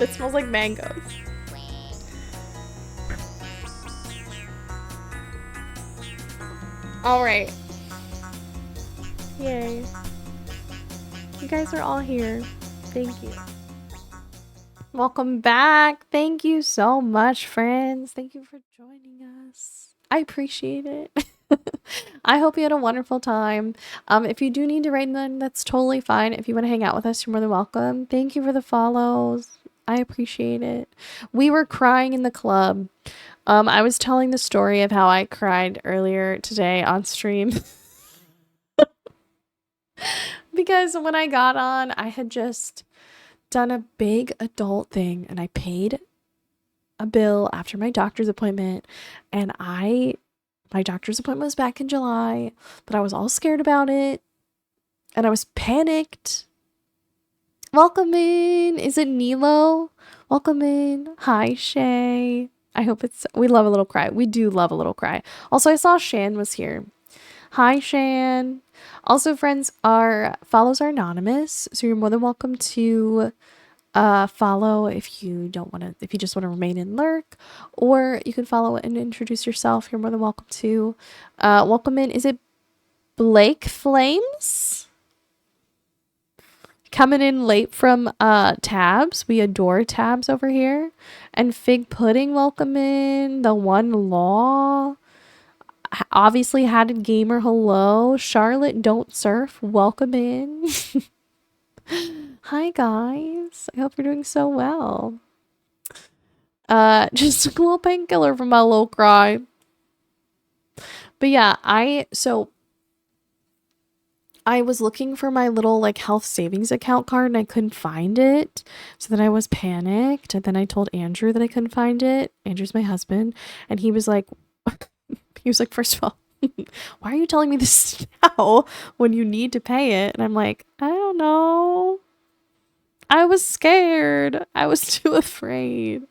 It smells like mangoes. Alright. Yay. You guys are all here. Thank you. Welcome back. Thank you so much, friends. Thank you for joining us. I appreciate it. I hope you had a wonderful time. If you do need to raid them, that's totally fine. If you want to hang out with us, you're more than welcome. Thank you for the follows. I appreciate it. We were crying in the club. I was telling the story of how I cried earlier today on stream. Because when I got on, I had just done a big adult thing and I paid a bill after my doctor's appointment, and my doctor's appointment was back in July, but I was all scared about it and I was panicked. Welcome in. Is it Nilo? Welcome in. Hi, Shay. I hope we love a little cry. We do love a little cry. Also, I saw Shan was here. Hi, Shan. Also, friends, our follows are anonymous, so you're more than welcome to follow if you don't want to, if you just want to remain in lurk, or you can follow and introduce yourself. You're more than welcome to. Welcome in. Is it Blake Flames? Coming in late from Tabs. We adore Tabs over here. And Fig Pudding, welcome in. The One Law. Obviously Hatted Gamer, hello. Charlotte Don't Surf, welcome in. Hi guys. I hope you're doing so well. Just a little painkiller for my low cry. But yeah, I was looking for my little like health savings account card and I couldn't find it. So then I was panicked. And then I told Andrew that I couldn't find it. Andrew's my husband. And he was like, first of all, why are you telling me this now when you need to pay it? And I'm like, I don't know. I was scared. I was too afraid.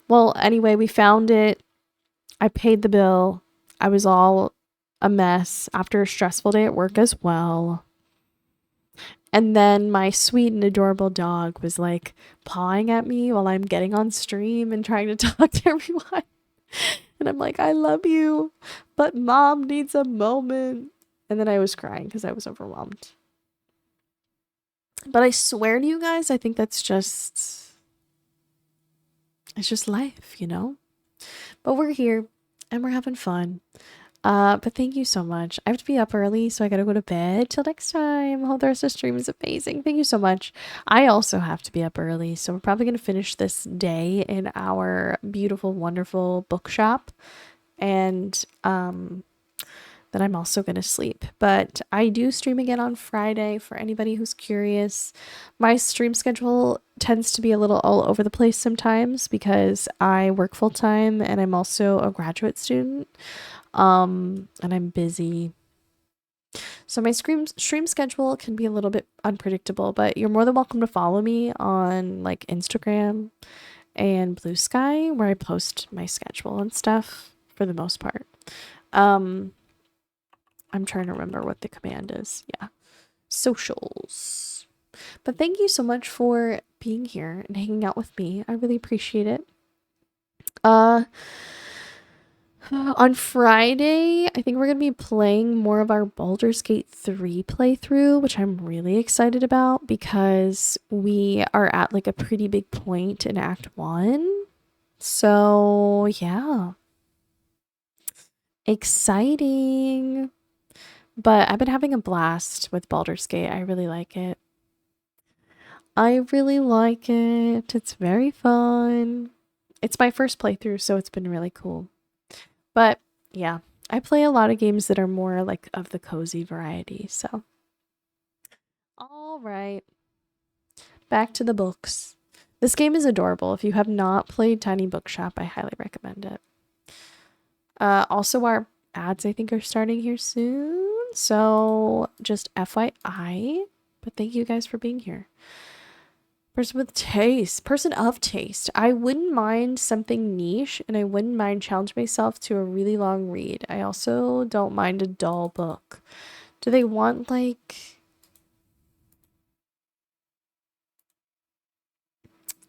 Well, anyway, we found it. I paid the bill. I was all a mess after a stressful day at work as well. And then my sweet and adorable dog was like pawing at me while I'm getting on stream and trying to talk to everyone. And I'm like, I love you, but mom needs a moment. And then I was crying because I was overwhelmed. But I swear to you guys, I think that's just, it's just life, you know? But we're here and we're having fun. But thank you so much. I have to be up early, so I gotta go to bed. Till next time. I hope the rest of the stream is amazing. Thank you so much. I also have to be up early, so we're probably gonna finish this day in our beautiful, wonderful bookshop. And then I'm also gonna sleep. But I do stream again on Friday for anybody who's curious. My stream schedule tends to be a little all over the place sometimes because I work full time and I'm also a graduate student. And I'm busy. So my stream schedule can be a little bit unpredictable, but you're more than welcome to follow me on like Instagram and Blue Sky where I post my schedule and stuff for the most part. I'm trying to remember what the command is. Yeah. Socials. But thank you so much for being here and hanging out with me. I really appreciate it. On Friday, I think we're going to be playing more of our Baldur's Gate 3 playthrough, which I'm really excited about because we are at like a pretty big point in Act 1. So, yeah. Exciting. But I've been having a blast with Baldur's Gate. I really like it. It's very fun. It's my first playthrough, so it's been really cool. But yeah, I play a lot of games that are more like of the cozy variety. So, all right, back to the books. This game is adorable. If you have not played Tiny Bookshop, I highly recommend it. Also, our ads I think are starting here soon. So just FYI. But thank you guys for being here. Person with taste. Person of taste. I wouldn't mind something niche, and I wouldn't mind challenge myself to a really long read. I also don't mind a dull book. Do they want, like,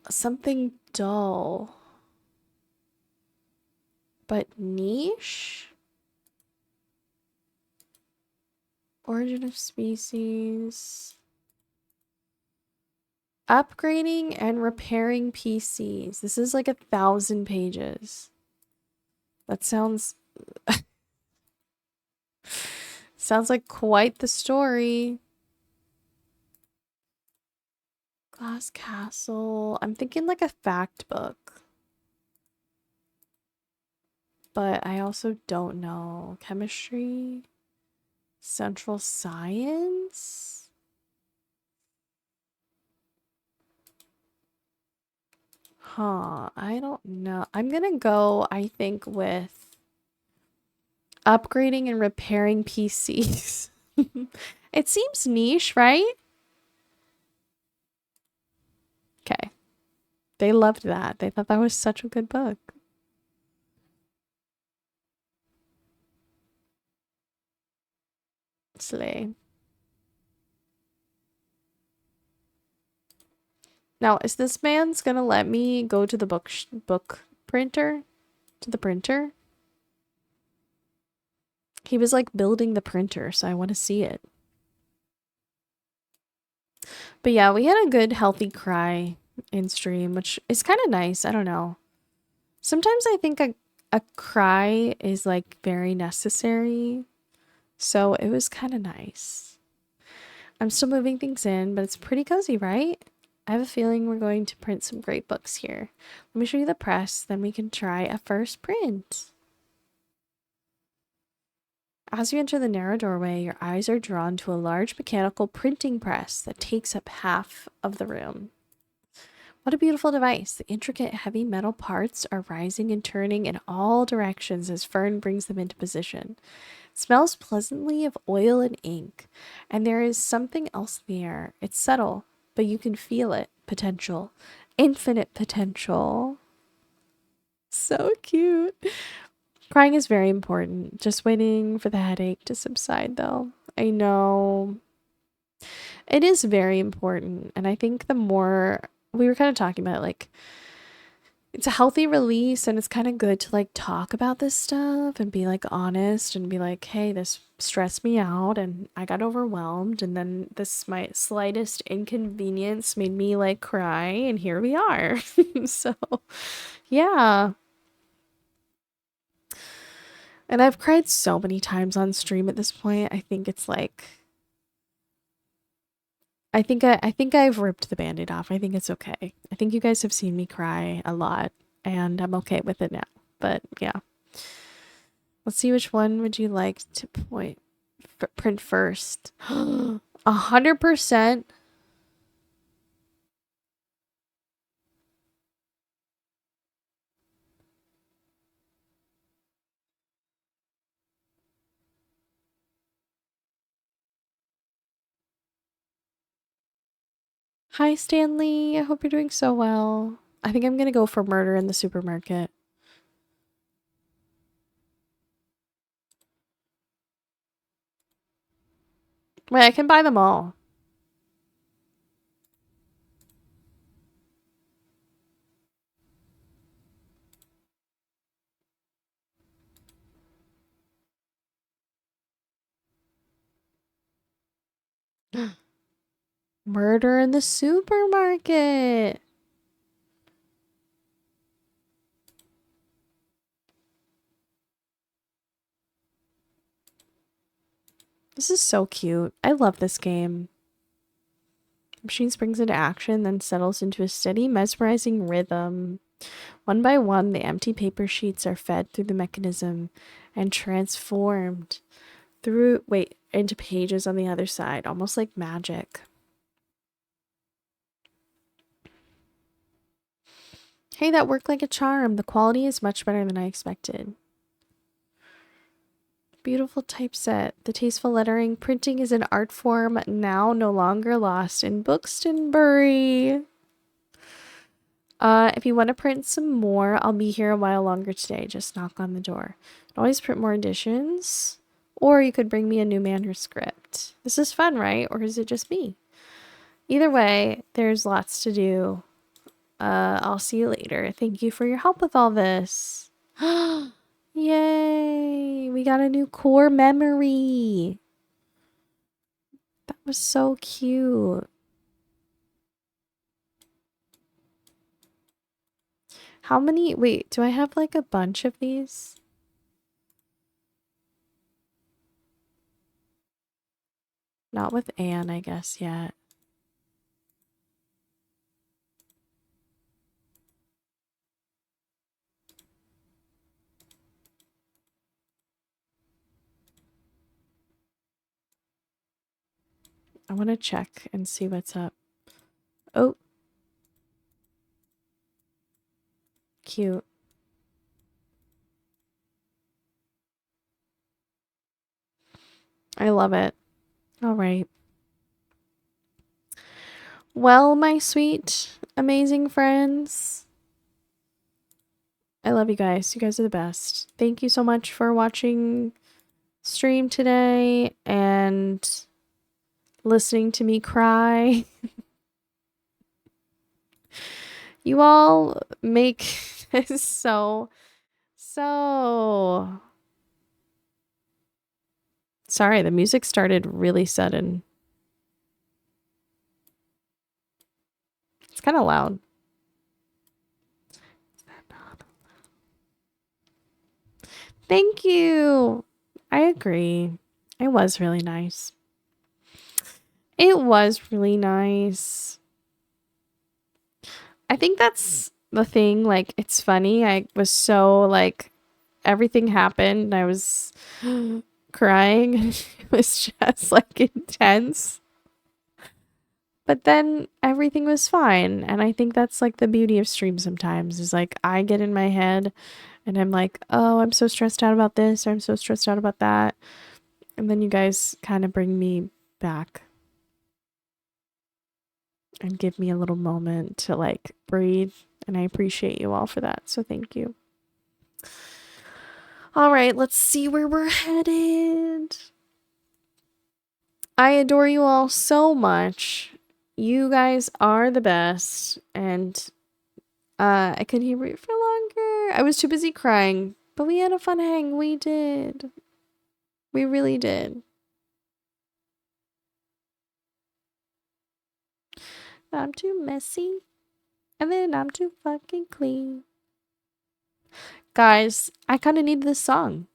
something dull, but niche? Origin of Species. Upgrading and repairing PCs. This is like 1,000 pages. That sounds sounds like quite the story. Glass Castle. I'm thinking like a fact book. But I also don't know. Chemistry? Central Science? Huh, I don't know. I'm gonna go, I think, with upgrading and repairing PCs. It seems niche, right? Okay. They loved that. They thought that was such a good book. Slay. Now, is this man's gonna let me go to the book printer? To the printer? He was like building the printer, so I want to see it. But yeah, we had a good healthy cry in stream, which is kind of nice. I don't know. Sometimes I think a cry is like very necessary. So it was kind of nice. I'm still moving things in, but it's pretty cozy, right? I have a feeling we're going to print some great books here. Let me show you the press, then we can try a first print. As you enter the narrow doorway, your eyes are drawn to a large mechanical printing press that takes up half of the room. What a beautiful device. The intricate heavy metal parts are rising and turning in all directions as Fern brings them into position. It smells pleasantly of oil and ink, and there is something else in the air. It's subtle, but you can feel it. Potential. Infinite potential. So cute. Crying is very important. Just waiting for the headache to subside, though. I know. It is very important. And I think the more we were kind of talking about, like, it's a healthy release and it's kind of good to like talk about this stuff and be like honest and be like, hey, this stressed me out and I got overwhelmed. And then this, my slightest inconvenience made me like cry. And here we are. So, yeah. And I've cried so many times on stream at this point. I think it's like I think I've ripped the band-aid off. I think it's okay. I think you guys have seen me cry a lot and I'm okay with it now. But yeah. Let's see, which one would you like to print first? 100%. Hi, Stanley. I hope you're doing so well. I think I'm gonna go for Murder in the Supermarket. Wait, I can buy them all. Murder in the Supermarket. This is so cute. I love this game. The machine springs into action, then settles into a steady, mesmerizing rhythm. One by one, the empty paper sheets are fed through the mechanism and transformed into pages on the other side, almost like magic. Hey, that worked like a charm. The quality is much better than I expected. Beautiful typeset. The tasteful lettering. Printing is an art form now no longer lost in Buxtonbury. If you want to print some more, I'll be here a while longer today. Just knock on the door. You can always print more editions. Or you could bring me a new manuscript. This is fun, right? Or is it just me? Either way, there's lots to do. I'll see you later. Thank you for your help with all this. Yay! We got a new core memory. That was so cute. How many? Wait, do I have like a bunch of these? Not with Anne, I guess, yet. I want to check and see what's up. Oh. Cute. I love it. All right. Well, my sweet, amazing friends. I love you guys. You guys are the best. Thank you so much for watching stream today and listening to me cry. You all make this so sorry, the music started really sudden. It's kind of loud. Thank you. I agree. It was really nice. It was really nice. I think that's the thing. Like, it's funny. I was so, like, everything happened. I was crying. It was just, like, intense. But then everything was fine. And I think that's, like, the beauty of stream sometimes is, like, I get in my head and I'm like, oh, I'm so stressed out about this or I'm so stressed out about that. And then you guys kind of bring me back and give me a little moment to like breathe. And I appreciate you all for that. So thank you. All right, let's see where we're headed. I adore you all so much. You guys are the best. And I could hear it for longer. I was too busy crying, but we had a fun hang. We did. We really did. I'm too messy. And then I'm too fucking clean. Guys, I kind of need this song.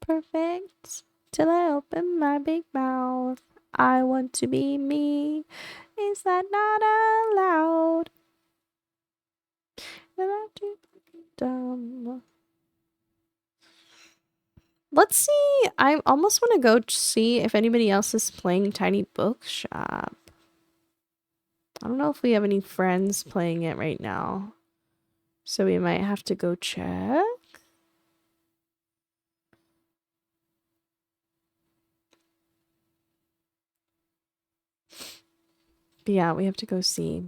Perfect. Till I open my big mouth. I want to be me. Is that not allowed? Then I'm too fucking dumb. Let's see. I almost want to go see if anybody else is playing Tiny Bookshop. I don't know if we have any friends playing it right now. So we might have to go check. But yeah, we have to go see.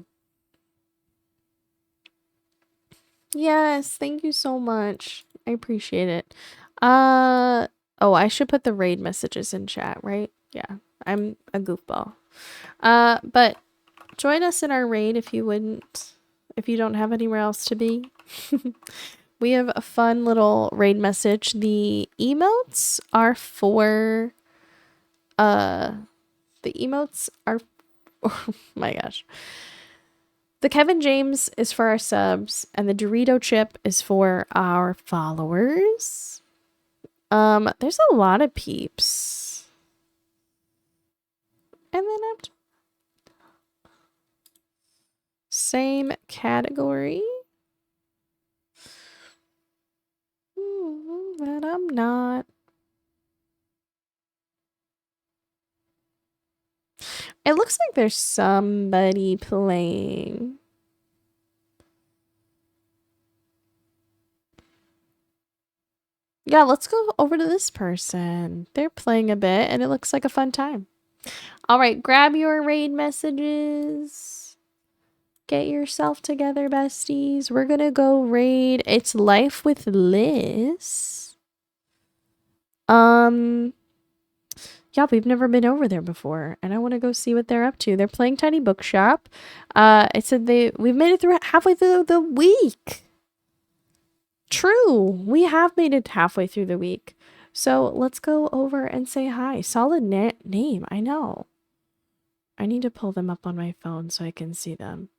Yes, thank you so much. I appreciate it. Oh, I should put the raid messages in chat, right? Yeah, I'm a goofball. But join us in our raid if you wouldn't, if you don't have anywhere else to be. We have a fun little raid message. The emotes are for, the emotes are, oh my gosh. The Kevin James is for our subs, and the Dorito chip is for our followers. There's a lot of peeps. And then I'm same category. But I'm not. It looks like there's somebody playing. Yeah, let's go over to this person. They're playing a bit, and it looks like a fun time. All right, grab your raid messages. Get yourself together, besties. We're gonna go raid. It's Life with Liz. Yeah, we've never been over there before, and I want to go see what they're up to. They're playing Tiny Bookshop. It said we've made it through halfway through the week. True, we have made it halfway through the week. So let's go over and say hi. Solid name, I know. I need to pull them up on my phone so I can see them.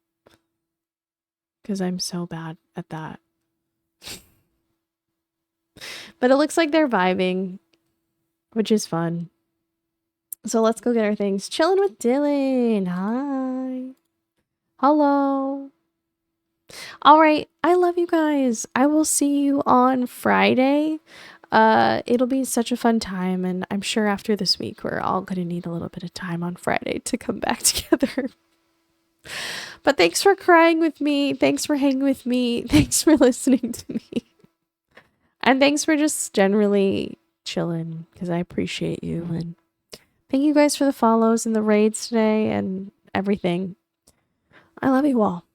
Because I'm so bad at that. But it looks like they're vibing, which is fun. So let's go get our things. Chilling with Dylan. Hi. Hello. All right. I love you guys. I will see you on Friday. It'll be such a fun time, and I'm sure after this week we're all gonna need a little bit of time on Friday to come back together. But thanks for crying with me. Thanks for hanging with me. Thanks for listening to me. And thanks for just generally chilling, because I appreciate you. And thank you guys for the follows and the raids today and everything. I love you all.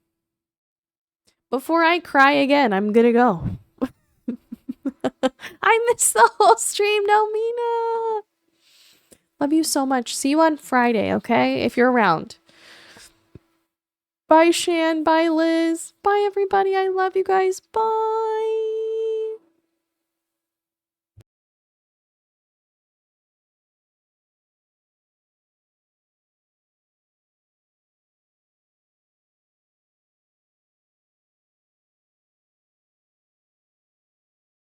Before I cry again, I'm gonna go. I missed the whole stream, Nelmina. Love you so much. See you on Friday, okay? If you're around. Bye, Shan. Bye, Liz. Bye, everybody. I love you guys. Bye.